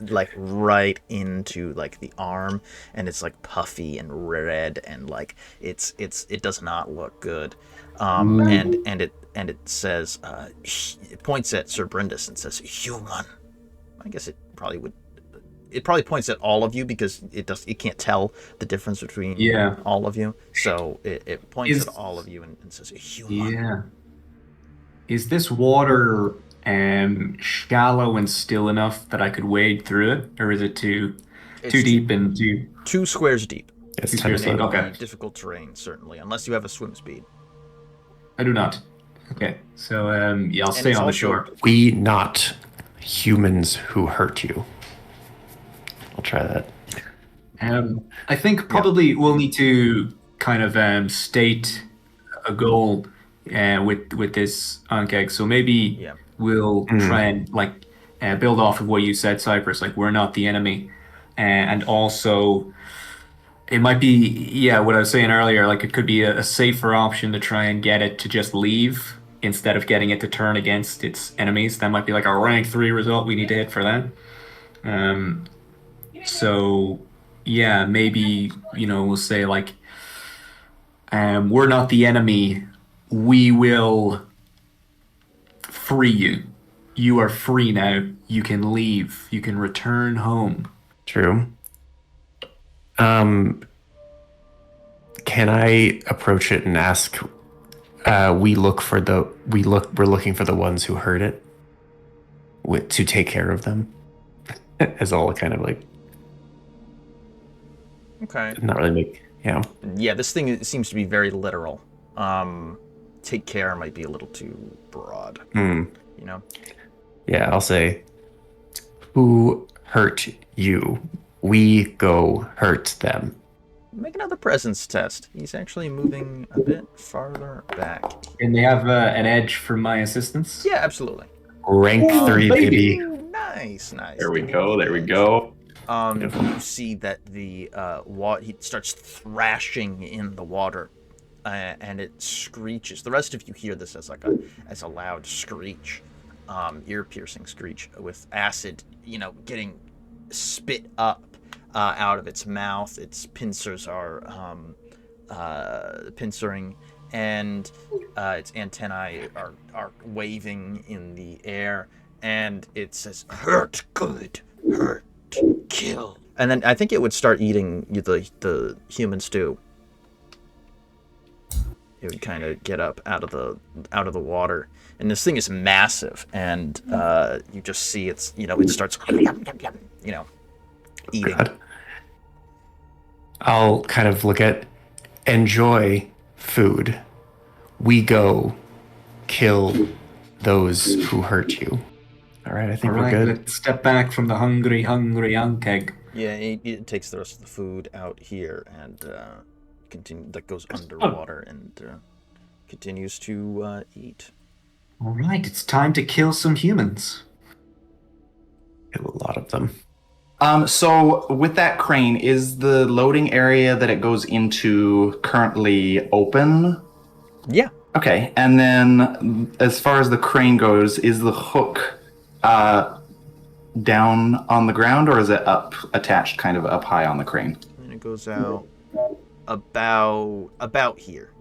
Speaker 3: like right into like the arm, and it's like puffy and red, and like it does not look good. And it says, it points at Sir Bryndis and says, "Human." I guess it probably points at all of you because it can't tell the difference between all of you. So it points at all of you and says, "Human."
Speaker 2: Yeah. Is this water shallow and still enough that I could wade through it, or is it too deep and too
Speaker 3: 2 squares deep?
Speaker 1: It's
Speaker 2: 2 squares deep? Okay.
Speaker 3: Difficult terrain, certainly, unless you have a swim speed.
Speaker 2: I do not. Okay, so I'll stay on the shore.
Speaker 1: We not humans who hurt you. I'll try that.
Speaker 2: I think probably we'll need to kind of state a goal with this Ankeg. So maybe we'll try and build off of what you said, Cypress. Like, we're not the enemy, and also it might be what I was saying earlier. Like, it could be a safer option to try and get it to just leave instead of getting it to turn against its enemies. That might be like a rank 3 result we need to hit for that. So maybe we'll say like, we're not the enemy. We will free you. You are free now. You can leave. You can return home.
Speaker 1: True. Can I approach it and ask? We're looking for the ones who heard it. To take care of them, as all kind of like.
Speaker 3: Okay.
Speaker 1: Not really make. Yeah.
Speaker 3: Yeah, this thing seems to be very literal. Take care might be a little too broad.
Speaker 1: Yeah, I'll say, who hurt you? We go hurt them.
Speaker 3: Make another presence test. He's actually moving a bit farther back.
Speaker 2: And they have an edge for my assistance?
Speaker 3: Yeah, absolutely.
Speaker 1: Rank 3, baby.
Speaker 3: Nice.
Speaker 5: There we go.
Speaker 3: You see that the he starts thrashing in the water, and it screeches. The rest of you hear this as a loud screech, ear-piercing screech with acid, getting spit up out of its mouth. Its pincers are pincering, and its antennae are waving in the air, and it says, "Hurt good, hurt, kill." And then I think it would start eating the human stew. It would kind of get up out of the water, and this thing is massive, and you just see it starts eating.
Speaker 1: God. I'll kind of look at enjoy food. We go kill those who hurt you. All right, I think we're good.
Speaker 2: Let's step back from the hungry Ankeg.
Speaker 3: Yeah, it takes the rest of the food out here and goes underwater and continues to eat.
Speaker 2: All right, it's time to kill some humans.
Speaker 1: Kill a lot of them.
Speaker 5: So with that crane, is the loading area that it goes into currently open?
Speaker 3: Yeah.
Speaker 5: Okay, and then as far as the crane goes, is the hook down on the ground, or is it attached kind of up high on the crane?
Speaker 3: And it goes out about here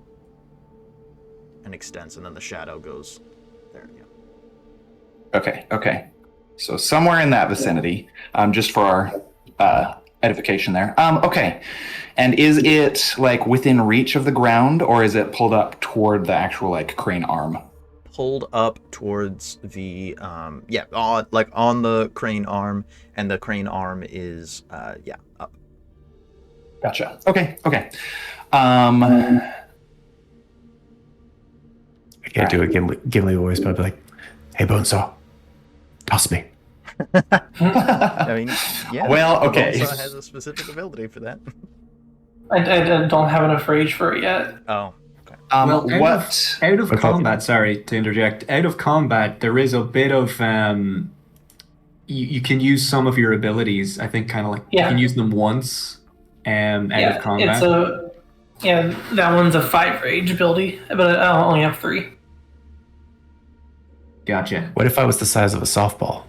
Speaker 3: and extends, and then the shadow goes there. Yeah.
Speaker 5: Okay. So somewhere in that vicinity, just for our edification there. Okay. And is it like within reach of the ground, or is it pulled up toward the actual like crane arm?
Speaker 3: Pulled up towards the on the crane arm, and the crane arm is up.
Speaker 5: Gotcha. Okay.
Speaker 1: I can't do a Gimli voice, but I'd be like, "Hey, Bonesaw, toss me."
Speaker 3: I mean, yeah.
Speaker 5: Well, okay.
Speaker 3: Bonesaw has a specific ability for that.
Speaker 4: I don't have enough rage for it yet.
Speaker 3: Oh.
Speaker 2: Well,
Speaker 5: what?
Speaker 2: Out of
Speaker 1: Okay.
Speaker 2: combat, sorry to interject. Out of combat, there is a bit of you can use some of your abilities. I think kind of like you
Speaker 4: Yeah.
Speaker 2: can use them once. Out of combat.
Speaker 4: That one's a 5 rage ability, but I only have 3.
Speaker 2: Gotcha.
Speaker 1: What if I was the size of a softball?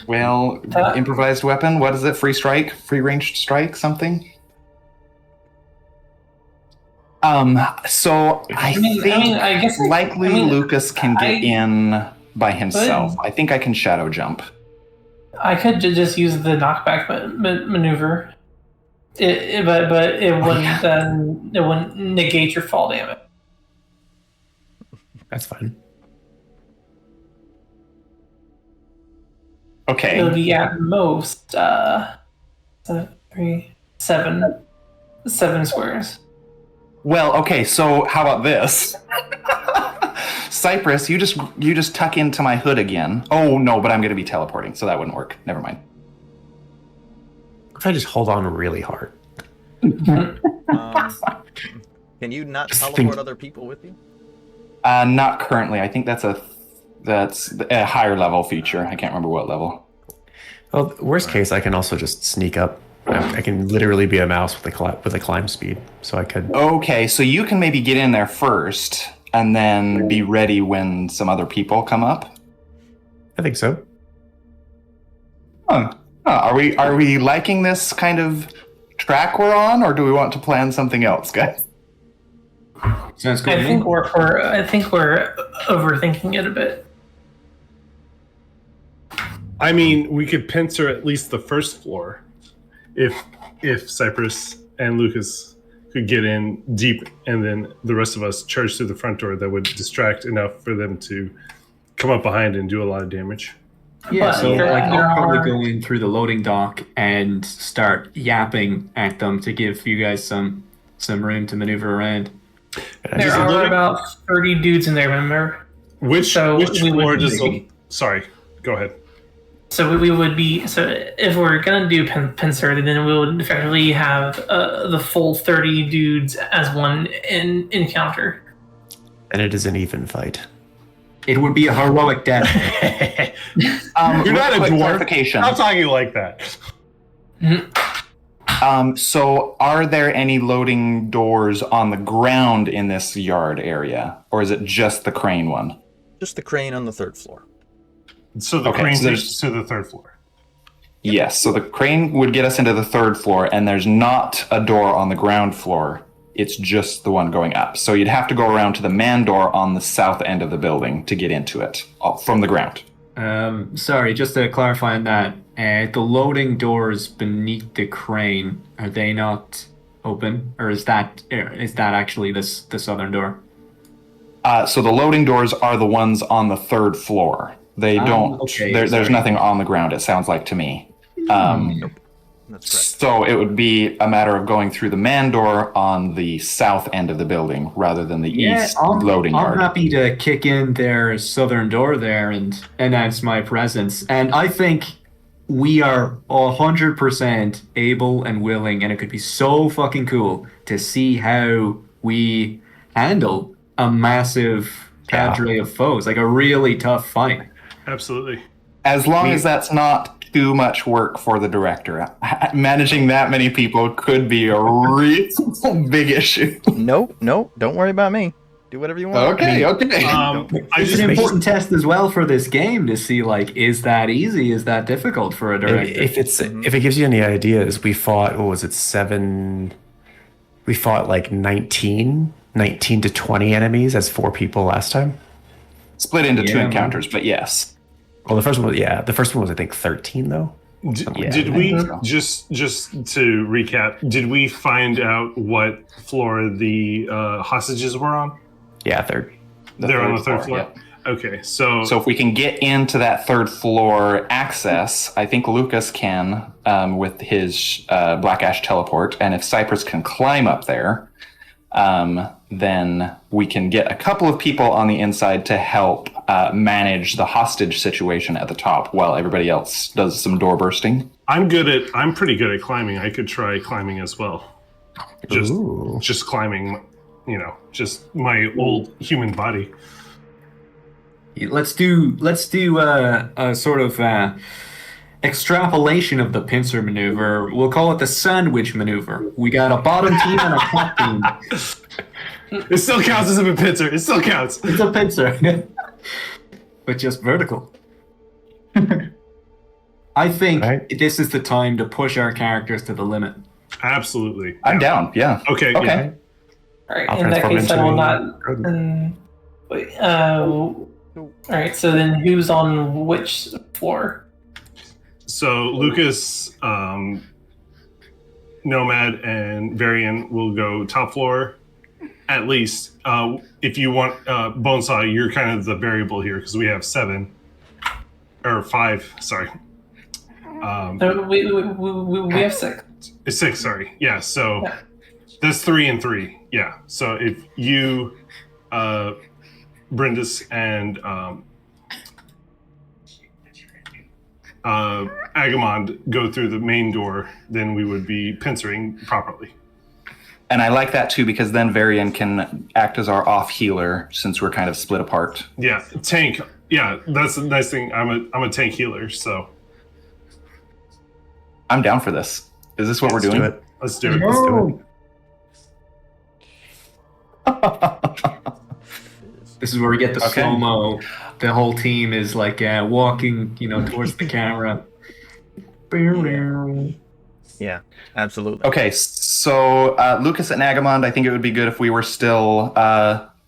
Speaker 5: Well, improvised weapon. What is it? Free strike? Free ranged strike? Something? So I think likely Lucas can get in by himself. I think I can shadow jump.
Speaker 4: I could just use the knockback maneuver, but it wouldn't it wouldn't negate your fall damage.
Speaker 1: That's fine.
Speaker 5: Okay.
Speaker 4: It would be at most 7 squares.
Speaker 5: Well, okay. So how about this? Cypress, you just tuck into my hood again. Oh no, but I'm going to be teleporting, so that wouldn't work. Never mind.
Speaker 1: If I just hold on really hard.
Speaker 3: Can you not
Speaker 1: Just
Speaker 3: teleport
Speaker 1: think-
Speaker 3: other people with you?
Speaker 5: Not currently. I think that's a higher level feature. I can't remember what level.
Speaker 1: Well, worst case, I can also just sneak up. I can literally be a mouse with a climb speed, so I could.
Speaker 5: Okay, so you can maybe get in there first and then be ready when some other people come up.
Speaker 1: I think so.
Speaker 5: Huh. Are we liking this kind of track we're on, or do we want to plan something else, guys?
Speaker 2: Sounds good.
Speaker 4: I
Speaker 2: to me.
Speaker 4: think we're overthinking it a bit.
Speaker 7: I mean, we could pincer at least the first floor, if Cypress and Lucas could get in deep, and then the rest of us charge through the front door. That would distract enough for them to come up behind and do a lot of damage.
Speaker 2: Yeah,
Speaker 4: But
Speaker 2: so
Speaker 4: there
Speaker 2: I'll probably
Speaker 4: are-
Speaker 2: go in through the loading dock and start yapping at them to give you guys some room to maneuver around.
Speaker 1: And I
Speaker 4: There
Speaker 1: just-
Speaker 7: a
Speaker 4: are
Speaker 7: little-
Speaker 4: about 30 dudes in there, remember?
Speaker 7: Which
Speaker 4: So
Speaker 7: which
Speaker 4: we would
Speaker 7: floor does the?
Speaker 4: be-
Speaker 7: Sorry, go ahead.
Speaker 4: So we would be, so if we're gonna do Pincer, then we would effectively have the full 30 dudes as one encounter.
Speaker 1: and it is an even fight.
Speaker 2: It would be a heroic death.
Speaker 7: You're not a
Speaker 5: quick
Speaker 7: dwarf.
Speaker 5: clarification.
Speaker 7: Stop talking like that.
Speaker 5: So are there any loading doors on the ground in this yard area, or is it just the crane one?
Speaker 3: Just the crane on the 3rd floor.
Speaker 7: So the
Speaker 5: Okay,
Speaker 7: crane
Speaker 5: so there's-
Speaker 7: takes to the 3rd floor.
Speaker 5: Yes, so the crane would get us into the 3rd floor, and there's not a door on the ground floor. It's just the one going up. So you'd have to go around to the man door on the south end of the building to get into it from the ground.
Speaker 2: Sorry, just to clarify on that, the loading doors beneath the crane, are they not open, or is that actually the southern door?
Speaker 5: So the loading doors are the ones on the 3rd floor. They don't.
Speaker 2: okay,
Speaker 5: There's
Speaker 2: sorry.
Speaker 5: nothing on the ground. It sounds like to me.
Speaker 3: That's correct.
Speaker 5: So it would be a matter of going through the man door on the south end of the building rather than the east loading
Speaker 2: I'm
Speaker 5: yard.
Speaker 2: happy to kick in their southern door there and announce my presence. And I think we are 100% able and willing, and it could be so fucking cool to see how we handle a massive cadre of foes, like a really tough fight.
Speaker 7: Absolutely.
Speaker 5: As long as that's not too much work for the director. Managing that many people could be a real big issue.
Speaker 3: No, don't worry about me. Do whatever you want.
Speaker 5: Okay.
Speaker 7: I
Speaker 2: It's
Speaker 7: just
Speaker 2: an important test as well for this game to see, like, is that easy? Is that difficult for a director?
Speaker 1: If it gives you any ideas, we fought. What was it? 7. We fought like 19 to 20 enemies as 4 people last time.
Speaker 5: Split into 2
Speaker 2: Yeah,
Speaker 5: encounters, but yes.
Speaker 1: Well, the first one was I think 13 though.
Speaker 7: Did we just to recap? Did we find out what floor the hostages were on?
Speaker 1: Yeah, 3rd.
Speaker 7: They're on the 3rd floor.
Speaker 5: yeah.
Speaker 7: Okay, so
Speaker 5: So if we can get into that 3rd floor access, I think Lucas can with his Black Ash teleport, and if Cypress can climb up there, then we can get a couple of people on the inside to help manage the hostage situation at the top while everybody else does some door bursting.
Speaker 7: I'm pretty good at climbing. I could try climbing as well. Just climbing, just my old human body.
Speaker 2: Let's do a sort of extrapolation of the pincer maneuver. We'll call it the sandwich maneuver. We got a bottom team and a top team.
Speaker 7: It still counts as a pincer. It still counts.
Speaker 2: It's a pincer, but just vertical. I think this is the time to push our characters to the limit.
Speaker 7: Absolutely.
Speaker 5: I'm down. Yeah.
Speaker 7: Okay. Yeah.
Speaker 4: All right.
Speaker 1: I'll
Speaker 4: In that
Speaker 1: transform
Speaker 4: case, I
Speaker 1: into
Speaker 4: will not. Wait. All right. So then, who's on which floor?
Speaker 7: So Lucas, Nomad, and Varion will go top floor. At least, if you want Bonesaw, you're kind of the variable here because we have 7 or 5. Sorry.
Speaker 4: We have 6.
Speaker 7: It's 6. Sorry. Yeah. So that's 3 and 3. Yeah. So if you, Bryndis, and Agamand go through the main door, then we would be pincering properly.
Speaker 5: And I like that too because then Varian can act as our off healer since we're kind of split apart.
Speaker 7: Yeah, tank. Yeah, that's the nice thing. I'm a tank healer, so
Speaker 5: I'm down for this. Is this what we're doing?
Speaker 7: Let's do it.
Speaker 6: No.
Speaker 2: This is where we get the slow-mo. The whole team is like walking, towards the camera.
Speaker 3: Yeah, absolutely.
Speaker 5: Okay, so Lucas and Agamand, I think it would be good if we were still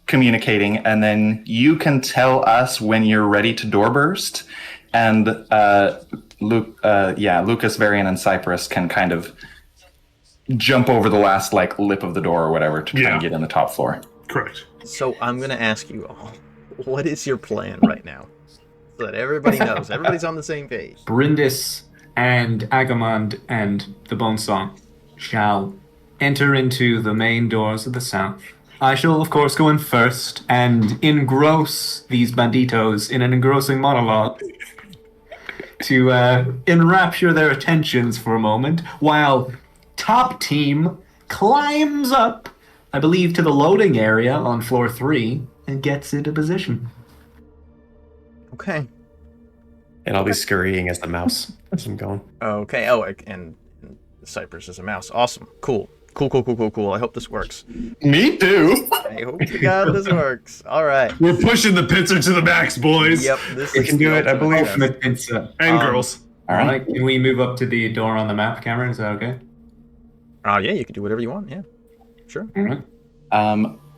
Speaker 5: communicating, and then you can tell us when you're ready to door burst, and Lucas, Varion, and Cypress can kind of jump over the last lip of the door or whatever to try and get in the top floor.
Speaker 7: Correct.
Speaker 3: So I'm going to ask you all, what is your plan right now? So that everybody knows, everybody's on the same page.
Speaker 2: Bryndis and Agamand and the Bonesaw shall enter into the main doors of the south. I shall, of course, go in first and engross these banditos in an engrossing monologue to enrapture their attentions for a moment, while top team climbs up, I believe, to the loading area on floor 3 and gets into position.
Speaker 3: Okay.
Speaker 1: And I'll be scurrying as the mouse as I'm going.
Speaker 3: Okay. Oh, and Cypress is a mouse. Awesome. Cool. I hope this works.
Speaker 5: Me too.
Speaker 3: I hope to God this works. All right.
Speaker 7: We're pushing the pincer to the max, boys.
Speaker 3: Yep. This
Speaker 1: We
Speaker 3: is
Speaker 1: can do it, I believe.
Speaker 2: Ultimate pincer.
Speaker 7: And girls.
Speaker 2: All right. Can we move up to the door on the map, Cameron? Is that okay?
Speaker 3: Yeah, you can do whatever you want. Yeah. Sure.
Speaker 2: All right.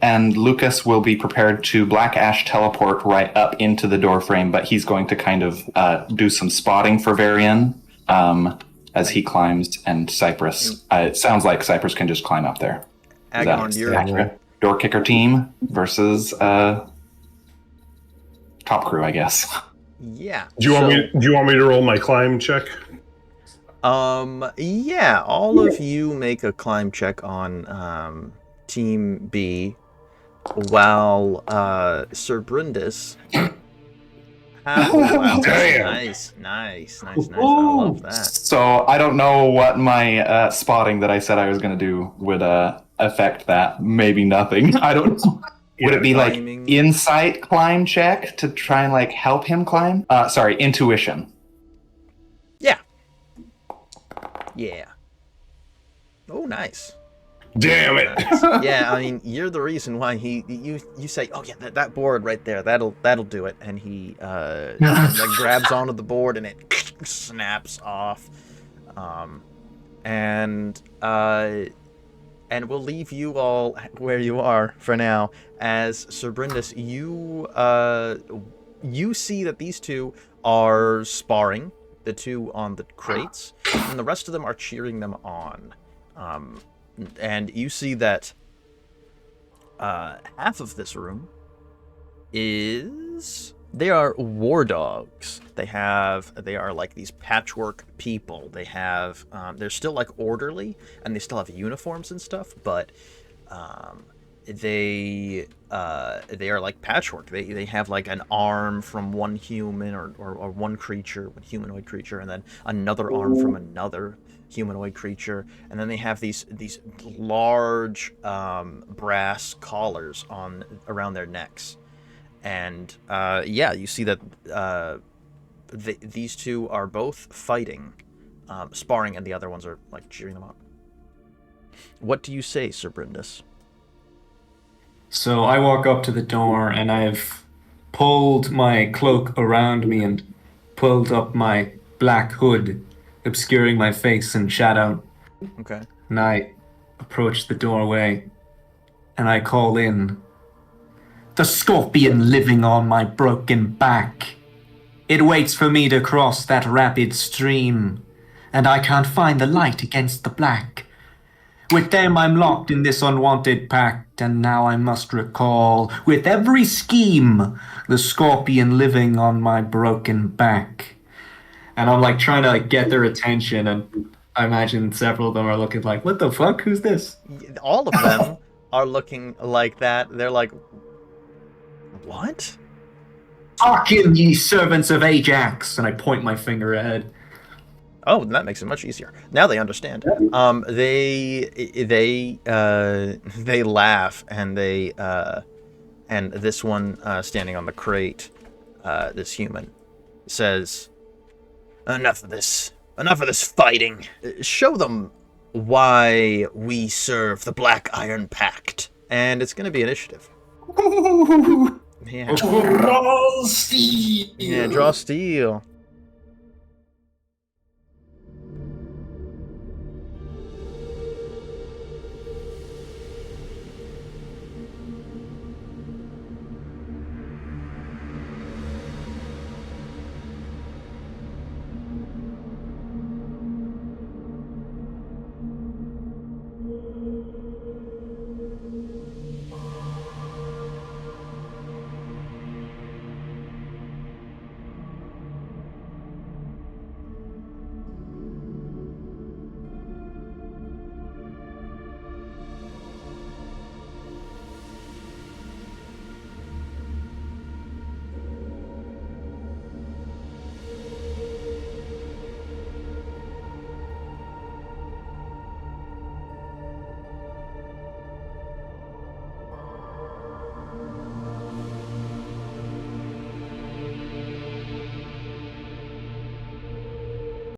Speaker 5: And Lucas will be prepared to Black Ash teleport right up into the door frame, but he's going to kind of do some spotting for Varian as he climbs, and Cypress. It sounds like Cypress can just climb up there.
Speaker 3: Agamand, you're
Speaker 5: accurate. Door kicker team versus top crew, I guess.
Speaker 3: Yeah.
Speaker 7: Do you want me to roll my climb check?
Speaker 3: Yeah. All of you make a climb check on Team B, while Sir Bryndis. Wow.
Speaker 7: Damn.
Speaker 3: Nice. I love that.
Speaker 5: So I don't know what my spotting that I said I was going to do would affect that. Maybe nothing. I don't know. Would it be
Speaker 3: climbing.
Speaker 5: Insight climb check to try and help him climb? Sorry, intuition.
Speaker 3: Yeah. Oh, nice.
Speaker 7: Damn it!
Speaker 3: Yeah, I mean, you're the reason why you say, oh yeah, that board right there, that'll do it, and he grabs onto the board and it snaps off, and we'll leave you all where you are for now. As Sir Bryndis, you see that these two are sparring, the two on the crates, and the rest of them are cheering them on. And you see that half of this room they are war dogs. They are like these patchwork people. They're still orderly, and they still have uniforms and stuff, but they are like patchwork. They have like an arm from one human or one creature, one humanoid creature, and then another arm from another humanoid creature, and then they have these large brass collars around their necks. And you see that these two are both fighting, sparring, and the other ones are like cheering them up. What do you say, Sir Bryndis?
Speaker 2: So I walk up to the door and I've pulled my cloak around me and pulled up my black hood, obscuring my face and shadow.
Speaker 3: Okay.
Speaker 2: And I approach the doorway and I call in, "The scorpion living on my broken back. It waits for me to cross that rapid stream, and I can't find the light against the black. With them I'm locked in this unwanted pact, and now I must recall, with every scheme, the scorpion living on my broken back." And I'm like trying to like get their attention, and I imagine several of them are looking like, "What the fuck? Who's this?"
Speaker 3: All of them are looking like that. They're like, what?
Speaker 2: "Hearken, ye servants of Ajax!" And I point my finger ahead.
Speaker 3: Oh, that makes it much easier. Now they understand. They laugh, and and this one standing on the crate, this human, says, Enough of this fighting. Show them why we serve the Black Iron Pact." And it's going to be initiative. Yeah.
Speaker 7: Draw steel.
Speaker 3: Yeah, draw steel.